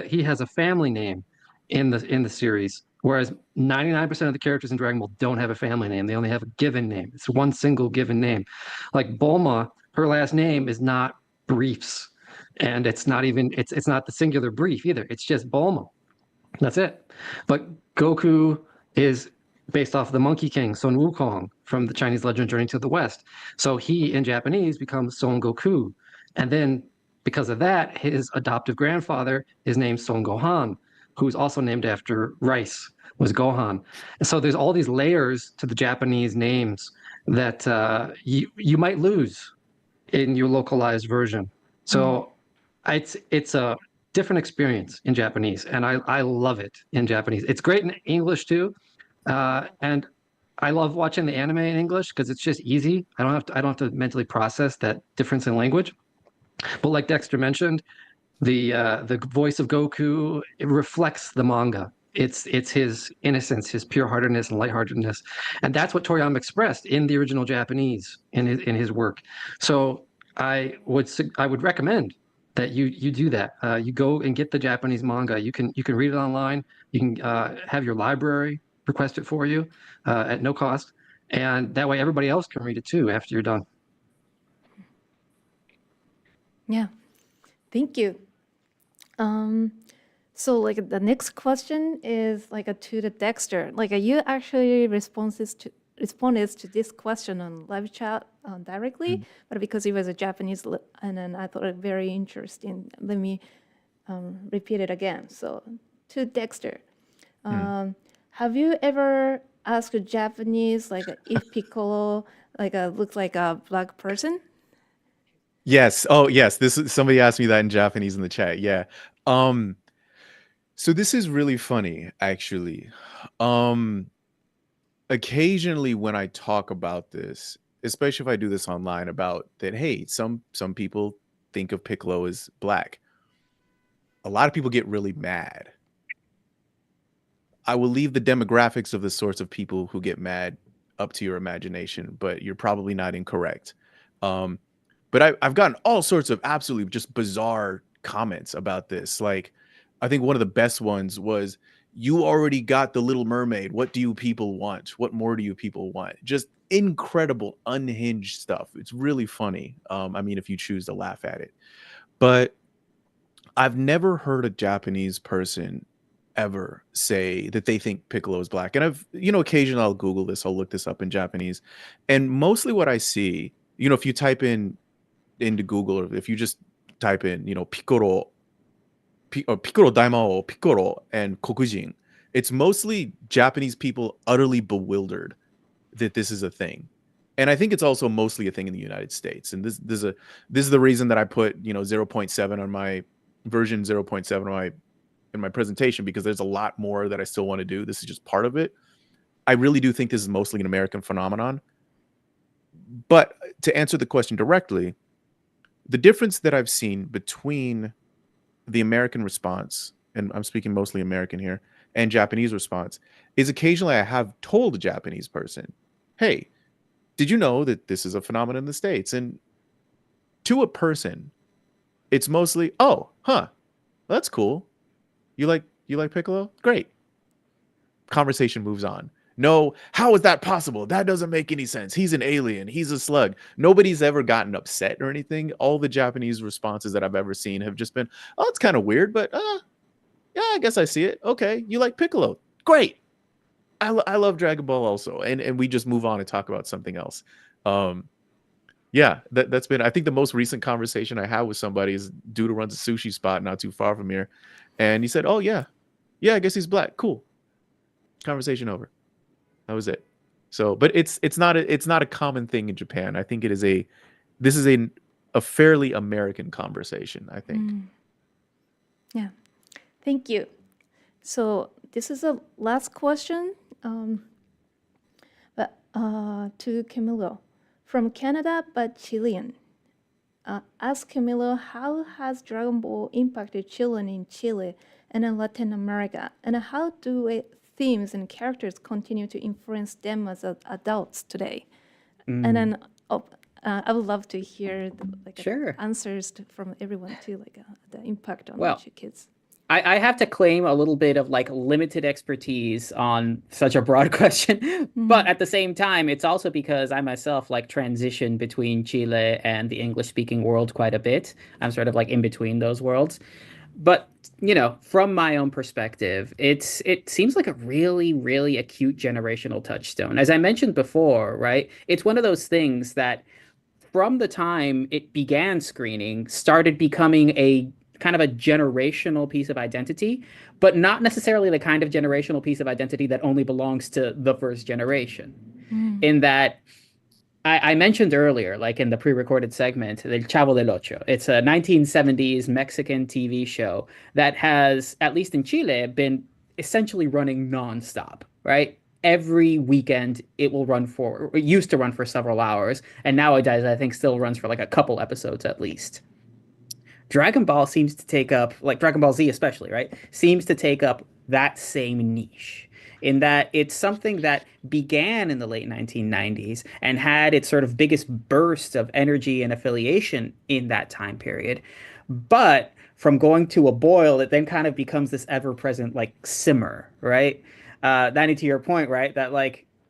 a family name in the series, whereas 99% of the characters in Dragon Ball don't have a family name. They only have a given name. It's one single given name. Like Bulma, her last name is not Briefs, and it's not the singular Brief either. It's just Bulma. That's it. But Goku is based off the Monkey King, Son Wukong, from the Chinese legend Journey to the West. So he, in Japanese, becomes Son Goku. And then because of that, his adoptive grandfather is named Son Gohan, who's also named after rice, was Gohan. And so there's all these layers to the Japanese names that you might lose in your localized version. So it's a different experience in Japanese, and I love it in Japanese. It's great in English too, and I love watching the anime in English because it's just easy. I don't have to mentally process that difference in language. But like Dexter mentioned, the voice of Goku, it reflects the manga. It's his innocence, his pure-heartedness and lightheartedness, and that's what Toriyama expressed in the original Japanese in his work. So I would recommend that you do that. You go and get the Japanese manga. You can read it online. You can have your library request it for you at no cost, and that way everybody else can read it too after you're done.
Yeah, thank you. So like the next question is like to the Dexter. Like you actually responded to this question on live chat directly, but because it was a Japanese, and then I thought it very interesting. Let me repeat it again. So to Dexter, have you ever asked a Japanese like if Piccolo looks like a black person?
Yes. Oh, yes. Somebody asked me that in Japanese in the chat. Yeah. So this is really funny, actually. Occasionally when I talk about this, especially if I do this online, about that, hey, some people think of Piccolo as black. A lot of people get really mad. I will leave the demographics of the sorts of people who get mad up to your imagination, but you're probably not incorrect. But I've gotten all sorts of absolutely just bizarre comments about this. Like, I think one of the best ones was, "You already got the Little Mermaid. What do you people want? What more do you people want?" Just incredible, unhinged stuff. It's really funny. I mean, if you choose to laugh at it. But I've never heard a Japanese person ever say that they think Piccolo is black. And occasionally I'll Google this, I'll look this up in Japanese. And mostly what I see, if you type into Google, or if you just type in, Piccolo, or Piccolo Daimao, Piccolo, and Kokujin, it's mostly Japanese people utterly bewildered that this is a thing. And I think it's also mostly a thing in the United States. And this is the reason that I put 0.7 on my version 0.7 on in my presentation, because there's a lot more that I still want to do. This is just part of it. I really do think this is mostly an American phenomenon. But to answer the question directly, the difference that I've seen between the American response, and I'm speaking mostly American here, and Japanese response, is occasionally I have told a Japanese person, "Hey, did you know that this is a phenomenon in the States?" And to a person, it's mostly, "Oh, huh, that's cool. You like Piccolo? Great." Conversation moves on. No, "How is that possible? That doesn't make any sense. He's an alien. He's a slug." Nobody's ever gotten upset or anything. All the Japanese responses that I've ever seen have just been, "Oh, it's kind of weird, but yeah, I guess I see it. Okay, you like Piccolo? Great. I love Dragon Ball also." And we just move on and talk about something else. Yeah, that's been, I think, the most recent conversation I had with somebody is dude who runs a sushi spot not too far from here. And he said, "Oh, yeah, I guess he's black. Cool." Conversation over. That was it. So, but it's not a common thing in Japan. I think this is a fairly American conversation, I think.
Yeah, thank you. So this is the last question, but to Camilo from Canada but Chilean. Ask Camilo, how has Dragon Ball impacted children in Chile and in Latin America, and how do themes and characters continue to influence them as adults today? And then I would love to hear answers from everyone too, the impact on your kids.
I have to claim a little bit of limited expertise on such a broad question, but at the same time, it's also because I myself transition between Chile and the English-speaking world quite a bit. I'm sort of in between those worlds. But, from my own perspective, it seems like a really, really acute generational touchstone. As I mentioned before, right, it's one of those things that from the time it began screening, started becoming a kind of a generational piece of identity, but not necessarily the kind of generational piece of identity that only belongs to the first generation. In that, I mentioned earlier, in the pre-recorded segment, El Chavo del Ocho. It's a 1970s Mexican TV show that has, at least in Chile, been essentially running nonstop, right? Every weekend it used to run for several hours, and nowadays I think still runs for a couple episodes at least. Dragon Ball seems to take up, Dragon Ball Z especially, right? Seems to take up that same niche, in that it's something that began in the late 1990s and had its sort of biggest burst of energy and affiliation in that time period. But from going to a boil, it then kind of becomes this ever-present simmer, right? Danny, to your point, right? That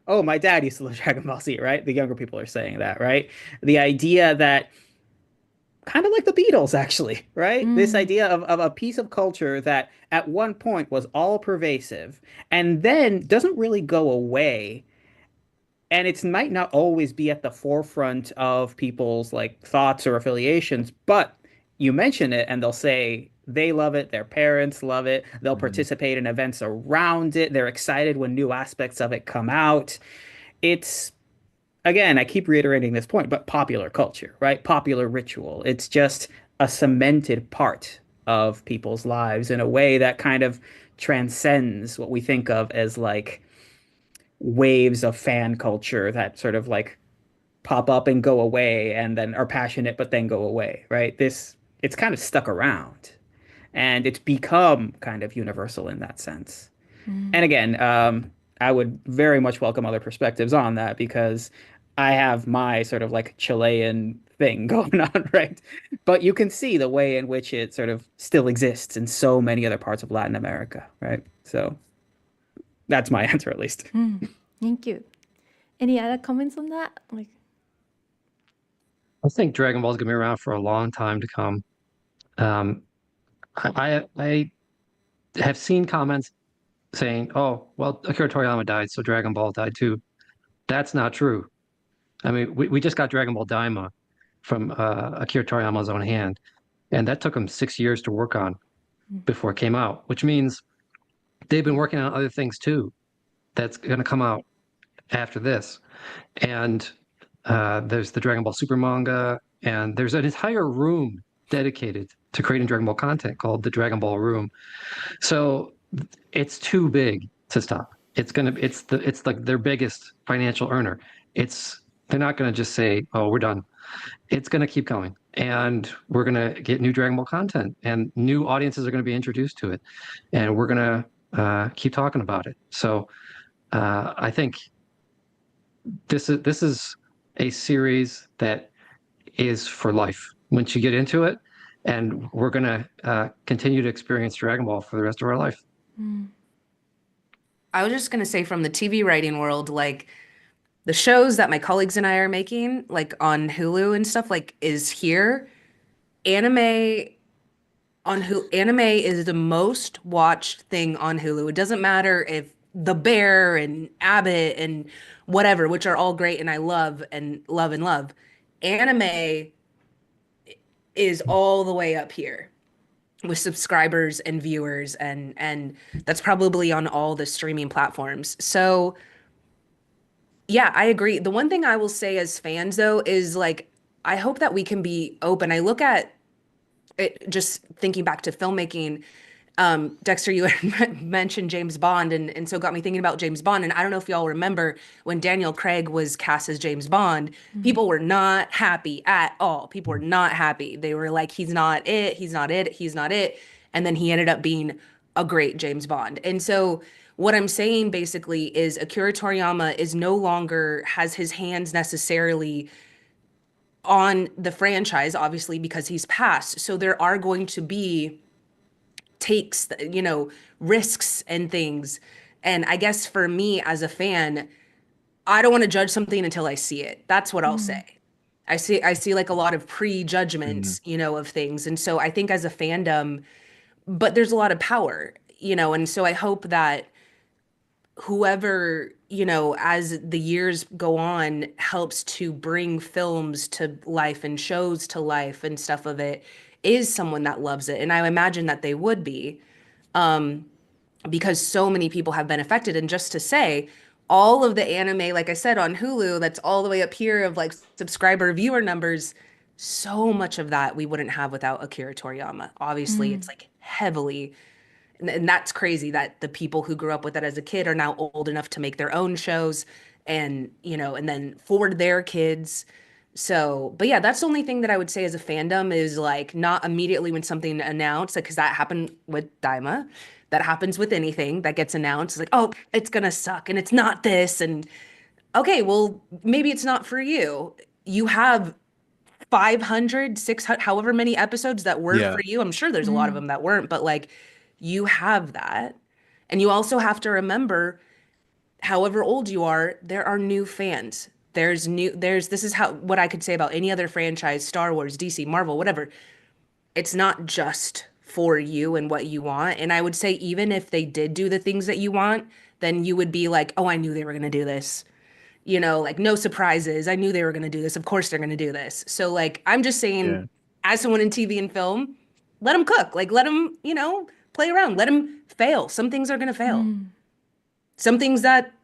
oh, my dad used to love Dragon Ball Z, right? The younger people are saying that, right? The idea that kind of like the Beatles, actually, right? This idea of a piece of culture that at one point was all pervasive and then doesn't really go away. And it might not always be at the forefront of people's thoughts or affiliations, but you mention it and they'll say they love it, their parents love it, they'll participate in events around it, they're excited when new aspects of it come out. It's, again, I keep reiterating this point, but popular culture, right? Popular ritual. It's just a cemented part of people's lives in a way that kind of transcends what we think of as waves of fan culture that sort of pop up and go away and then are passionate but then go away, right? It's kind of stuck around and it's become kind of universal in that sense. And again, I would very much welcome other perspectives on that because I have my sort of like Chilean thing going on, right? But you can see the way in which it sort of still exists in so many other parts of Latin America, right? So that's my answer, at least.
Thank you. Any other comments on that? Like,
I think Dragon Ball is going to be around for a long time to come. I have seen comments saying, "Oh, well, Akira Toriyama died, so Dragon Ball died too." That's not true. I mean, we just got Dragon Ball Daima from Akira Toriyama's own hand, and that took him 6 years to work on before it came out, which means they've been working on other things too. That's going to come out after this, and there's the Dragon Ball Super manga, and there's an entire room dedicated to creating Dragon Ball content called the Dragon Ball Room. So it's too big to stop. It's like their biggest financial earner. They're not gonna just say, "Oh, we're done." It's gonna keep coming, and we're gonna get new Dragon Ball content, and new audiences are gonna be introduced to it, and we're gonna keep talking about it. So I think this is a series that is for life once you get into it, and we're gonna continue to experience Dragon Ball for the rest of our life.
I was just gonna say from the TV writing world, like the shows that my colleagues and I are making, like on Hulu and stuff, like is here. Anime is the most watched thing on Hulu. It doesn't matter if The Bear and Abbott and whatever, which are all great and I love and love and love. Anime is all the way up here with subscribers and viewers, and that's probably on all the streaming platforms. So yeah, I agree. The one thing I will say as fans though is like I hope that we can be open. I look at it just thinking back to filmmaking. Dexter, you had mentioned James Bond, and so got me thinking about James Bond. And I don't know if y'all remember when Daniel Craig was cast as James Bond, people were not happy at all. People were not happy. They were like, he's not it, he's not it, he's not it. And then he ended up being a great James Bond. And so what I'm saying basically is Akira Toriyama is no longer has his hands necessarily on the franchise, obviously, because he's passed. So there are going to be takes, risks and things. And I guess for me as a fan, I don't want to judge something until I see it. That's what I'll say. I see like a lot of prejudgments, of things. And so I think as a fandom, but there's a lot of power, and so I hope that whoever, as the years go on, helps to bring films to life and shows to life and stuff of it is someone that loves it. And I imagine that they would be, because so many people have been affected. And just to say, all of the anime, like I said, on Hulu, that's all the way up here of like subscriber viewer numbers, so much of that we wouldn't have without Akira Toriyama. Obviously, it's like heavily, and that's crazy that the people who grew up with it as a kid are now old enough to make their own shows and, and then for their kids. So, but yeah, that's the only thing that I would say as a fandom is like not immediately when something announced, because that happened with Daima, that happens with anything that gets announced. It's like, oh, it's gonna suck and it's not this. And okay, well, maybe it's not for you. You have 500, 600, however many episodes that were for you. I'm sure there's a lot of them that weren't, but like you have that. And you also have to remember, however old you are, there are new fans. This is what I could say about any other franchise, Star Wars, DC, Marvel, whatever. It's not just for you and what you want. And I would say even if they did do the things that you want, then you would be like, oh, I knew they were going to do this. Like no surprises. I knew they were going to do this. Of course they're going to do this. So like, I'm just saying, as someone in TV and film, let them cook. Like let them, play around. Let them fail. Some things are going to fail. Some things that,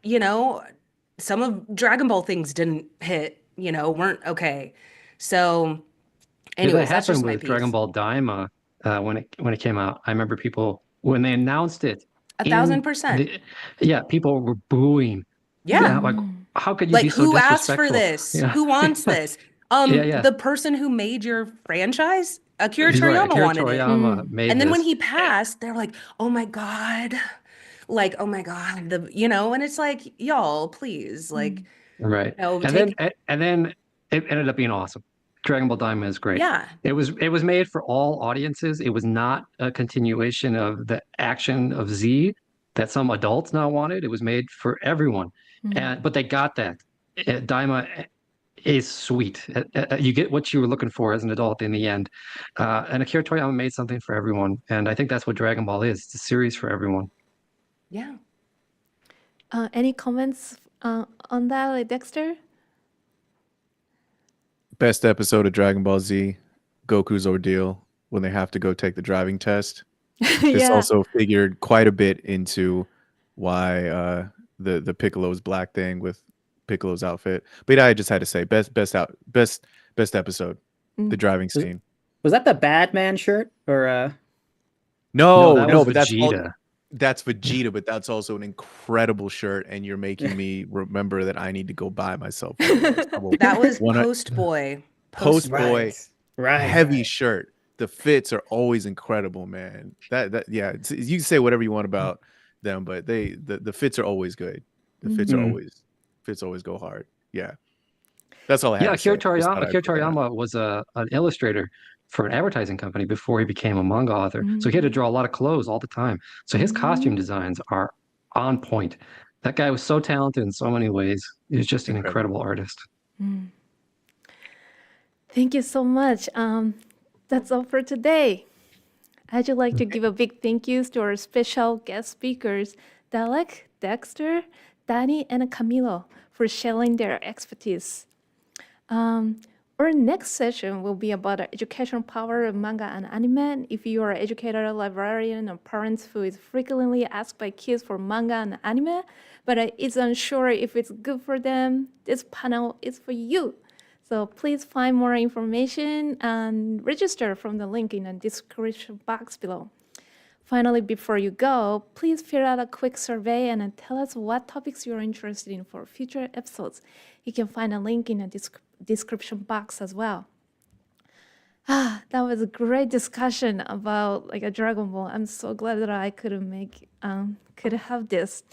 some of Dragon Ball things didn't hit, weren't okay. So anyways,
that happened with Dragon Ball Daima when it came out. I remember people when they announced it.
1,000%.
People were booing.
Yeah.
Like how could you be so
who
disrespectful?
asked for this? Yeah. Who wants this? The person who made your franchise, Akira Toriyama wanted it.
Made
and then
this.
when he passed, they're like, oh my God. like, oh my God, and it's like, y'all, please, like,
Right. And then it ended up being awesome. Dragon Ball Daima is great.
yeah.
It was made for all audiences. It was not a continuation of the action of Z that some adults now wanted. It was made for everyone. But they got that. Daima is sweet. You get what you were looking for as an adult in the end. And Akira Toriyama made something for everyone. And I think that's what Dragon Ball is. It's a series for everyone.
Yeah.
Any comments on that, like Dexter?
Best episode of Dragon Ball Z, Goku's ordeal when they have to go take the driving test. This also figured quite a bit into why the Piccolo's black thing with Piccolo's outfit. But I just had to say best episode, the driving scene.
Was that the Batman shirt or
No,
that was
but that's
Vegeta.
That's Vegeta, but that's also an incredible shirt, and you're making me remember that I need to go buy myself one of those.
That was
One-
Post Boy.
Post Boy,
right?
heavy shirt. The fits are always incredible, man. You can say whatever you want about them, but the fits are always good. The fits are always go hard. Yeah, that's all I have.
Yeah,
to say.
Akira
Just thought I'd put that out.
Toriyama was an illustrator for an advertising company before he became a manga author. So he had to draw a lot of clothes all the time. So his costume designs are on point. That guy was so talented in so many ways. He was just an incredible artist.
Thank you so much. That's all for today. I'd like to give a big thank you to our special guest speakers, Dalek, Dexter, Danny, and Camilo, for sharing their expertise. Our next session will be about the educational power of manga and anime. If you are an educator, librarian, or parents who is frequently asked by kids for manga and anime, but is unsure if it's good for them, this panel is for you. So please find more information and register from the link in the description box below. Finally, before you go, please fill out a quick survey and tell us what topics you're interested in for future episodes. You can find a link in the description box as well. That was a great discussion about like a Dragon Ball. I'm so glad that I could have this.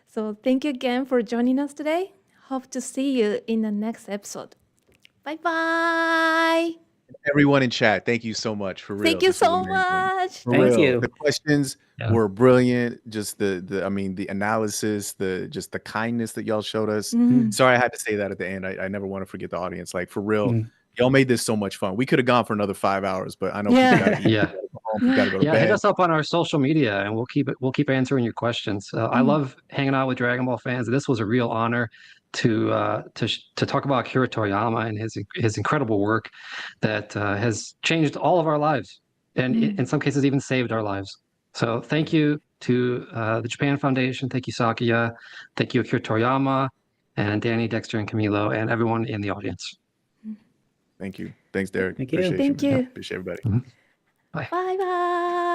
So thank you again for joining us today. Hope to see you in the next episode. Bye-bye.
Everyone in chat, thank you so much for real.
Thank you
This was
so
amazing.
much.
For
Thank
real.
you.
The questions were brilliant. Just the analysis, the kindness that y'all showed us. Sorry, I had to say that at the end. I never want to forget the audience. Like for real, y'all made this so much fun. We could have gone for another 5 hours, but I know people gotta eat, gotta go home, gotta go to bed.
Hit us up on our social media, and we'll keep answering your questions. I love hanging out with Dragon Ball fans. This was a real honor to talk about Akira Toriyama and his incredible work that has changed all of our lives, and in some cases even saved our lives. So thank you to the Japan Foundation. Thank you, Sakuya. Thank you, Akira Toriyama, and Danny, Dexter, and Camilo, and everyone in the audience.
Thank you. Thanks, Derek.
Thank you.
Appreciate
Thank
man.
you.
Appreciate everybody.
Bye.
Bye-bye.